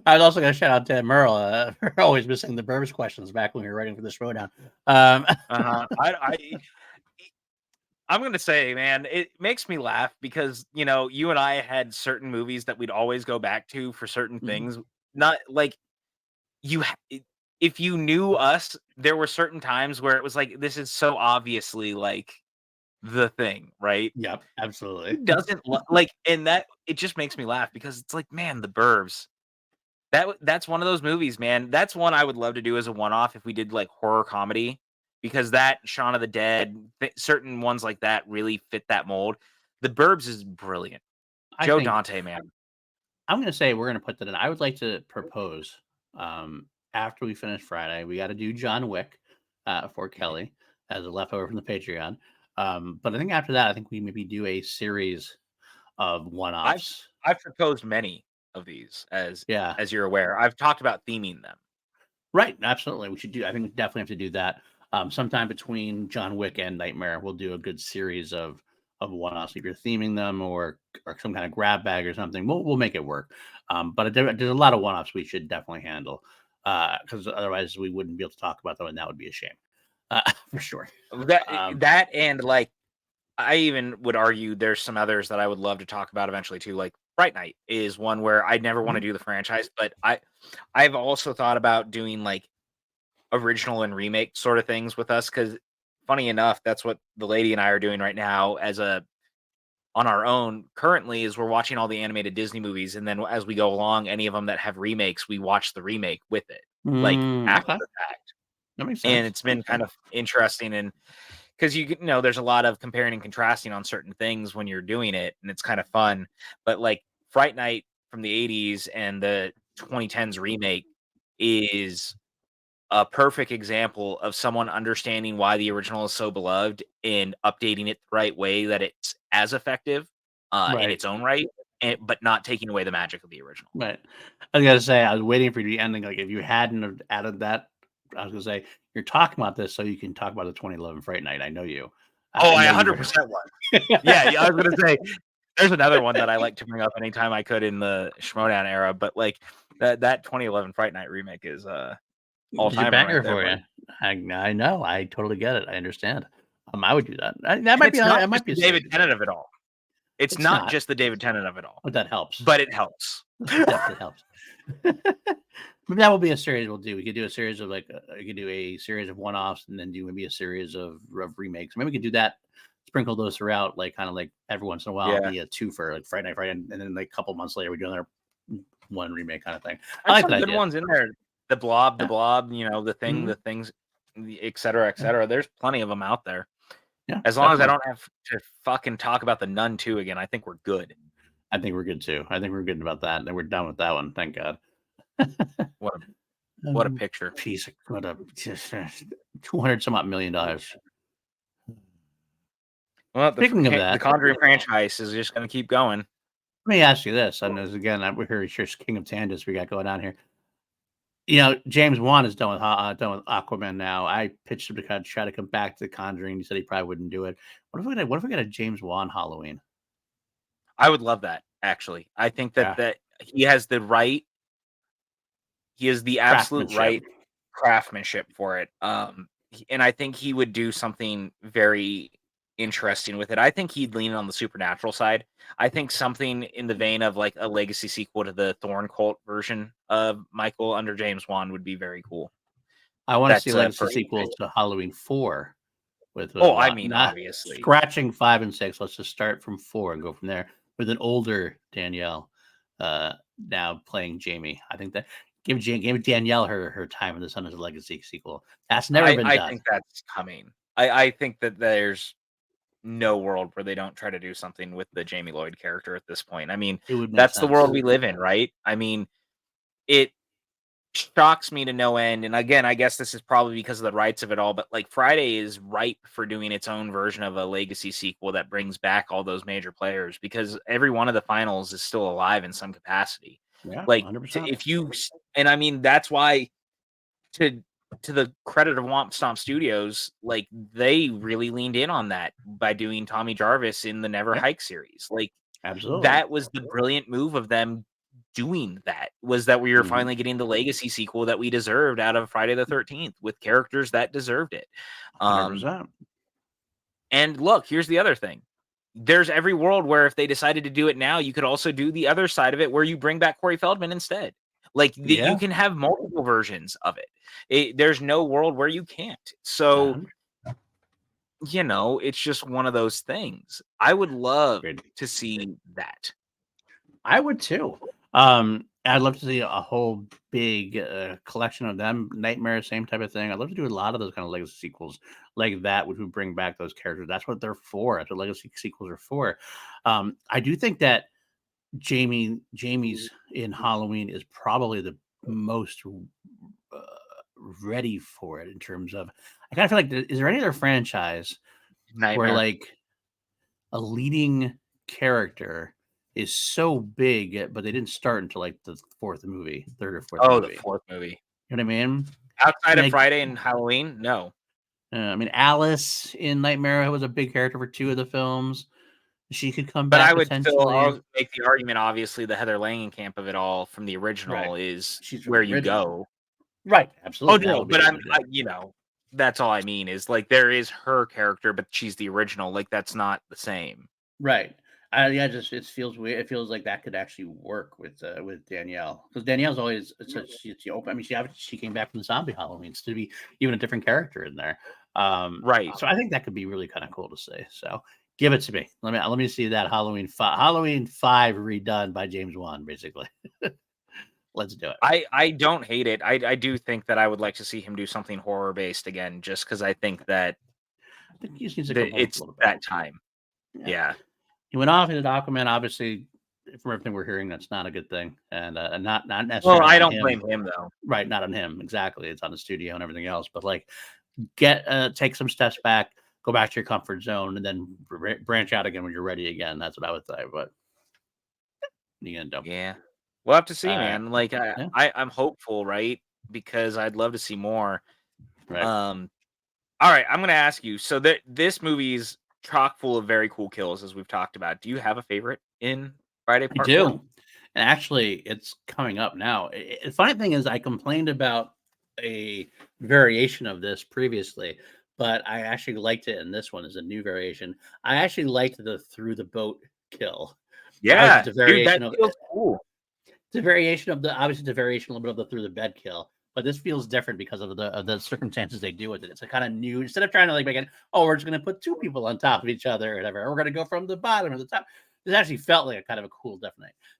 I was also going to shout out to Merle for always missing the Burbs questions back when we were writing for the Showdown. I'm going to say, man, it makes me laugh because, you know, you and I had certain movies that we'd always go back to for certain things. Not like if you knew us, there were certain times where it was like, this is so obviously like the thing, right? Yep, absolutely. Doesn't like, and that it just makes me laugh because it's like, man, the Burbs. That's one of those movies, man. That's one I would love to do as a one-off if we did like horror comedy, because that Shaun of the Dead, certain ones like that really fit that mold. The Burbs is brilliant. Joe Dante, man. I'm going to say we're going to put that in. I would like to propose after we finish Friday, we got to do John Wick for Kelly as a leftover from the Patreon. But I think after that, I think we maybe do a series of one-offs. I've proposed many of these as you're aware. I've talked about theming them. Right, absolutely. We should do. I think we definitely have to do that. Sometime between John Wick and Nightmare, we'll do a good series of one-offs. If you're theming them or some kind of grab bag or something, we'll make it work. But there's a lot of one-offs we should definitely handle because otherwise we wouldn't be able to talk about them, and that would be a shame for sure. That and like I even would argue there's some others that I would love to talk about eventually too. Like Fright Night is one where I never want to do the franchise, but I've also thought about doing like original and remake sort of things with us because funny enough, that's what the lady and I are doing right now on our own currently is we're watching all the animated Disney movies, and then as we go along, any of them that have remakes, we watch the remake with it, like after the fact. That makes sense. And it's been kind of interesting, and because you know, there's a lot of comparing and contrasting on certain things when you're doing it, and it's kind of fun. But like Fright Night from the 80s and the 2010s remake is a perfect example of someone understanding why the original is so beloved and updating it the right way that it's as effective in its own right, but not taking away the magic of the original. Right. I was gonna say I was waiting for you to be ending. Like if you hadn't have added that, I was gonna say you're talking about this so you can talk about the 2011 Fright Night. I know you. I 100% was. Yeah, I was gonna say there's another one that I like to bring up anytime I could in the Schmodown era, but like that 2011 Fright Night remake is all time banger for you. I know. I totally get it. I understand. I would do that. That might be David Tennant of it all. It's not just the David Tennant of it all. But that helps. But it helps. It definitely helps. Maybe that will be a series we'll do. We could do a series of we could do a series of one-offs and then do maybe a series of remakes. Maybe we could do that, sprinkle those throughout, like kind of like every once in a while, be a twofer, like Friday Night, and then like a couple months later we do another one remake kind of thing. I like some good ones in there. The blob, you know, the things, et cetera, et cetera. There's plenty of them out there. Yeah. As long as I don't have to fucking talk about the Nun 2 again, I think we're good. I think we're good too. I think we're good about that. And we're done with that one. Thank God. What a picture. Piece of what a $200 some odd million. Well, speaking of that, the Conjuring franchise is just going to keep going. Let me ask you this, and as again, we're here, King of Tangents we got going on here. James Wan is done with Aquaman now. I pitched him to kind of try to come back to The Conjuring. He said he probably wouldn't do it. What if we got a James Wan Halloween? I would love that, actually. I think that Yeah. he has the absolute right Craftsmanship. craftsmanship for it. And I think he would do something very interesting with it. I think he'd lean on the supernatural side. I think something in the vein of like a legacy sequel to the Thorn Cult version of Michael under James Wan would be very cool. I want to see That's legacy for sequels to Halloween 4 with I mean, not obviously. scratching 5 and 6. Let's just start from 4 and go from there with an older Danielle now playing Jamie. I think that give Danielle her time in the sun as a legacy sequel. That's never been done. I think that's coming. I think that there's no world where they don't try to do something with the Jamie Lloyd character at this point. I mean, It would make that's sense. the world we live in, right? I mean, it shocks me to no end. And again, I guess this is probably because of the rights of it all, but like Friday is ripe for doing its own version of a legacy sequel that brings back all those major players because every one of the finals is still alive in some capacity. Yeah, Like 100%. and I mean, that's why to the credit of Womp Stomp Studios, like they really leaned in on that by doing Tommy Jarvis in the Never Hike series. Like absolutely, that was the brilliant move of them doing that. Was that we were finally getting the legacy sequel that we deserved out of Friday the 13th with characters that deserved it. 100%. And look, here's the other thing. There's every world where if they decided to do it now, you could also do the other side of it where you bring back Corey Feldman instead. Like you can have multiple versions of it. There's no world where you can't. So, it's just one of those things. I would love to see that. I would too. I'd love to see a whole big collection of them. Nightmare, same type of thing. I'd love to do a lot of those kind of legacy sequels like that, which would bring back those characters. That's what they're for. That's what legacy sequels are for. I do think that Jamie's in Halloween is probably the most ready for it in terms of. I kind of feel like is there any other franchise where like a leading character is so big, but they didn't start until like the third or fourth movie. The fourth movie. You know what I mean? Outside of Friday and Halloween, no. I mean, Alice in Nightmare was a big character for 2 of the films. She could come but back. I would still make the argument. Obviously, the Heather Langenkamp of it all from the original is where you go. Right, absolutely. Oh no, but that's all I mean is like there is her character, but she's the original. Like that's not the same. Right. It feels weird. It feels like that could actually work with Danielle because Danielle's always she's open. I mean, she came back from the zombie Halloweens to be even a different character in there. Right. So I think that could be really kind of cool to see. So give it to me. Let me see that Halloween 5 redone by James Wan, basically. Let's do it. I don't hate it. I do think that I would like to see him do something horror based again, just because I think that it's that time. Yeah. He went off into Aquaman. Obviously, from everything we're hearing, that's not a good thing, and not necessarily. Well, I don't blame him though. Right, not on him exactly. It's on the studio and everything else. But like, take some steps back, go back to your comfort zone, and then branch out again when you're ready again. That's what I would say. But you gonna do? Yeah, we'll have to see, man. Like I'm hopeful, right? Because I'd love to see more. Right. All right, I'm gonna ask you. So this movie's chock full of very cool kills, as we've talked about. Do you have a favorite in Friday Part 4? And actually, it's coming up now. The funny thing is, I complained about a variation of this previously, but I actually liked it, and this one is a new variation. I actually liked the through the boat kill. Yeah, dude, that feels cool. It's a variation of obviously it's a variation a little bit of the through the bed kill. But this feels different because of the circumstances they do with it. It's a kind of new, instead of trying to like make it, we're just going to put 2 people on top of each other or whatever. We're going to go from the bottom to the top. This actually felt like a kind of a cool,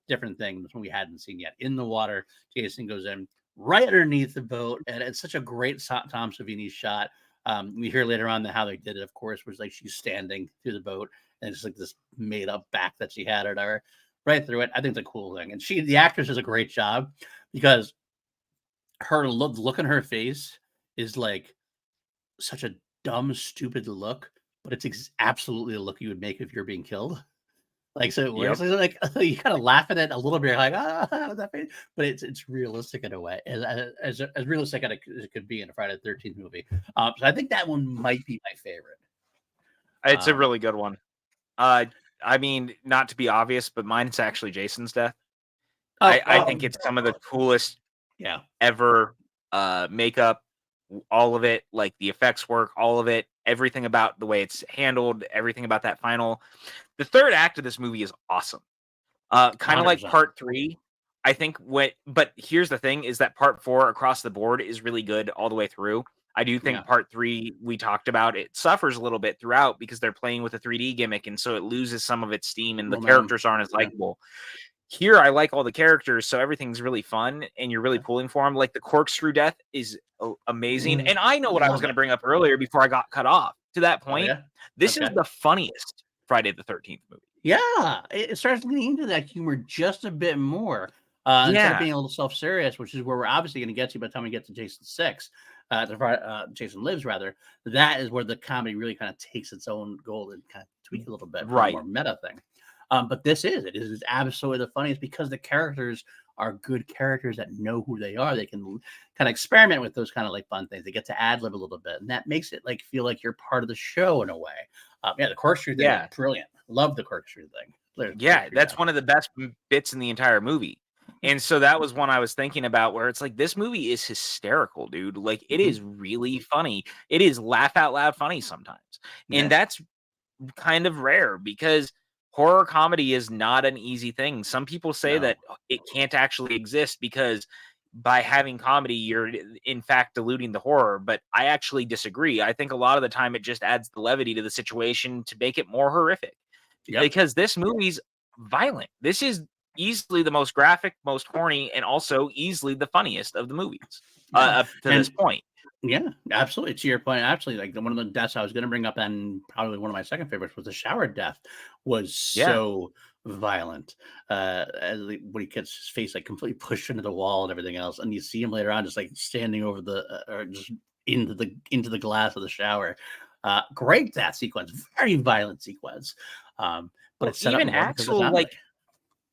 different thing we hadn't seen yet. In the water, Jason goes in right underneath the boat, and it's such a great Tom Savini shot. We hear later on how they did it, of course, was like she's standing through the boat, and it's like this made up back that she had or whatever, right through it. I think it's a cool thing, and the actress does a great job because her look in her face is like such a dumb, stupid look, but it's absolutely a look you would make if you're being killed. Like, so it works. Like, you kind of laugh at it a little bit, like, that funny? But it's realistic in a way, as realistic as it could be in a Friday the 13th movie. So I think that one might be my favorite. It's a really good one. I mean, not to be obvious, but mine's actually Jason's death. I think it's some of the coolest ever. Makeup, all of it, like the effects work, all of it, everything about the way it's handled, everything about that final. The third act of this movie is awesome. Kind of like 100%. part 3. I think but here's the thing is that part 4 across the board is really good all the way through. I do think part 3 we talked about, it suffers a little bit throughout because they're playing with a 3D gimmick, and so it loses some of its steam and the characters aren't as likable. Here, I like all the characters, so everything's really fun, and you're really pulling for them. Like, the corkscrew death is amazing, and I know what I was going to bring up earlier before I got cut off. To that point, this is the funniest Friday the 13th movie. Yeah, it starts getting into that humor just a bit more. Instead of being a little self-serious, which is where we're obviously going to get to by the time we get to Jason 6, Jason Lives, rather. That is where the comedy really kind of takes its own goal and kind of tweak a little bit, right? More meta thing. But it is absolutely the funniest because the characters are good characters that know who they are. They can kind of experiment with those kind of like fun things. They get to ad lib a little bit, and that makes it like feel like you're part of the show in a way. The corkscrew thing is brilliant. Love the corkscrew thing. That's one of the best bits in the entire movie. And so that was one I was thinking about where it's like, this movie is hysterical, dude. Like, it is really funny. It is laugh out loud funny sometimes. And that's kind of rare because horror comedy is not an easy thing. Some people say that it can't actually exist because by having comedy, you're in fact diluting the horror. But I actually disagree. I think a lot of the time it just adds the levity to the situation to make it more horrific. Because this movie's violent. This is easily the most graphic, most horny, and also easily the funniest of the movies up to this point. Yeah, absolutely. To your point, actually, like one of the deaths I was going to bring up, and probably one of my second favorites was the shower death. Was so violent. When he gets his face like completely pushed into the wall and everything else, and you see him later on just like standing over the or just into the glass of the shower. Great death sequence, very violent sequence. But it's set even up Axel, like,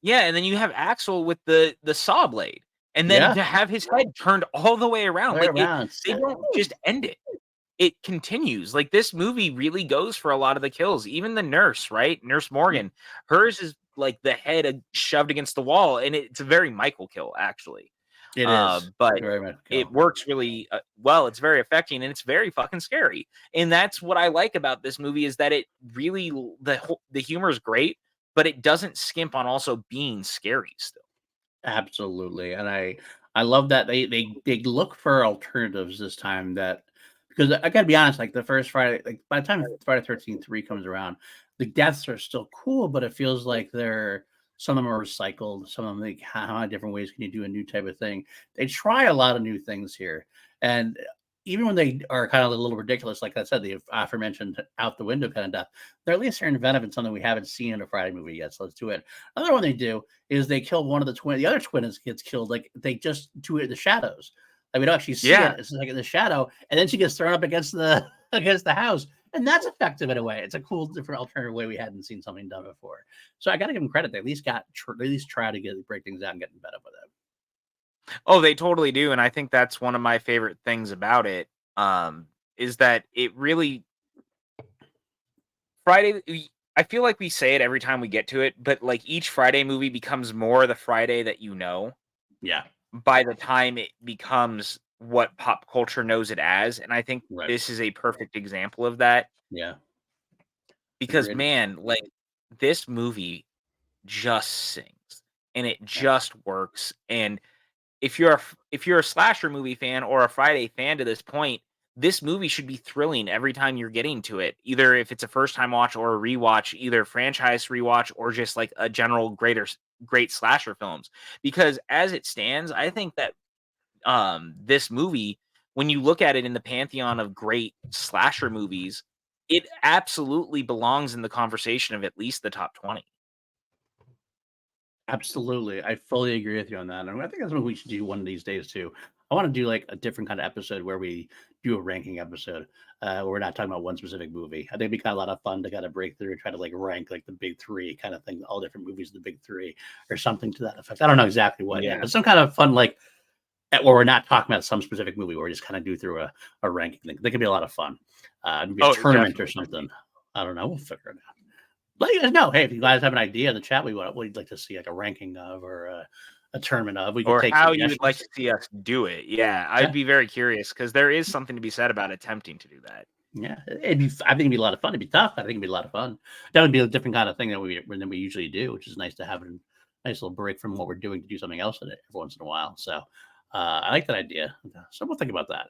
and then you have Axel with the saw blade. And then to have his head turned all the way around. Like, they don't just end it. It continues. Like, this movie really goes for a lot of the kills. Even the nurse, right? Nurse Morgan. Hers is like the head shoved against the wall. And it's a very Michael kill, actually. It is. But it works really well. It's very affecting and it's very fucking scary. And that's what I like about this movie is that it really, the humor is great, but it doesn't skimp on also being scary still. Absolutely, and I love that they look for alternatives this time. That because I gotta be honest, like the first Friday, like by the time Friday 13th 3 comes around, the deaths are still cool, but it feels like some of them are recycled. Some of them, like, how many different ways can you do a new type of thing? They try a lot of new things here, and even when they are kind of a little ridiculous, like I said, the aforementioned out the window kind of death, they're at least inventive in something we haven't seen in a Friday movie yet. So let's do it. Another one they do is they kill one of the twin. The other twin gets killed. Like they just do it in the shadows. Like we don't actually see it. It's like in the shadow, and then she gets thrown up against the house, and that's effective in a way. It's a cool, different alternative way we hadn't seen something done before. So I got to give them credit. They at least try to break things out and get better with it. Oh, they totally do, and I think that's one of my favorite things about it, is that it really Friday I feel like we say it every time we get to it, but, like, each Friday movie becomes more the Friday that you know. Yeah. By the time it becomes what pop culture knows it as, and I think this is a perfect example of that. Yeah. Because, man, like, this movie just sings, and it just works, and if you're a slasher movie fan or a Friday fan to this point, this movie should be thrilling every time you're getting to it. Either if it's a first time watch or a rewatch, either franchise rewatch or just like a general great slasher films. Because as it stands, I think that this movie, when you look at it in the pantheon of great slasher movies, it absolutely belongs in the conversation of at least the top 20. Absolutely. I fully agree with you on that. And I think that's what we should do one of these days too. I want to do like a different kind of episode where we do a ranking episode. We're not talking about one specific movie. I think it'd be kind of a lot of fun to kind of break through and try to like rank like the big three kind of thing, all different movies, the big three, or something to that effect. I don't know exactly what yet, but some kind of fun like where we're not talking about some specific movie, where we just kind of do through a ranking thing. That could be a lot of fun. Maybe a tournament or something. I don't know. We'll figure it out. Let you guys know. Hey, if you guys have an idea in the chat, what you'd like to see, like a ranking of or a tournament of, we can take how you would like to see us do it. Yeah, I'd be very curious because there is something to be said about attempting to do that. Yeah, I think it'd be a lot of fun. It'd be tough. I think it'd be a lot of fun. That would be a different kind of thing than we usually do, which is nice to have a nice little break from what we're doing to do something else in it every once in a while. So I like that idea. So we'll think about that.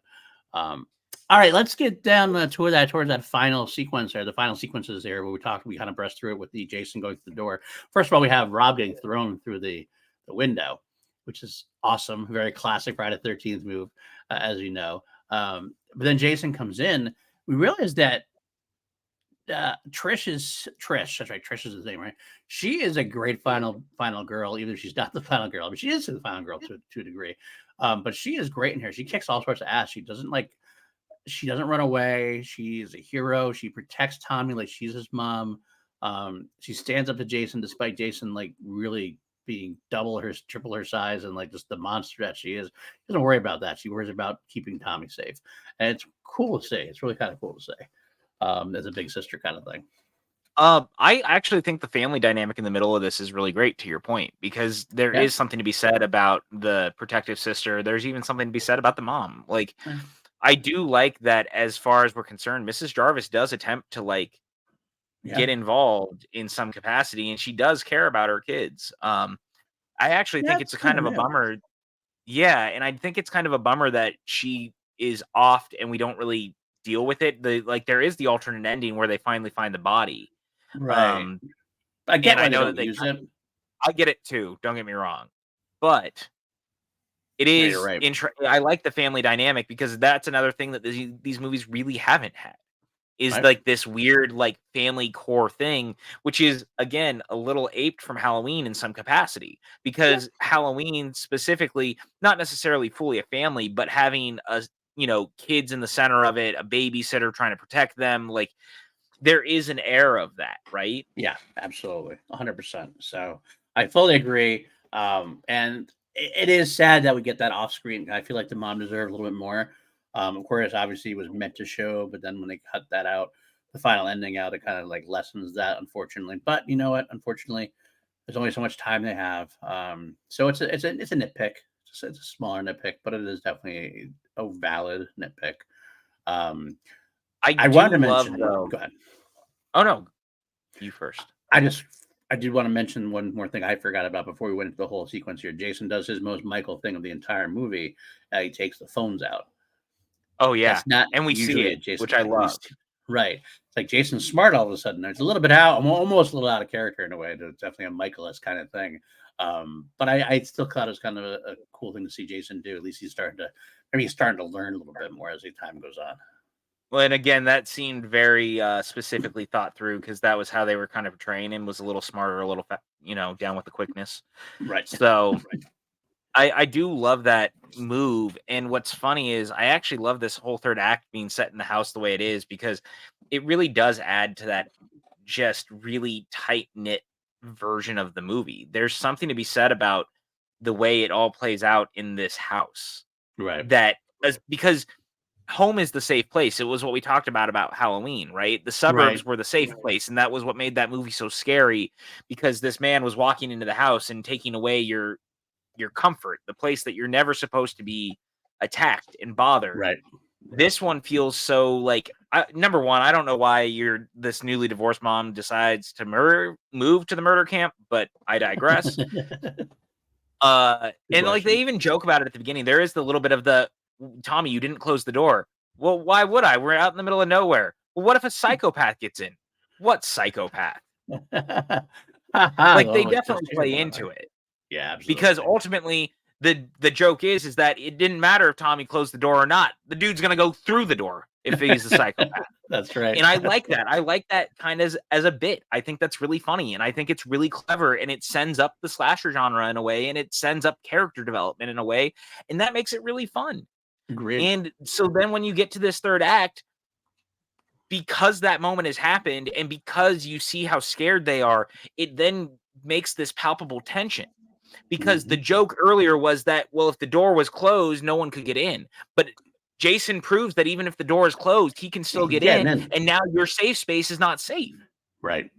All right, let's get down towards that final sequence there. The final sequences there where we kind of brushed through it with the Jason going through the door. First of all, we have Rob getting thrown through the window, which is awesome. Very classic Friday the 13th move, as you know. But then Jason comes in. We realize that Trish. That's right. Trish is his name, right? She is a great final girl. Even if she's not the final girl, but she is the final girl to a degree. But she is great in here. She kicks all sorts of ass. She doesn't run away. She's a hero. She protects Tommy like she's his mom. She stands up to Jason despite Jason like really being triple her size and like just the monster that she is. She doesn't worry about that. She worries about keeping Tommy safe. And it's cool to say. It's really kind of cool to say. As a big sister kind of thing. I actually think the family dynamic in the middle of this is really great, to your point, because there is something to be said about the protective sister. There's even something to be said about the mom. Like, I do like that as far as we're concerned, Mrs. Jarvis does attempt to like get involved in some capacity, and she does care about her kids. I actually think it's a kind of a bummer. Yeah, and I think it's kind of a bummer that she is offed and we don't really deal with it. There is the alternate ending where they finally find the body. Right. I get why they don't use it. I get it too. Don't get me wrong, but it is. I like the family dynamic because that's another thing that these movies really haven't had. Is like this weird like family core thing, which is again a little aped from Halloween in some capacity, because Halloween specifically, not necessarily fully a family, but having kids in the center of it, a babysitter trying to protect them, like there is an air of that, right? Yeah, absolutely, 100%. So I fully agree. And it is sad that we get that off screen. I feel like the mom deserved a little bit more. Of course, obviously, it was meant to show, but then when they cut that out, the final ending out, it kind of like lessens that, unfortunately. But you know what? Unfortunately, there's only so much time they have. So it's a nitpick. It's a smaller nitpick, but it is definitely a valid nitpick. I wanted to mention. Go ahead. Oh no, you first. I did want to mention one more thing I forgot about before we went into the whole sequence here. Jason does his most Michael thing of the entire movie. He takes the phones out. Oh yeah, and we see it, Jason, which I love. Right, it's like Jason's smart all of a sudden. It's a little bit almost a little out of character in a way. It's definitely a Michael-esque kind of thing. But I still thought it was kind of a cool thing to see Jason do. At least he's starting to learn a little bit more as the time goes on. Well, and again, that seemed very specifically thought through because that was how they were kind of portraying him, was a little smarter, a little down with the quickness. Right. So. I do love that move. And what's funny is I actually love this whole third act being set in the house the way it is, because it really does add to that just really tight knit version of the movie. There's something to be said about the way it all plays out in this house. Right. Because home is the safe place. It was what we talked about Halloween, right? The suburbs were the safe place. And that was what made that movie so scary, because this man was walking into the house and taking away your comfort, the place that you're never supposed to be attacked and bothered. Right. This one feels so like, number one, I don't know why this newly divorced mom decides to move to the murder camp, but I digress. And like they even joke about it at the beginning. There is the little bit of the, Tommy, you didn't close the door. Well, why would I? We're out in the middle of nowhere. Well, what if a psychopath gets in? What psychopath? Like they definitely play into it. Yeah, absolutely. Because ultimately, the joke is that it didn't matter if Tommy closed the door or not. The dude's gonna go through the door if he's a psychopath. That's right. And I like that. I like that kind of as a bit. I think that's really funny, and I think it's really clever, and it sends up the slasher genre in a way, and it sends up character development in a way, and that makes it really fun. Agreed. And so then when you get to this third act, because that moment has happened and because you see how scared they are, it then makes this palpable tension. Because the joke earlier was that, well, if the door was closed, no one could get in. But Jason proves that even if the door is closed, he can still get in. And now your safe space is not safe. Right.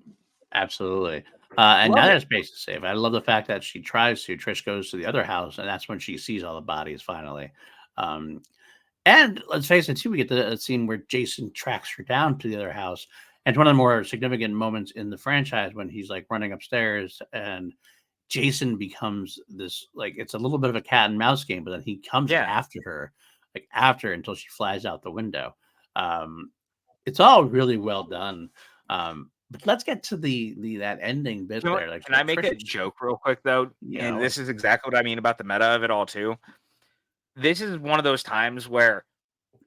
Absolutely. And now their space is safe. I love the fact that Trish goes to the other house, and that's when she sees all the bodies finally. And let's face it, too, we get the scene where Jason tracks her down to the other house. And it's one of the more significant moments in the franchise when he's like running upstairs and Jason becomes this, like, it's a little bit of a cat and mouse game, but then he comes after her, until she flies out the window. It's all really well done. But let's get to that ending bit there. Like, can I make a joke real quick though? And this is exactly what I mean about the meta of it all too. This is one of those times where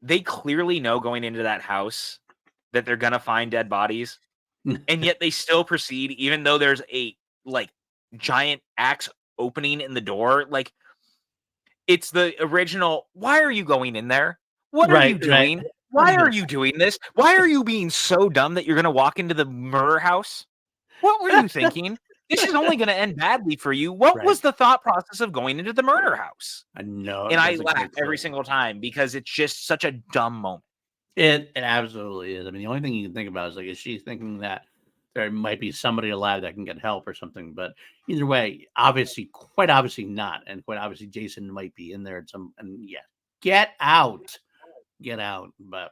they clearly know going into that house that they're gonna find dead bodies, and yet they still proceed, even though there's a giant axe opening in the door. Like, it's the original. Why are you going in there? What are you doing? Right. Why are you doing this? Why are you being so dumb that you're going to walk into the murder house? What were you thinking? This is only going to end badly for you. What was the thought process of going into the murder house? I know. And I laugh every single time because it's just such a dumb moment. It absolutely is. I mean, the only thing you can think about is, like, is she thinking that there might be somebody alive that can get help or something? But either way, quite obviously not. And quite obviously, Jason might be in there at get out. But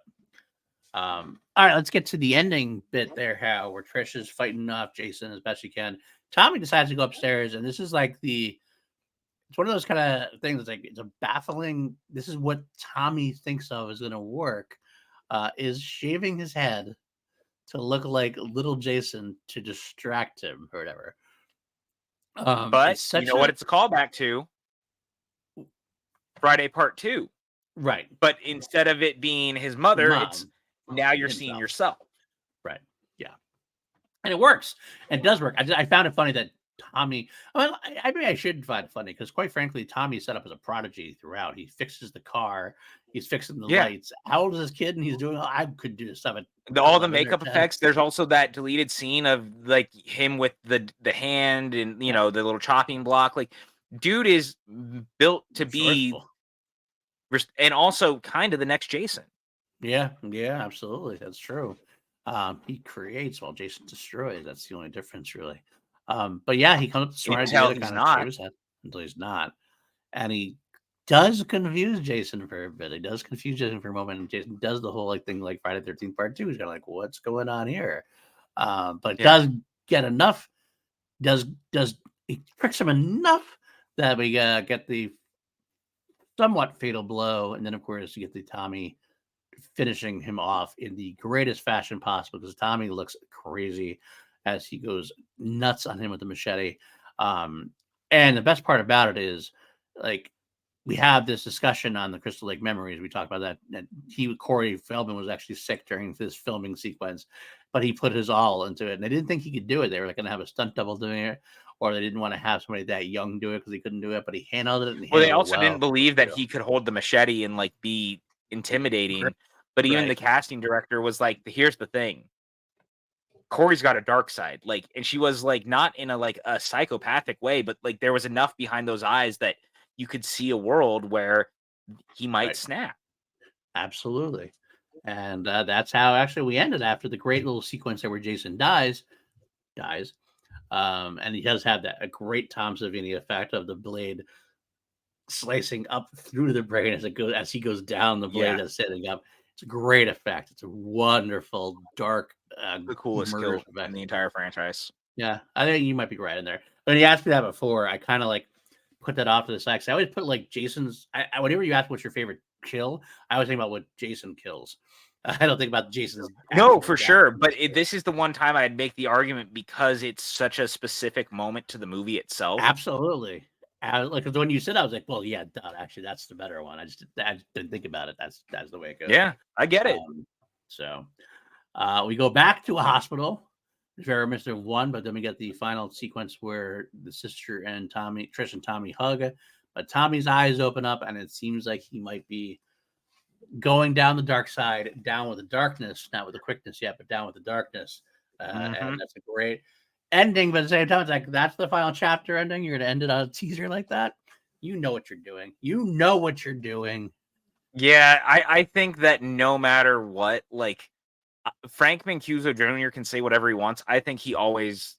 all right, let's get to the ending bit there, where Trish is fighting off Jason as best she can. Tommy decides to go upstairs, and this is like it's one of those kind of things. It's like, it's a baffling. This is what Tommy thinks of is going to work, is shaving his head to look like little Jason to distract him or whatever. But you know what it's a callback to? Friday Part 2. Right. But instead of it being his mother, it's now you're seeing yourself. Right. Yeah. And it works. It does work. I found it funny that Tommy, I mean, I shouldn't find it funny because, quite frankly, Tommy's set up as a prodigy throughout. He fixes the car. He's fixing the lights. How old is this kid? And he's doing, I could do this stuff. All the makeup effects. There's also that deleted scene of like him with the hand and, the little chopping block. Like, dude is built to be, and also kind of the next Jason. Yeah, absolutely. That's true. He creates while Jason destroys. That's the only difference, really. But yeah, he comes up to smart until he's not. And he does confuse Jason for a bit. He does confuse Jason for a moment. And Jason does the whole thing like Friday the 13th Part 2. He's kind of like, what's going on here? But does get enough. He tricks him enough that we get the somewhat fatal blow. And then, of course, you get the Tommy finishing him off in the greatest fashion possible, because Tommy looks crazy as he goes nuts on him with the machete. And the best part about it is, like, we have this discussion on the Crystal Lake Memories. We talked about that Corey Feldman was actually sick during this filming sequence, but he put his all into it. And they didn't think he could do it. They were like going to have a stunt double doing it, or they didn't want to have somebody that young do it because he couldn't do it, but he handled it. Well, they also didn't believe that he could hold the machete and like be intimidating. But even the casting director was like, here's the thing. Corey's got a dark side. Like, and she was like, not in a psychopathic way, but like there was enough behind those eyes that you could see a world where he might snap. Absolutely. And that's how actually we ended, after the great little sequence there where Jason dies. And he does have a great Tom Savini effect of the blade slicing up through the brain as he goes down the blade that's setting up. It's a great effect. It's a wonderful, dark, the coolest kill in the entire franchise. Yeah, I think you might be right in there. When you asked me that before, I kind of like put that off to the side. I always put like Jason's. Whenever you ask what's your favorite kill, I always think about what Jason kills. I don't think about Jason's. No, for sure. But this is the one time I'd make the argument because it's such a specific moment to the movie itself. Absolutely. Like when you said, I was like, well, yeah, actually, that's the better one. I just didn't think about it. That's the way it goes. Yeah, I get it. So we go back to a hospital. Very Mr. One, but then we get the final sequence where the sister and Trish and Tommy hug. But Tommy's eyes open up, and it seems like he might be going down the dark side, down with the darkness, not with the quickness yet, but down with the darkness. And that's a great ending. But at the same time, it's like that's the final chapter ending. You're going to end it on a teaser like that. You know what you're doing. You know what you're doing. Yeah, I think that no matter what, like Frank Mancuso Jr. can say whatever he wants. I think he always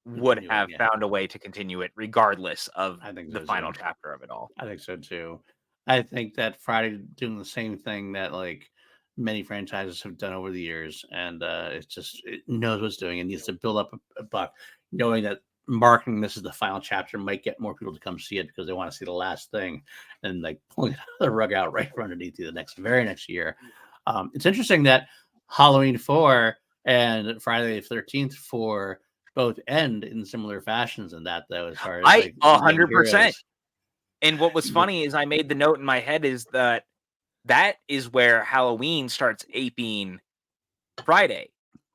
would have found a way to continue it, regardless of the final chapter of it all. I think so too. I think that Friday doing the same thing that like many franchises have done over the years, and it knows what's doing. It needs to build up a buck, knowing that marking this as the final chapter might get more people to come see it because they want to see the last thing, and like pulling the rug out right from underneath you the very next year. It's interesting that Halloween 4 and Friday the 13th 4 both end in similar fashions in that, though, as far as like 100%. And what was funny is I made the note in my head is that is where Halloween starts aping Friday,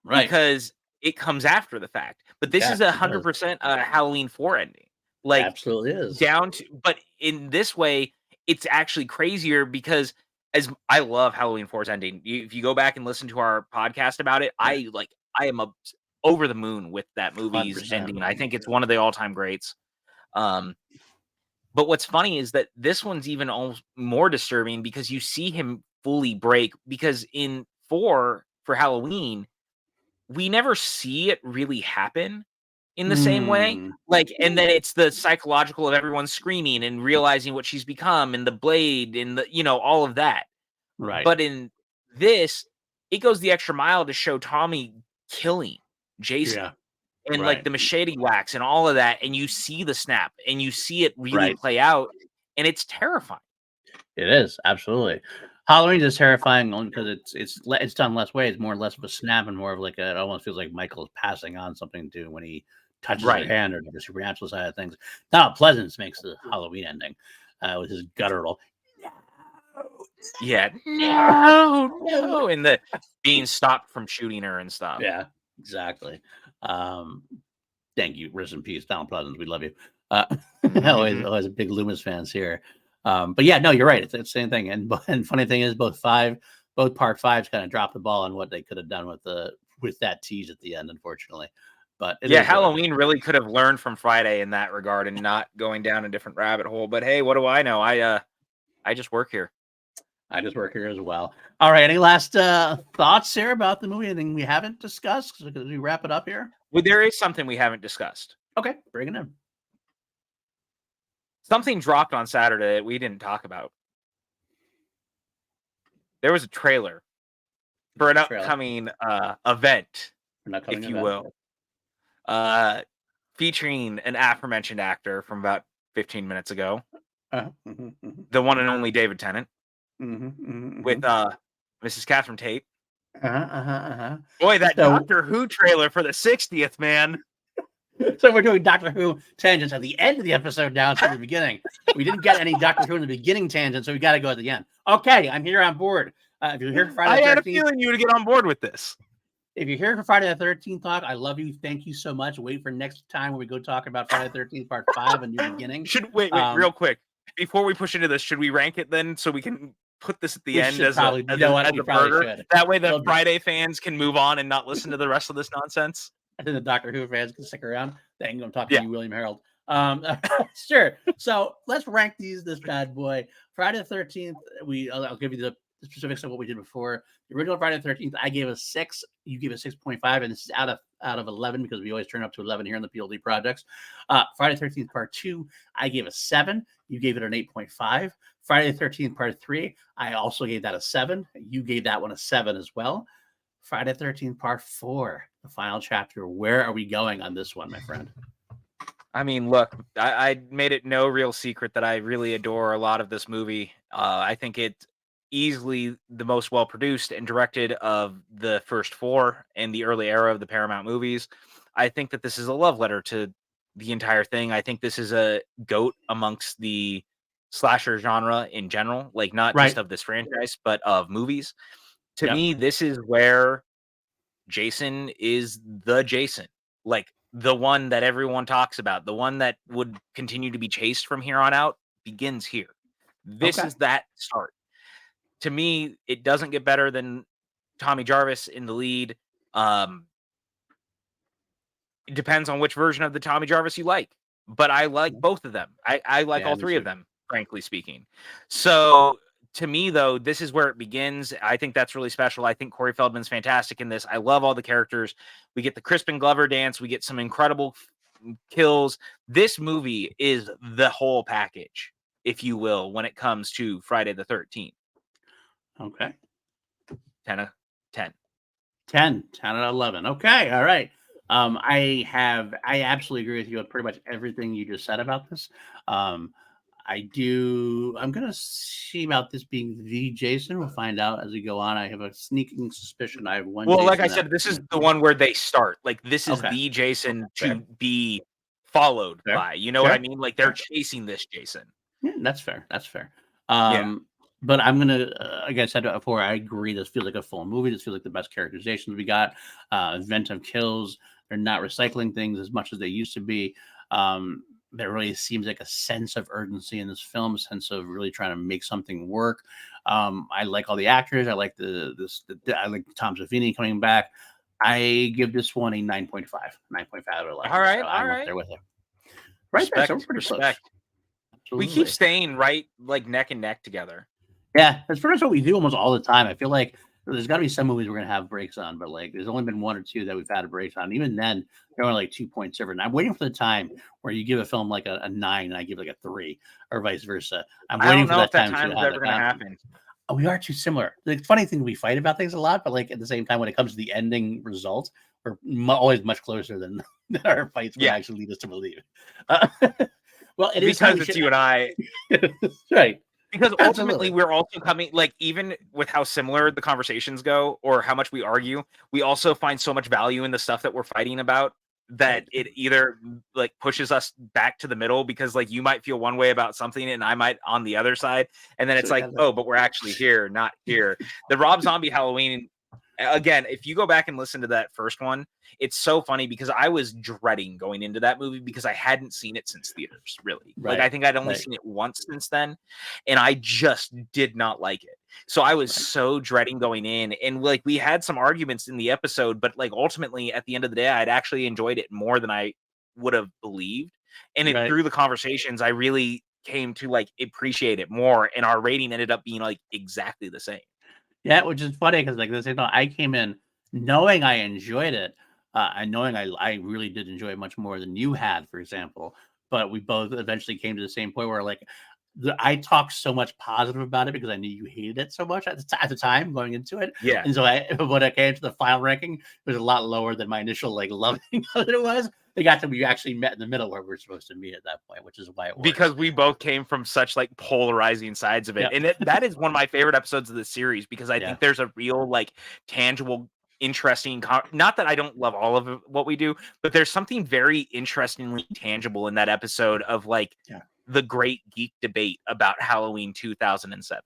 right? Because it comes after the fact. But this is 100% a Halloween 4 ending. Like, it absolutely is. But in this way, it's actually crazier because as I love Halloween 4's ending. If you go back and listen to our podcast about it, I am over the moon with that movie's 100%. Ending. I think it's one of the all-time greats. But what's funny is that this one's even almost more disturbing because you see him fully break, because in 4 for Halloween, we never see it really happen in the same way. Like, and then it's the psychological of everyone screaming and realizing what she's become and the blade and the, all of that. Right. But in this, it goes the extra mile to show Tommy killing Jason. Yeah. And like the machete wax and all of that, and you see the snap and you see it really play out, and it's terrifying. It is, absolutely. Halloween is terrifying only because it's done less ways. It's more or less of a snap and more of like it almost feels like Michael is passing on something to when he touches her hand, or the supernatural side of things. Donald Pleasance makes the Halloween ending with his guttural. Yeah, no, and the being stopped from shooting her and stuff. Yeah, exactly. Thank you. Rest in peace, Donald Pleasance. We love you. Always a big Loomis fans here. But yeah, no, you're right. It's the same thing. And funny thing is, both part 5s kind of dropped the ball on what they could have done with that tease at the end, unfortunately. But Halloween really could have learned from Friday in that regard and not going down a different rabbit hole. But hey, what do I know? I just work here. I just work here as well. All right. Any last thoughts here about the movie? Anything we haven't discussed? As we wrap it up here? Well, there is something we haven't discussed. Okay, bring it in. Something dropped on Saturday that we didn't talk about. There was a trailer for an upcoming event, if you will, featuring an aforementioned actor from about 15 minutes ago, the one and only David Tennant, with Mrs. Catherine Tate. Boy, that Doctor Who trailer for the 60th, man. So we're doing Doctor Who tangents at the end of the episode now instead of the beginning. We didn't get any Doctor Who in the beginning tangent, so we got to go at the end. Okay, I'm here on board. If you're here for Friday the 13th, I had a feeling you would get on board with this. If you're here for Friday the 13th talk, I love you. Thank you so much. Wait for next time when we go talk about Friday the 13th Part 5, A New Beginning. Wait, real quick. Before we push into this, should we rank it then so we can put this at the end as a burger? That way the Friday fans can move on and not listen to the rest of this nonsense. I think the Doctor Who fans can stick around. Thank you. I'm talking to you, William Harold. Sure. So let's rank this bad boy. Friday the 13th, I'll give you the specifics of what we did before. The original Friday the 13th, I gave a 6. You gave a 6.5, and this is out of 11 because we always turn up to 11 here in the PLD projects. Friday the 13th Part 2, I gave a 7. You gave it an 8.5. Friday the 13th Part 3, I also gave that a 7. You gave that one a 7 as well. Friday the 13th Part 4, the final chapter. Where are we going on this one, my friend? I mean, look, I made it no real secret that I really adore a lot of this movie. I think it's easily the most well-produced and directed of the first 4 in the early era of the Paramount movies. I think that this is a love letter to the entire thing. I think this is a GOAT amongst the slasher genre in general, like not just of this franchise, but of movies. To me, this is where Jason is the Jason, like the one that everyone talks about, the one that would continue to be chased from here on out begins here. This is that start. to me, it doesn't get better than Tommy Jarvis in the lead. It depends on which version of the Tommy Jarvis you like, but I like both of them. I like all three of them, frankly speaking. So to me, though, this is where it begins. I think that's really special. I think Corey Feldman's fantastic in this. I love all the characters. We get the Crispin Glover dance. We get some incredible kills. This movie is the whole package, if you will, when it comes to Friday the 13th. Okay. 10 out of 10. 10 out of 11. Okay. All right. I absolutely agree with you on pretty much everything you just said about this. I'm going to see about this being the Jason. We'll find out as we go on. I have a sneaking suspicion I have one. Well, Jason like I said, this is the one where they start. Like, this is the Jason to be followed by. You know what I mean? Like, they're chasing this Jason. Yeah, that's fair. That's fair. But I'm going to, like I said before, I agree. This feels like a full movie. This feels like the best characterizations we got. Inventive kills. They're not recycling things as much as they used to be. There really seems like a sense of urgency in this film, a sense of really trying to make something work. I like all the actors. I like I like Tom Savini coming back. I give this one a 9.5 out of 11. All right, so I'm up there with it. Right, respect, so we're pretty respect. Close. We keep staying right, like neck and neck together. Yeah, that's pretty much what we do almost all the time. I feel like there's got to be some movies we're gonna have breaks on, but like there's only been one or two that we've had a break on. Even then, they're only like 2 points different. I'm waiting for the time where you give a film like a 9 and I give like a 3, or vice versa. I'm waiting for that time is ever gonna happen. Oh, we are too similar. The funny thing, we fight about things a lot, but like at the same time, when it comes to the ending result, we're always much closer than our fights would actually lead us to believe. Well, it is because it's you and I, right? Because ultimately, we're also coming, like, even with how similar the conversations go or how much we argue, we also find so much value in the stuff that we're fighting about that it either like pushes us back to the middle because like you might feel one way about something and I might on the other side. And then it's like, oh, but we're actually here, not here. The Rob Zombie Halloween, again, if you go back and listen to that first one, it's so funny because I was dreading going into that movie because I hadn't seen it since theaters, really. Like, I think I'd only seen it once since then, and I just did not like it. So I was so dreading going in, and like we had some arguments in the episode, but like ultimately at the end of the day, I'd actually enjoyed it more than I would have believed. And through the conversations, I really came to like appreciate it more, and our rating ended up being like exactly the same. Yeah, which is funny because like this, I came in knowing I enjoyed it, and knowing I really did enjoy it much more than you had, for example. But we both eventually came to the same point where like I talked so much positive about it because I knew you hated it so much at the time going into it. Yeah, and so when I came to the final ranking, it was a lot lower than my initial like loving of it was. We actually met in the middle where we're supposed to meet at that point, which is why it works. Because we both came from such like polarizing sides of it. And that is one of my favorite episodes of the series because I think there's a real like tangible, interesting, not that I don't love all of what we do, but there's something very interestingly tangible in that episode of like the great geek debate about Halloween 2007.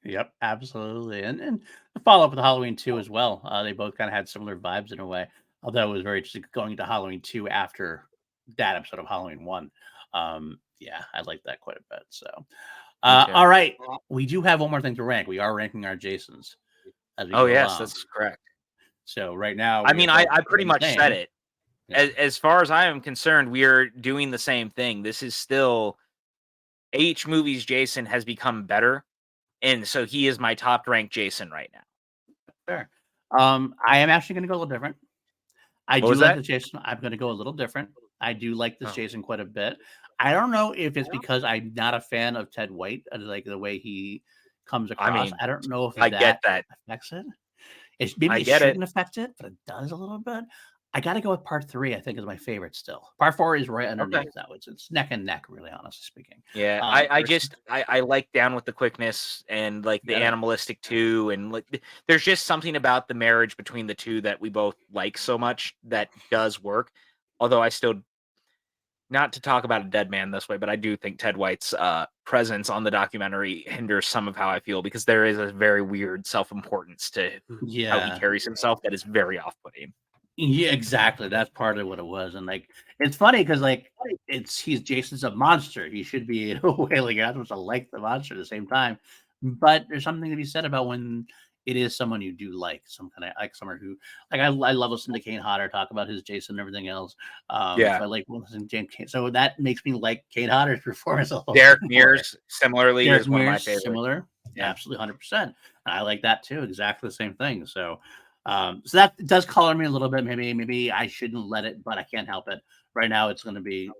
Yep, absolutely. And the follow up with Halloween 2 as well. They both kind of had similar vibes in a way. Although it was very interesting going into Halloween 2 after that episode of Halloween 1. Yeah, I like that quite a bit. So, all right. We do have one more thing to rank. We are ranking our Jasons. Oh, yes, that's correct. So right now, I mean, I pretty much said it. As far as I am concerned, we are doing the same thing. This is still each movie's Jason has become better. And so he is my top ranked Jason right now. Fair. I am actually going to go a little different. I do like the Jason. I'm going to go a little different. I do like this Jason quite a bit. I don't know if it's because I'm not a fan of Ted White, like the way he comes across. I mean, I don't know if get that affects it. Maybe it shouldn't affect it, but it does a little bit. I got to go with part 3. I think is my favorite still. Part 4 is right underneath that. It's neck and neck, really, honestly speaking. Yeah, I like Down with the Quickness and like the Animalistic 2, and like there's just something about the marriage between the two that we both like so much that does work. Although I still, not to talk about a dead man this way, but I do think Ted White's presence on the documentary hinders some of how I feel because there is a very weird self-importance to how he carries himself that is very off-putting. Yeah, exactly. That's part of what it was. And like it's funny because like Jason's a monster. He should be in a way like you're not supposed to like the monster at the same time. But there's something to be said about when it is someone you do like, some kind of like someone who like I love listening to Kane Hodder talk about his Jason and everything else. So I like listening to James. So that makes me like Kane Hodder's performance a little Derek bit Mears, similarly, Derek is one of my Mears, favorites. similar, absolutely 100%. I like that too, exactly the same thing. So, so that does color me a little bit. Maybe I shouldn't let it, but I can't help it. Right now, it's going to be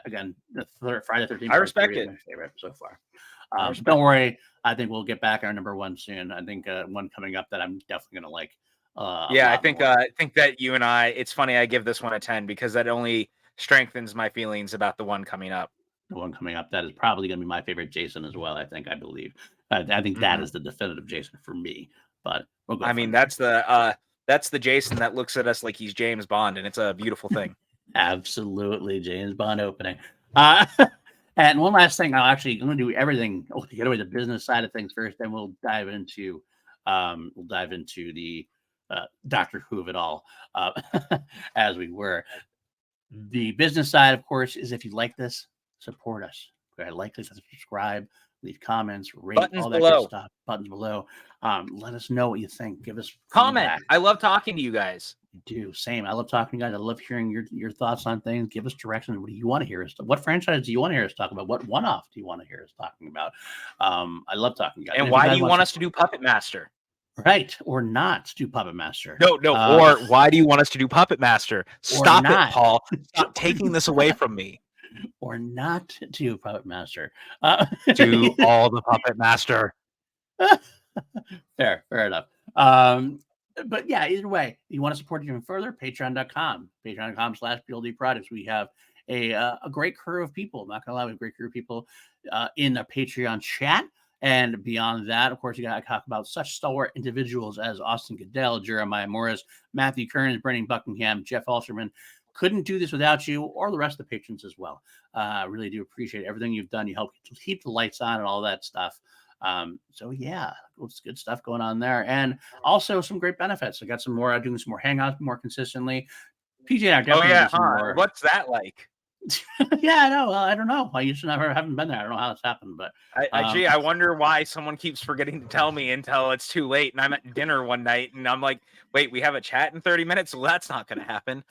again the Friday 13th I Part respect 3 it. is my favorite so far. Respect Don't worry, I think we'll get back our number one soon. I think one coming up that I'm definitely going to like. Yeah, I think that you and I. It's funny. I give this one a 10 because that only strengthens my feelings about the one coming up. The one coming up that is probably going to be my favorite Jason as well. I believe. I think that is the definitive Jason for me. But we'll go. I mean, that's the Jason that looks at us like he's James Bond, and it's a beautiful thing. Absolutely, James Bond opening. And one last thing, I'm going to do everything to get away the business side of things first. Then we'll dive into the Doctor Who of it all, as we were. The business side, of course, is if you like this, support us. Go ahead, like this, subscribe, leave comments, rate, Buttons all that below. good stuff. Buttons below. Let us know what you think. Give us comment. Feedback. I love talking to you guys. Do same. I love talking to you guys. I love hearing your thoughts on things. Give us directions. What do you want to hear us? What franchise do you want to hear us talk about? What one-off do you want to hear us talking about? I love talking to you guys. And why do you want us to do Puppet Master? Right, or not do Puppet Master? No. Or why do you want us to do Puppet Master? Stop it, Paul. Stop taking this away from me. Or not do Puppet Master. Do all the Puppet Master. Fair enough. But yeah, either way, you want to support it even further, patreon.com/PLD products. We have a great crew of people. I'm not gonna lie, we have a great crew of people in the Patreon chat. And beyond that, of course, you got to talk about such stalwart individuals as Austin Goodell, Jeremiah Morris, Matthew Kearns, Brennan Buckingham, Jeff Alsherman. Couldn't do this without you or the rest of the patrons as well. I really do appreciate everything you've done. You help keep the lights on and all that stuff. So yeah, it's good stuff going on there, and also some great benefits. I got some more doing some more hangouts more consistently. PJ and I definitely more. What's that like? Yeah, I know. Well, I don't know. I used to haven't been there. I don't know how it's happened, but I wonder why someone keeps forgetting to tell me until it's too late. And I'm at dinner one night, and I'm like, "Wait, we have a chat in 30 minutes? Well, that's not going to happen."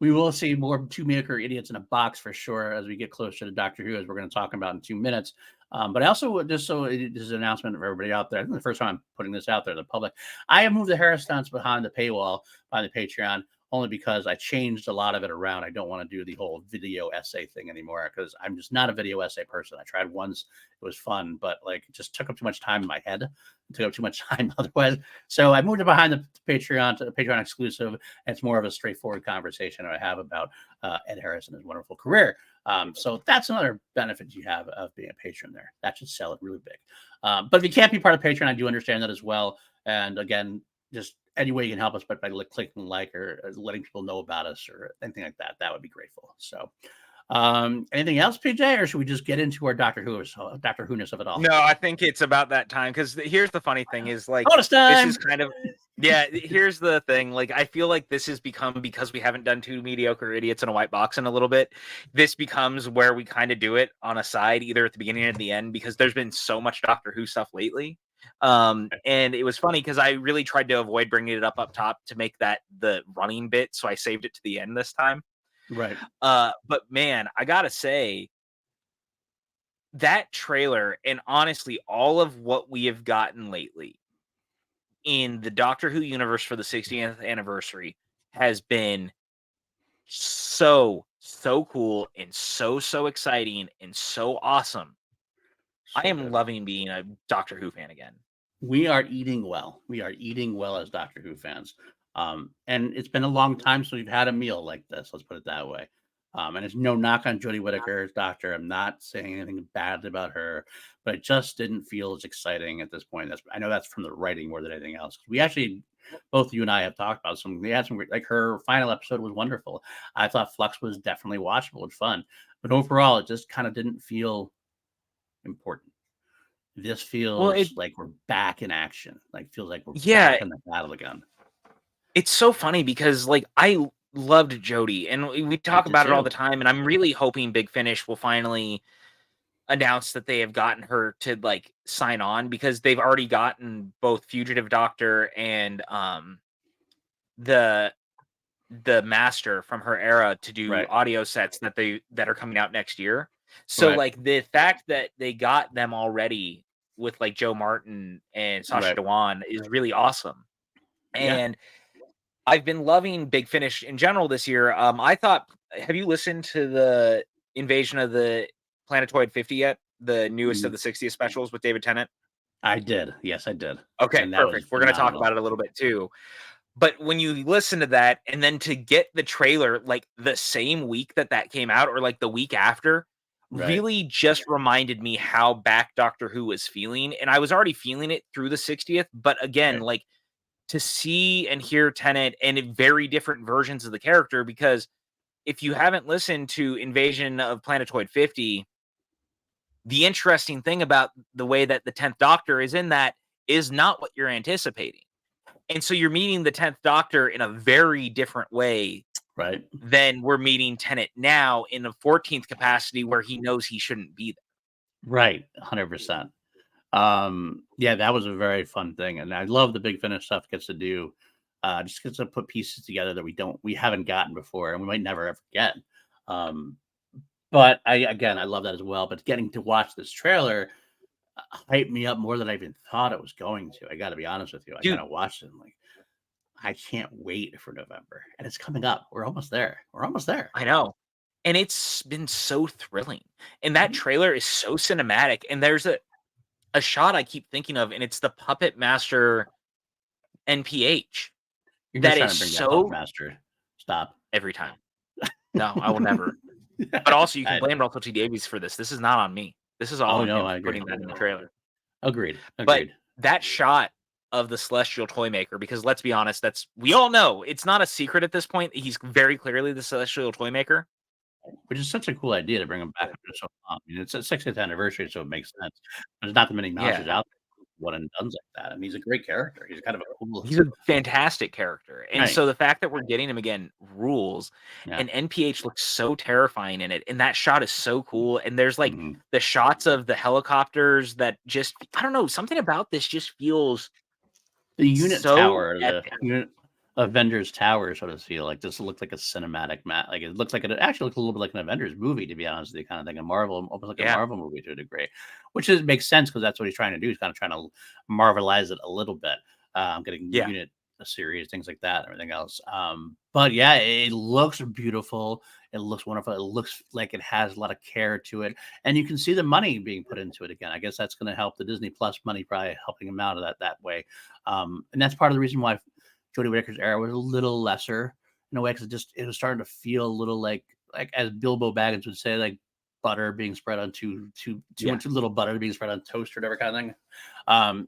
We will see more two Mediocre idiots in a box for sure as we get closer to Doctor Who, as we're going to talk about in 2 minutes. But I also, just so this is an announcement for everybody out there, I think the first time I'm putting this out there to the public, I have moved the Harris stunts behind the paywall, behind the Patreon, only because I changed a lot of it around. I don't want to do the whole video essay thing anymore because I'm just not a video essay person. I tried once, it was fun, but like it just took up too much time in my head. It took up too much time otherwise. So I moved it behind the Patreon to the Patreon exclusive. And it's more of a straightforward conversation I have about Ed Harris and his wonderful career. So that's another benefit you have of being a patron there. That should sell it really big. But if you can't be part of Patreon, I do understand that as well. And again, just any way you can help us, but by clicking like or letting people know about us or anything like that, that would be grateful. So anything else, PJ, or should we just get into our Doctor Who-ness of it all? No, I think it's about that time, because here's the funny thing is, like, bonus time! This is kind of, yeah, here's the thing. Like, I feel like this has become, because we haven't done two mediocre idiots in a white box in a little bit, this becomes where we kind of do it on a side, either at the beginning or the end, because there's been so much Doctor Who stuff lately. And it was funny because I really tried to avoid bringing it up top to make that the running bit, so I saved it to the end this time. Right. But man, I gotta say, that trailer, and honestly, all of what we have gotten lately in the Doctor Who universe for the 60th anniversary has been so cool and so exciting and so awesome. I am loving being a Doctor Who fan again. We are eating well. We are eating well as Doctor Who fans. And it's been a long time since we've had a meal like this. Let's put it that way. And it's no knock on Jodie Whittaker's Doctor. I'm not saying anything bad about her, but it just didn't feel as exciting at this point. I know that's from the writing more than anything else. We actually, both you and I have talked about some. We had some, like, her final episode was wonderful. I thought Flux was definitely watchable and fun, but overall, it just kind of didn't feel important. This feels like we're back in action. Like, feels like we're back in the battle again. It's so funny because, like, I loved Jodie, and we talk about it all the time, and I'm really hoping Big Finish will finally announced that they have gotten her to like sign on because they've already gotten both Fugitive Doctor and the master from her era to do audio sets that are coming out next year. So like the fact that they got them already with like Joe Martin and Sacha Dhawan is really awesome. And I've been loving Big Finish in general this year. I thought, have you listened to the Invasion of the Planetoid 50 yet? The newest of the 60th specials with David Tennant? I did. Yes, I did. Okay, perfect. We're going to talk about it a little bit too. But when you listen to that and then to get the trailer like the same week that came out or like the week after, really just reminded me how back Doctor Who was feeling. And I was already feeling it through the 60th. But again, like to see and hear Tennant and very different versions of the character, because if you haven't listened to Invasion of Planetoid 50, the interesting thing about the way that the 10th Doctor is in that is not what you're anticipating. And so you're meeting the 10th Doctor in a very different way than we're meeting Tennant now in a 14th capacity where he knows he shouldn't be there. Right, 100%. Yeah, that was a very fun thing. And I love the Big Finish stuff gets to do. Just gets to put pieces together that we haven't gotten before and we might never ever get. But I love that as well. But getting to watch this trailer hyped me up more than I even thought it was going to. I got to be honest with you. I kind of watched it and like, I can't wait for November. And it's coming up. We're almost there. I know. And it's been so thrilling. And that trailer is so cinematic. And there's a shot I keep thinking of, and it's the Puppet Master NPH. You're just trying to bring that Puppet Master. Stop. Every time. No, I will never. But also, you can blame Russell T Davies for this. This is not on me. This is all on him putting that in the trailer. Agreed. But that shot of the Celestial Toymaker, because let's be honest, we all know it's not a secret at this point. He's very clearly the Celestial Toymaker. Which is such a cool idea to bring him back. I mean, it's a 60th anniversary, so it makes sense. There's not that many notches out there, one and done like that. And he's a great character. He's kind of a cool. He's a fantastic character, and so the fact that we're getting him again rules. And NPH looks so terrifying in it, and that shot is so cool. And there's like the shots of the helicopters that just I don't know, something about this just feels the unit tower, the unit Avengers Tower sort of feel like this looked like a cinematic like it looks like it actually looks a little bit like an Avengers movie, to be honest with you, kind of thing. A Marvel, almost like a Marvel movie to a degree, which makes sense because that's what he's trying to do. He's kind of trying to Marvelize it a little bit, getting unit a series, things like that, and everything else. But yeah, it looks beautiful. It looks wonderful. It looks like it has a lot of care to it, and you can see the money being put into it again. I guess that's going to help the Disney Plus money, probably helping him out of that way. And that's part of the reason why Jodie Whittaker's era was a little lesser in a way, because it was starting to feel a little like as Bilbo Baggins would say, like butter being spread on too much little butter being spread on toast or whatever kind of thing.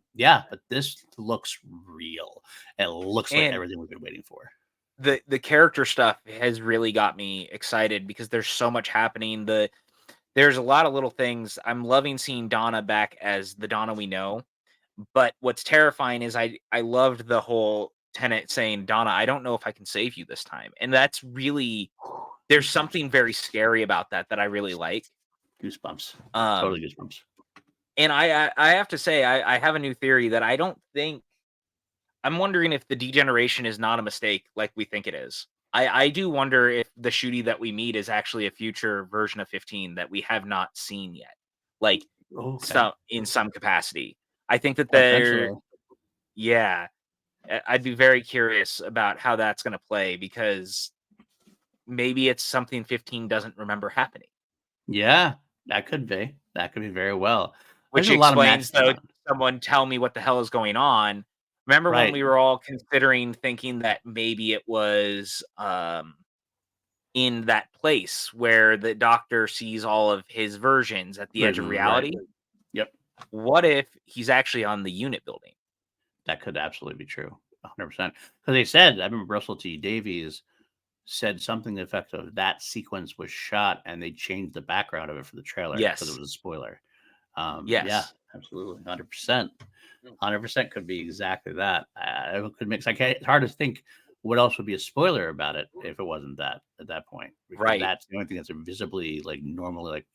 But this looks real. It looks like everything we've been waiting for. The character stuff has really got me excited because there's so much happening. There's a lot of little things. I'm loving seeing Donna back as the Donna we know. But what's terrifying is I loved the whole Tennant saying, Donna, I don't know if I can save you this time. And that's really, there's something very scary about that I really like. Goosebumps. Totally goosebumps. And I have to say, I have a new theory that I'm wondering if the degeneration is not a mistake like we think it is. I do wonder if the Shooty that we meet is actually a future version of 15 that we have not seen yet. Like in some capacity. I think that I'd be very curious about how that's going to play, because maybe it's something 15 doesn't remember happening. Yeah, that could be. That could be very well. Which explains, though, someone tell me what the hell is going on. Remember when we were all considering thinking that maybe it was in that place where the Doctor sees all of his versions at the edge of reality? Right. Yep. What if he's actually on the unit building? That could absolutely be true, 100%. Because they said, I remember Russell T Davies said something to the effect of that sequence was shot and they changed the background of it for the trailer because it was a spoiler. Yeah, absolutely, 100%. 100% could be exactly that. It could make it's hard to think what else would be a spoiler about it if it wasn't that at that point. Because that's the only thing that's visibly like normally like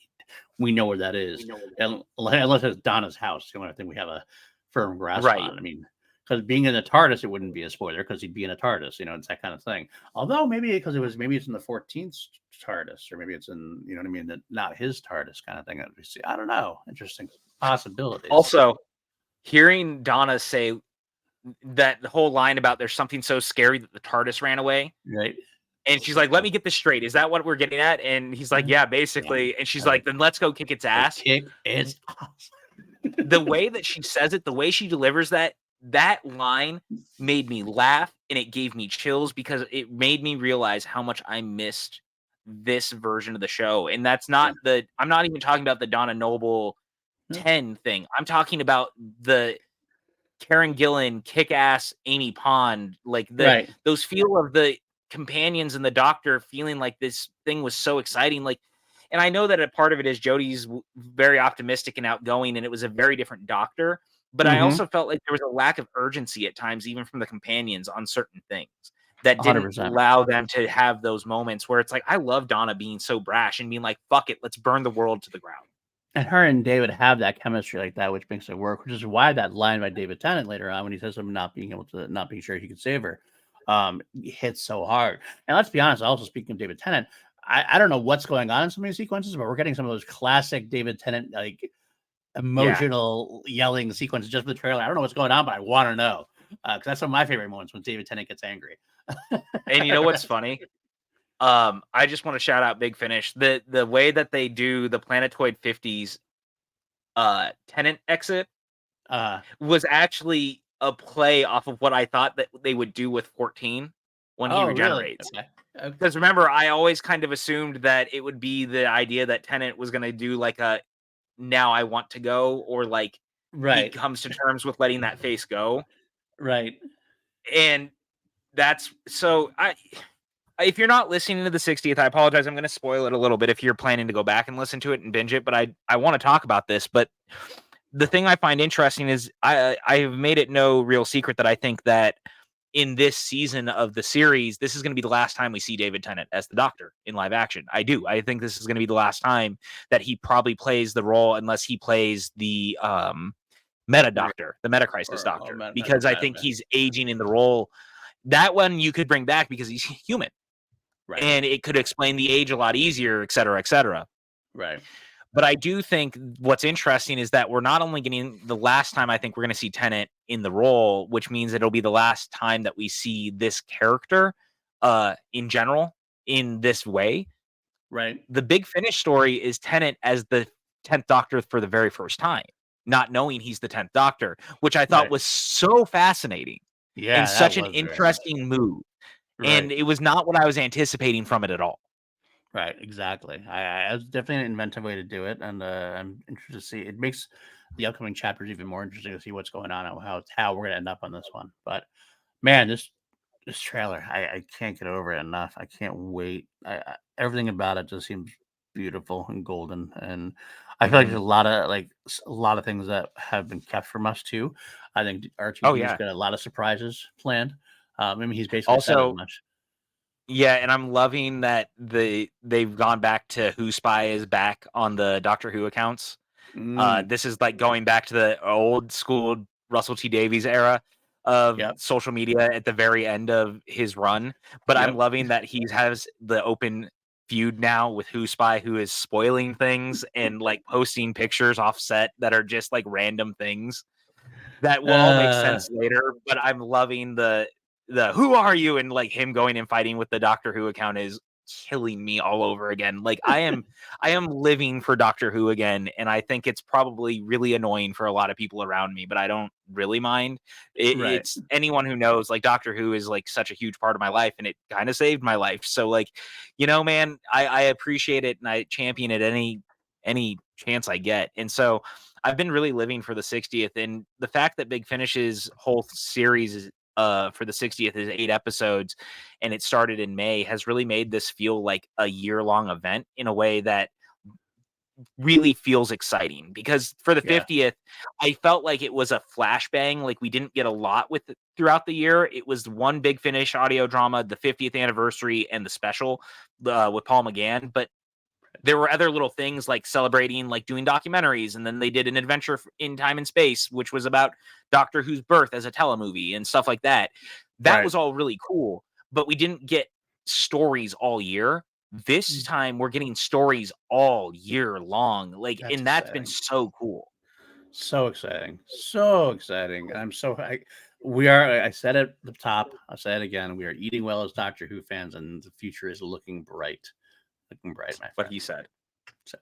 we know where that is. Unless it's Donna's house, the only thing we have a firm grasp on. I mean, because being in the TARDIS, it wouldn't be a spoiler because he'd be in a TARDIS, it's that kind of thing. Although maybe it's in the 14th TARDIS, or maybe it's in, you know what I mean, not his TARDIS kind of thing. I don't know. Interesting possibilities. Also, hearing Donna say that whole line about there's something so scary that the TARDIS ran away. Right. And she's like, let me get this straight. Is that what we're getting at? And he's like, yeah, basically. Yeah. And she's like, then let's go kick its ass. Kick its ass. The way that she says it, the way she delivers that line made me laugh, and it gave me chills because it made me realize how much I missed this version of the show. And that's not I'm not even talking about the Donna Noble 10 thing. I'm talking about the Karen Gillan, kick-ass Amy Pond, like those feel of the companions and the Doctor feeling like this thing was so exciting. Like, and I know that a part of it is Jodie's very optimistic and outgoing, and it was a very different Doctor. But I also felt like there was a lack of urgency at times, even from the companions on certain things that didn't 100%. allow them to have those moments where it's like, I love Donna being so brash and being like, fuck it, let's burn the world to the ground. And her and David have that chemistry like that, which makes it work, which is why that line by David Tennant later on, when he says him not being sure he could save her, hits so hard. And let's be honest, also speaking of David Tennant, I don't know what's going on in some of these sequences, but we're getting some of those classic David Tennant, like, emotional yelling sequences just for the trailer. I don't know what's going on, but I want to know. Because that's one of my favorite moments when David Tennant gets angry. And you know what's funny? I just want to shout out Big Finish. The way that they do the Planetoid 50s Tennant exit was actually a play off of what I thought that they would do with 14 when he regenerates. Really? Okay. Because remember, I always kind of assumed that it would be the idea that Tennant was going to do like a now I want to go, or like he comes to terms with letting that face go. Right. And that's so if you're not listening to the 60th, I apologize. I'm going to spoil it a little bit if you're planning to go back and listen to it and binge it. But I want to talk about this. But the thing I find interesting is I have made it no real secret that I think that in this season of the series, this is going to be the last time we see David Tennant as the Doctor in live action. I do. I think this is going to be the last time that he probably plays the role, unless he plays the Meta Doctor, the Meta Crisis Doctor, because I think he's aging in the role. That one you could bring back because he's human. Right. And it could explain the age a lot easier, et cetera, et cetera. Right. But I do think what's interesting is that we're not only getting the last time I think we're going to see Tennant in the role, which means it'll be the last time that we see this character in general in this way. Right. The Big Finish story is Tennant as the 10th Doctor for the very first time, not knowing he's the 10th Doctor, which I thought was so fascinating. Yeah. And such an interesting move. Right. And it was not what I was anticipating from it at all. Right, exactly. I was definitely an inventive way to do it, and I'm interested to see. It makes the upcoming chapters even more interesting to see what's going on and how we're gonna end up on this one. But man, this trailer, I can't get over it enough. I can't wait. Everything about it just seems beautiful and golden, and I feel like there's a lot of things that have been kept from us too. I think R2D's got a lot of surprises planned. I mean, he's basically said as much. Yeah, and I'm loving that they've gone back to Who Spy is back on the Doctor Who accounts. This is like going back to the old school Russell T Davies era of social media at the very end of his run. But I'm loving that he has the open feud now with Who Spy, who is spoiling things and like posting pictures offset that are just like random things that will all make sense later. But I'm loving the who are you, and like him going and fighting with the Doctor Who account is killing me all over again. Like I am living for Doctor Who again, and I think it's probably really annoying for a lot of people around me, but I don't really mind. It's anyone who knows, like Doctor Who is like such a huge part of my life, and it kind of saved my life. So like, man, I appreciate it and I champion it any chance I get. And so I've been really living for the 60th, and the fact that Big Finish's whole series is for the 60th is 8 episodes, and it started in May, has really made this feel like a year-long event in a way that really feels exciting. Because for the 50th, I felt like it was a flashbang. Like we didn't get a lot with it throughout the year. It was one Big Finish audio drama, the 50th anniversary, and the special with Paul McGann. But there were other little things like celebrating, like doing documentaries, and then they did an adventure in time and space, which was about Doctor Who's birth as a telemovie and stuff like that. That was all really cool, but we didn't get stories all year. This time we're getting stories all year long. Like, and that's been so cool. So exciting. So exciting. I'm so I said it at the top, I'll say it again. We are eating well as Doctor Who fans, and the future is looking bright. Looking bright, my friend. What he said. So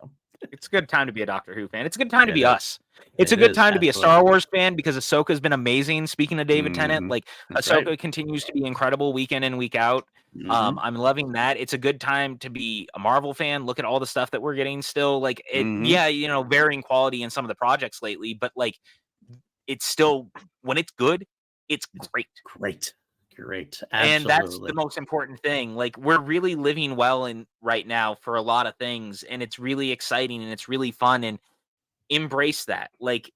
it's a good time to be a Doctor Who fan. It's a good time to be us. It's a good time to be a Star Wars fan because Ahsoka's been amazing. Speaking of David Tennant, like Ahsoka continues to be incredible week in and week out. I'm loving that. It's a good time to be a Marvel fan. Look at all the stuff that we're getting still. Like, yeah, you know, varying quality in some of the projects lately, but like, it's still, when it's good, it's great. Great. Absolutely. And that's the most important thing. Like, we're really living well in right now for a lot of things, and it's really exciting and it's really fun, and embrace that. Like,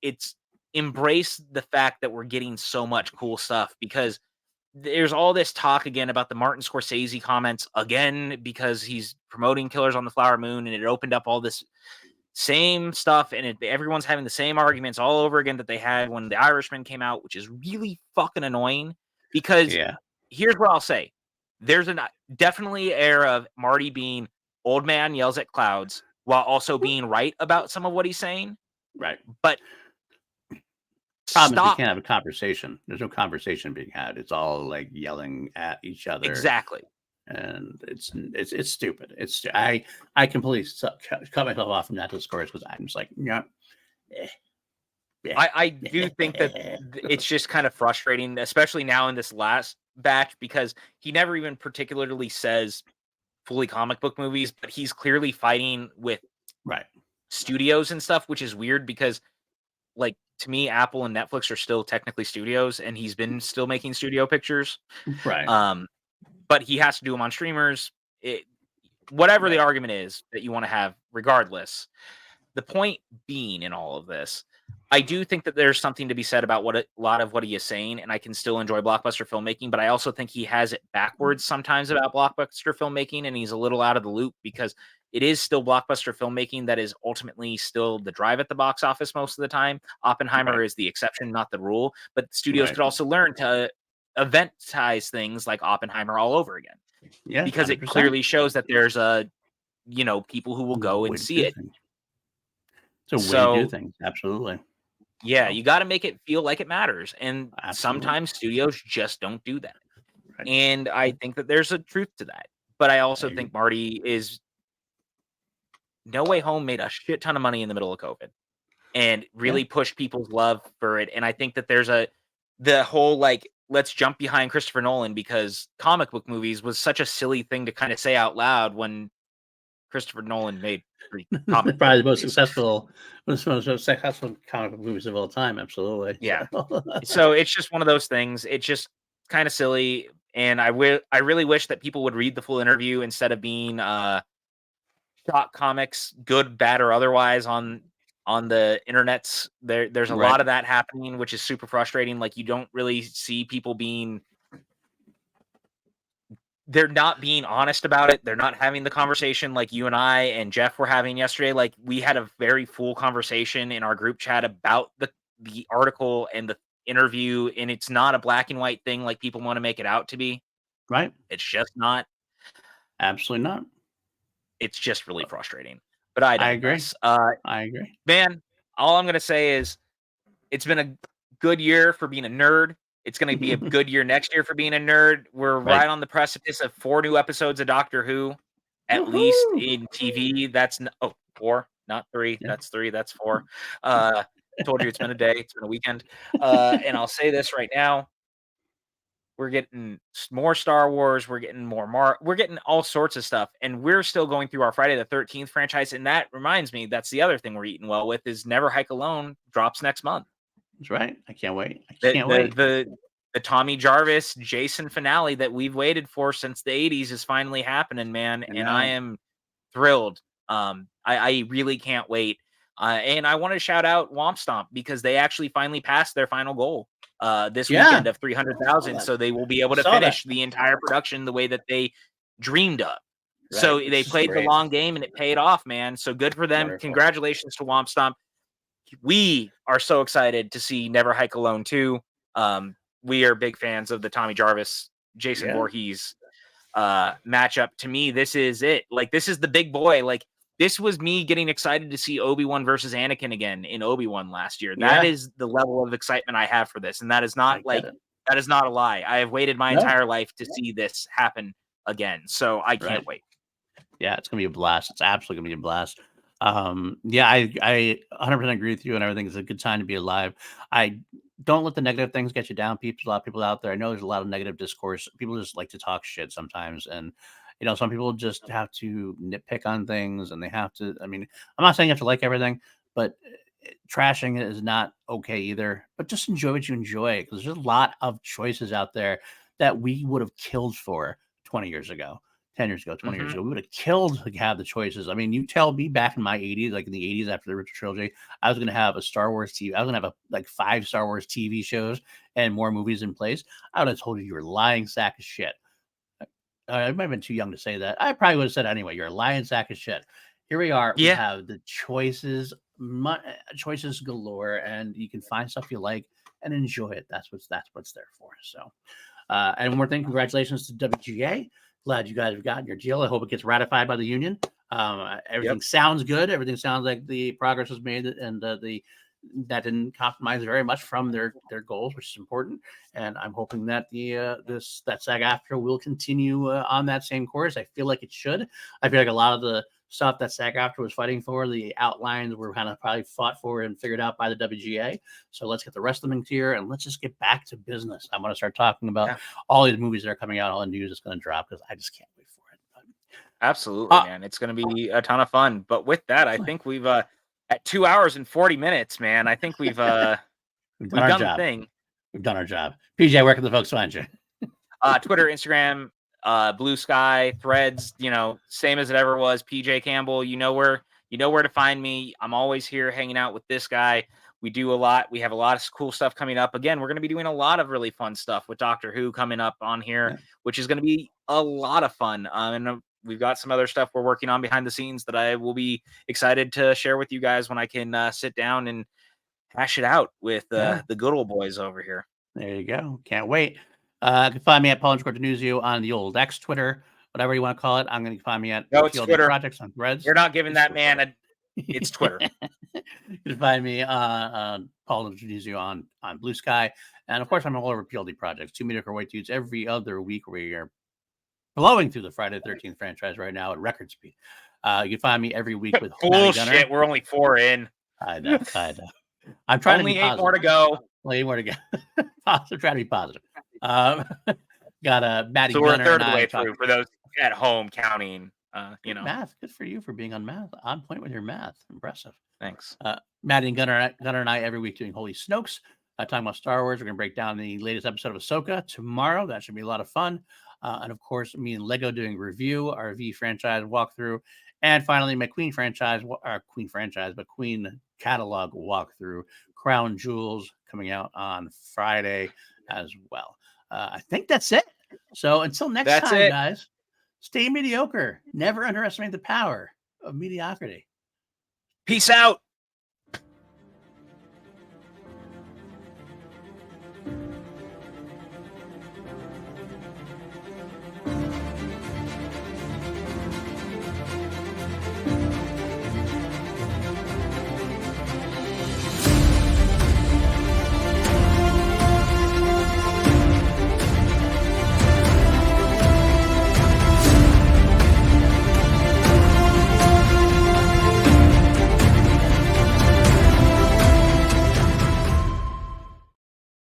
embrace the fact that we're getting so much cool stuff, because there's all this talk again about the Martin Scorsese comments again, because he's promoting Killers on the Flower Moon, and it opened up all this same stuff, and everyone's having the same arguments all over again that they had when The Irishman came out, which is really fucking annoying. Because here's what I'll say. There's definitely an era of Marty being old man yells at clouds while also being right about some of what he's saying. Right. But problem is you can't have a conversation. There's no conversation being had. It's all like yelling at each other. Exactly. And it's stupid. I completely cut myself off from that discourse because I'm just like, I do think that it's just kind of frustrating, especially now in this last batch, because he never even particularly says fully comic book movies, but he's clearly fighting with studios and stuff, which is weird because, like, to me, Apple and Netflix are still technically studios, and he's been still making studio pictures. Right. But he has to do them on streamers. Whatever the argument is that you want to have, regardless. The point being in all of this, I do think that there's something to be said about a lot of what he is saying, and I can still enjoy blockbuster filmmaking, but I also think he has it backwards sometimes about blockbuster filmmaking, and he's a little out of the loop because it is still blockbuster filmmaking that is ultimately still the drive at the box office most of the time. Oppenheimer is the exception, not the rule, but studios could also learn to eventize things like Oppenheimer all over again. Yeah, because 100%. It clearly shows that there's people who will go and see it. It's a way to do things. Absolutely. Yeah, you got to make it feel like it matters. And sometimes studios just don't do that. Right. And I think that there's a truth to that. But I also think Marty is No Way Home made a shit ton of money in the middle of COVID and really pushed people's love for it. And I think that there's the whole, like, let's jump behind Christopher Nolan because comic book movies was such a silly thing to kind of say out loud when Christopher Nolan made probably the most successful comic book movies of all time. Absolutely. Yeah. So it's just one of those things. It's just kind of silly. And I really wish that people would read the full interview instead of being shock comics, good, bad, or otherwise on the internets. There's a lot of that happening, which is super frustrating. Like, you don't really see people they're not being honest about it. They're not having the conversation like you and I and Jeff were having yesterday. Like, we had a very full conversation in our group chat about the article and the interview, and it's not a black and white thing like people want to make it out to be. Right. It's just not. Absolutely not. It's just really frustrating. But I agree. I agree. Man, all I'm going to say is it's been a good year for being a nerd. It's going to be a good year next year for being a nerd. We're right on the precipice of 4 new episodes of Doctor Who, at least in TV. That's 4, not 3. Yeah. That's 3. That's 4. Told you it's been a day. It's been a weekend. And I'll say this right now. We're getting more Star Wars. We're getting more we're getting all sorts of stuff. And we're still going through our Friday the 13th franchise. And that reminds me, that's the other thing we're eating well with is Never Hike Alone drops next month. That's right. I can't wait. I can't wait. The Tommy Jarvis Jason finale that we've waited for since the 80s is finally happening, man. And I am thrilled. I really can't wait. And I want to shout out Womp Stomp because they actually finally passed their final goal this weekend of 300,000. So they will be able to finish the entire production the way that they dreamed of. So they played the long game and it paid off, man. So good for them. Wonderful. Congratulations to Womp Stomp. We are so excited to see Never Hike Alone 2. We are big fans of the Tommy Jarvis, Jason Voorhees matchup. To me, this is it. Like, this is the big boy. Like, this was me getting excited to see Obi-Wan versus Anakin again in Obi-Wan last year. That is the level of excitement I have for this. And that is not that is not a lie. I have waited my entire life to see this happen again. So I can't wait. Yeah, it's going to be a blast. It's absolutely going to be a blast. I 100% agree with you and everything. It's a good time to be alive. I don't let the negative things get you down. A lot of people out there, I know there's a lot of negative discourse. People just like to talk shit sometimes. And, some people just have to nitpick on things and they have to, I'm not saying you have to like everything, but trashing is not okay either. But just enjoy what you enjoy, because there's a lot of choices out there that we would have killed for 20 years ago. 10 years ago, 20 years ago, we would have killed to have the choices. You tell me back in my 80s, like in the 80s after the original trilogy, I was going to have a Star Wars TV. I was going to have 5 Star Wars TV shows and more movies in place. I would have told you were a lying sack of shit. I might have been too young to say that. I probably would have said anyway, you're a lying sack of shit. Here we are. We have the choices, choices galore, and you can find stuff you like and enjoy it. That's what's there for. So, and one more thing, congratulations to WGA. Glad you guys have gotten your deal. I hope it gets ratified by the union. Everything sounds good. Everything sounds like the progress was made, and that didn't compromise very much from their goals, which is important. And I'm hoping that that SAG-AFTRA will continue on that same course. I feel like it should. I feel like a lot of the stuff that SAG-AFTRA was fighting for, the outlines were kind of probably fought for and figured out by the WGA. So let's get the rest of them here and let's just get back to business. I'm going to start talking about all these movies that are coming out, all the news that's going to drop, because I just can't wait for it. Absolutely, man. It's going to be a ton of fun. But with that, I think we've at 2 hours and 40 minutes, man. I think we've done the thing. We've done our job. PJ, where can the folks find you? Twitter, Instagram, Blue Sky, Threads, same as it ever was. PJ Campbell, you know where to find me. I'm always here hanging out with this guy. We do a lot. We have a lot of cool stuff coming up. Again, we're going to be doing a lot of really fun stuff with Doctor Who coming up on here, which is going to be a lot of fun. And we've got some other stuff we're working on behind the scenes that I will be excited to share with you guys when I can sit down and hash it out with the good old boys over here. There you go. Can't wait. You can find me at Paul _Denuzio on the old X, Twitter, whatever you want to call it. I'm going to find me at PLD Twitter Projects on Threads. You're not giving that man it's Twitter. You can find me on Paul Denuzio on Blue Sky. And of course, I'm all over PLD Projects. 2 Mediocre White Dudes every other week. We are blowing through the Friday the 13th franchise right now at record speed. You can find me every week with bullshit. We're only 4 in. I know. I'm trying only to be 8 more to go. Only 8 more to go. I'm trying to be positive. Got Maddie. So we're a third of the way through for those at home counting. Math. Good for you for being on math. On point with your math. Impressive. Thanks. Maddie and Gunnar and I every week doing Holy Snokes, talking about Star Wars. We're gonna break down the latest episode of Ahsoka tomorrow. That should be a lot of fun. And of course, me and Lego doing review, our V franchise walkthrough, and finally my Queen catalog walkthrough, Crown Jewels, coming out on Friday as well. I think that's it. So until next time, guys, stay mediocre. Never underestimate the power of mediocrity. Peace out.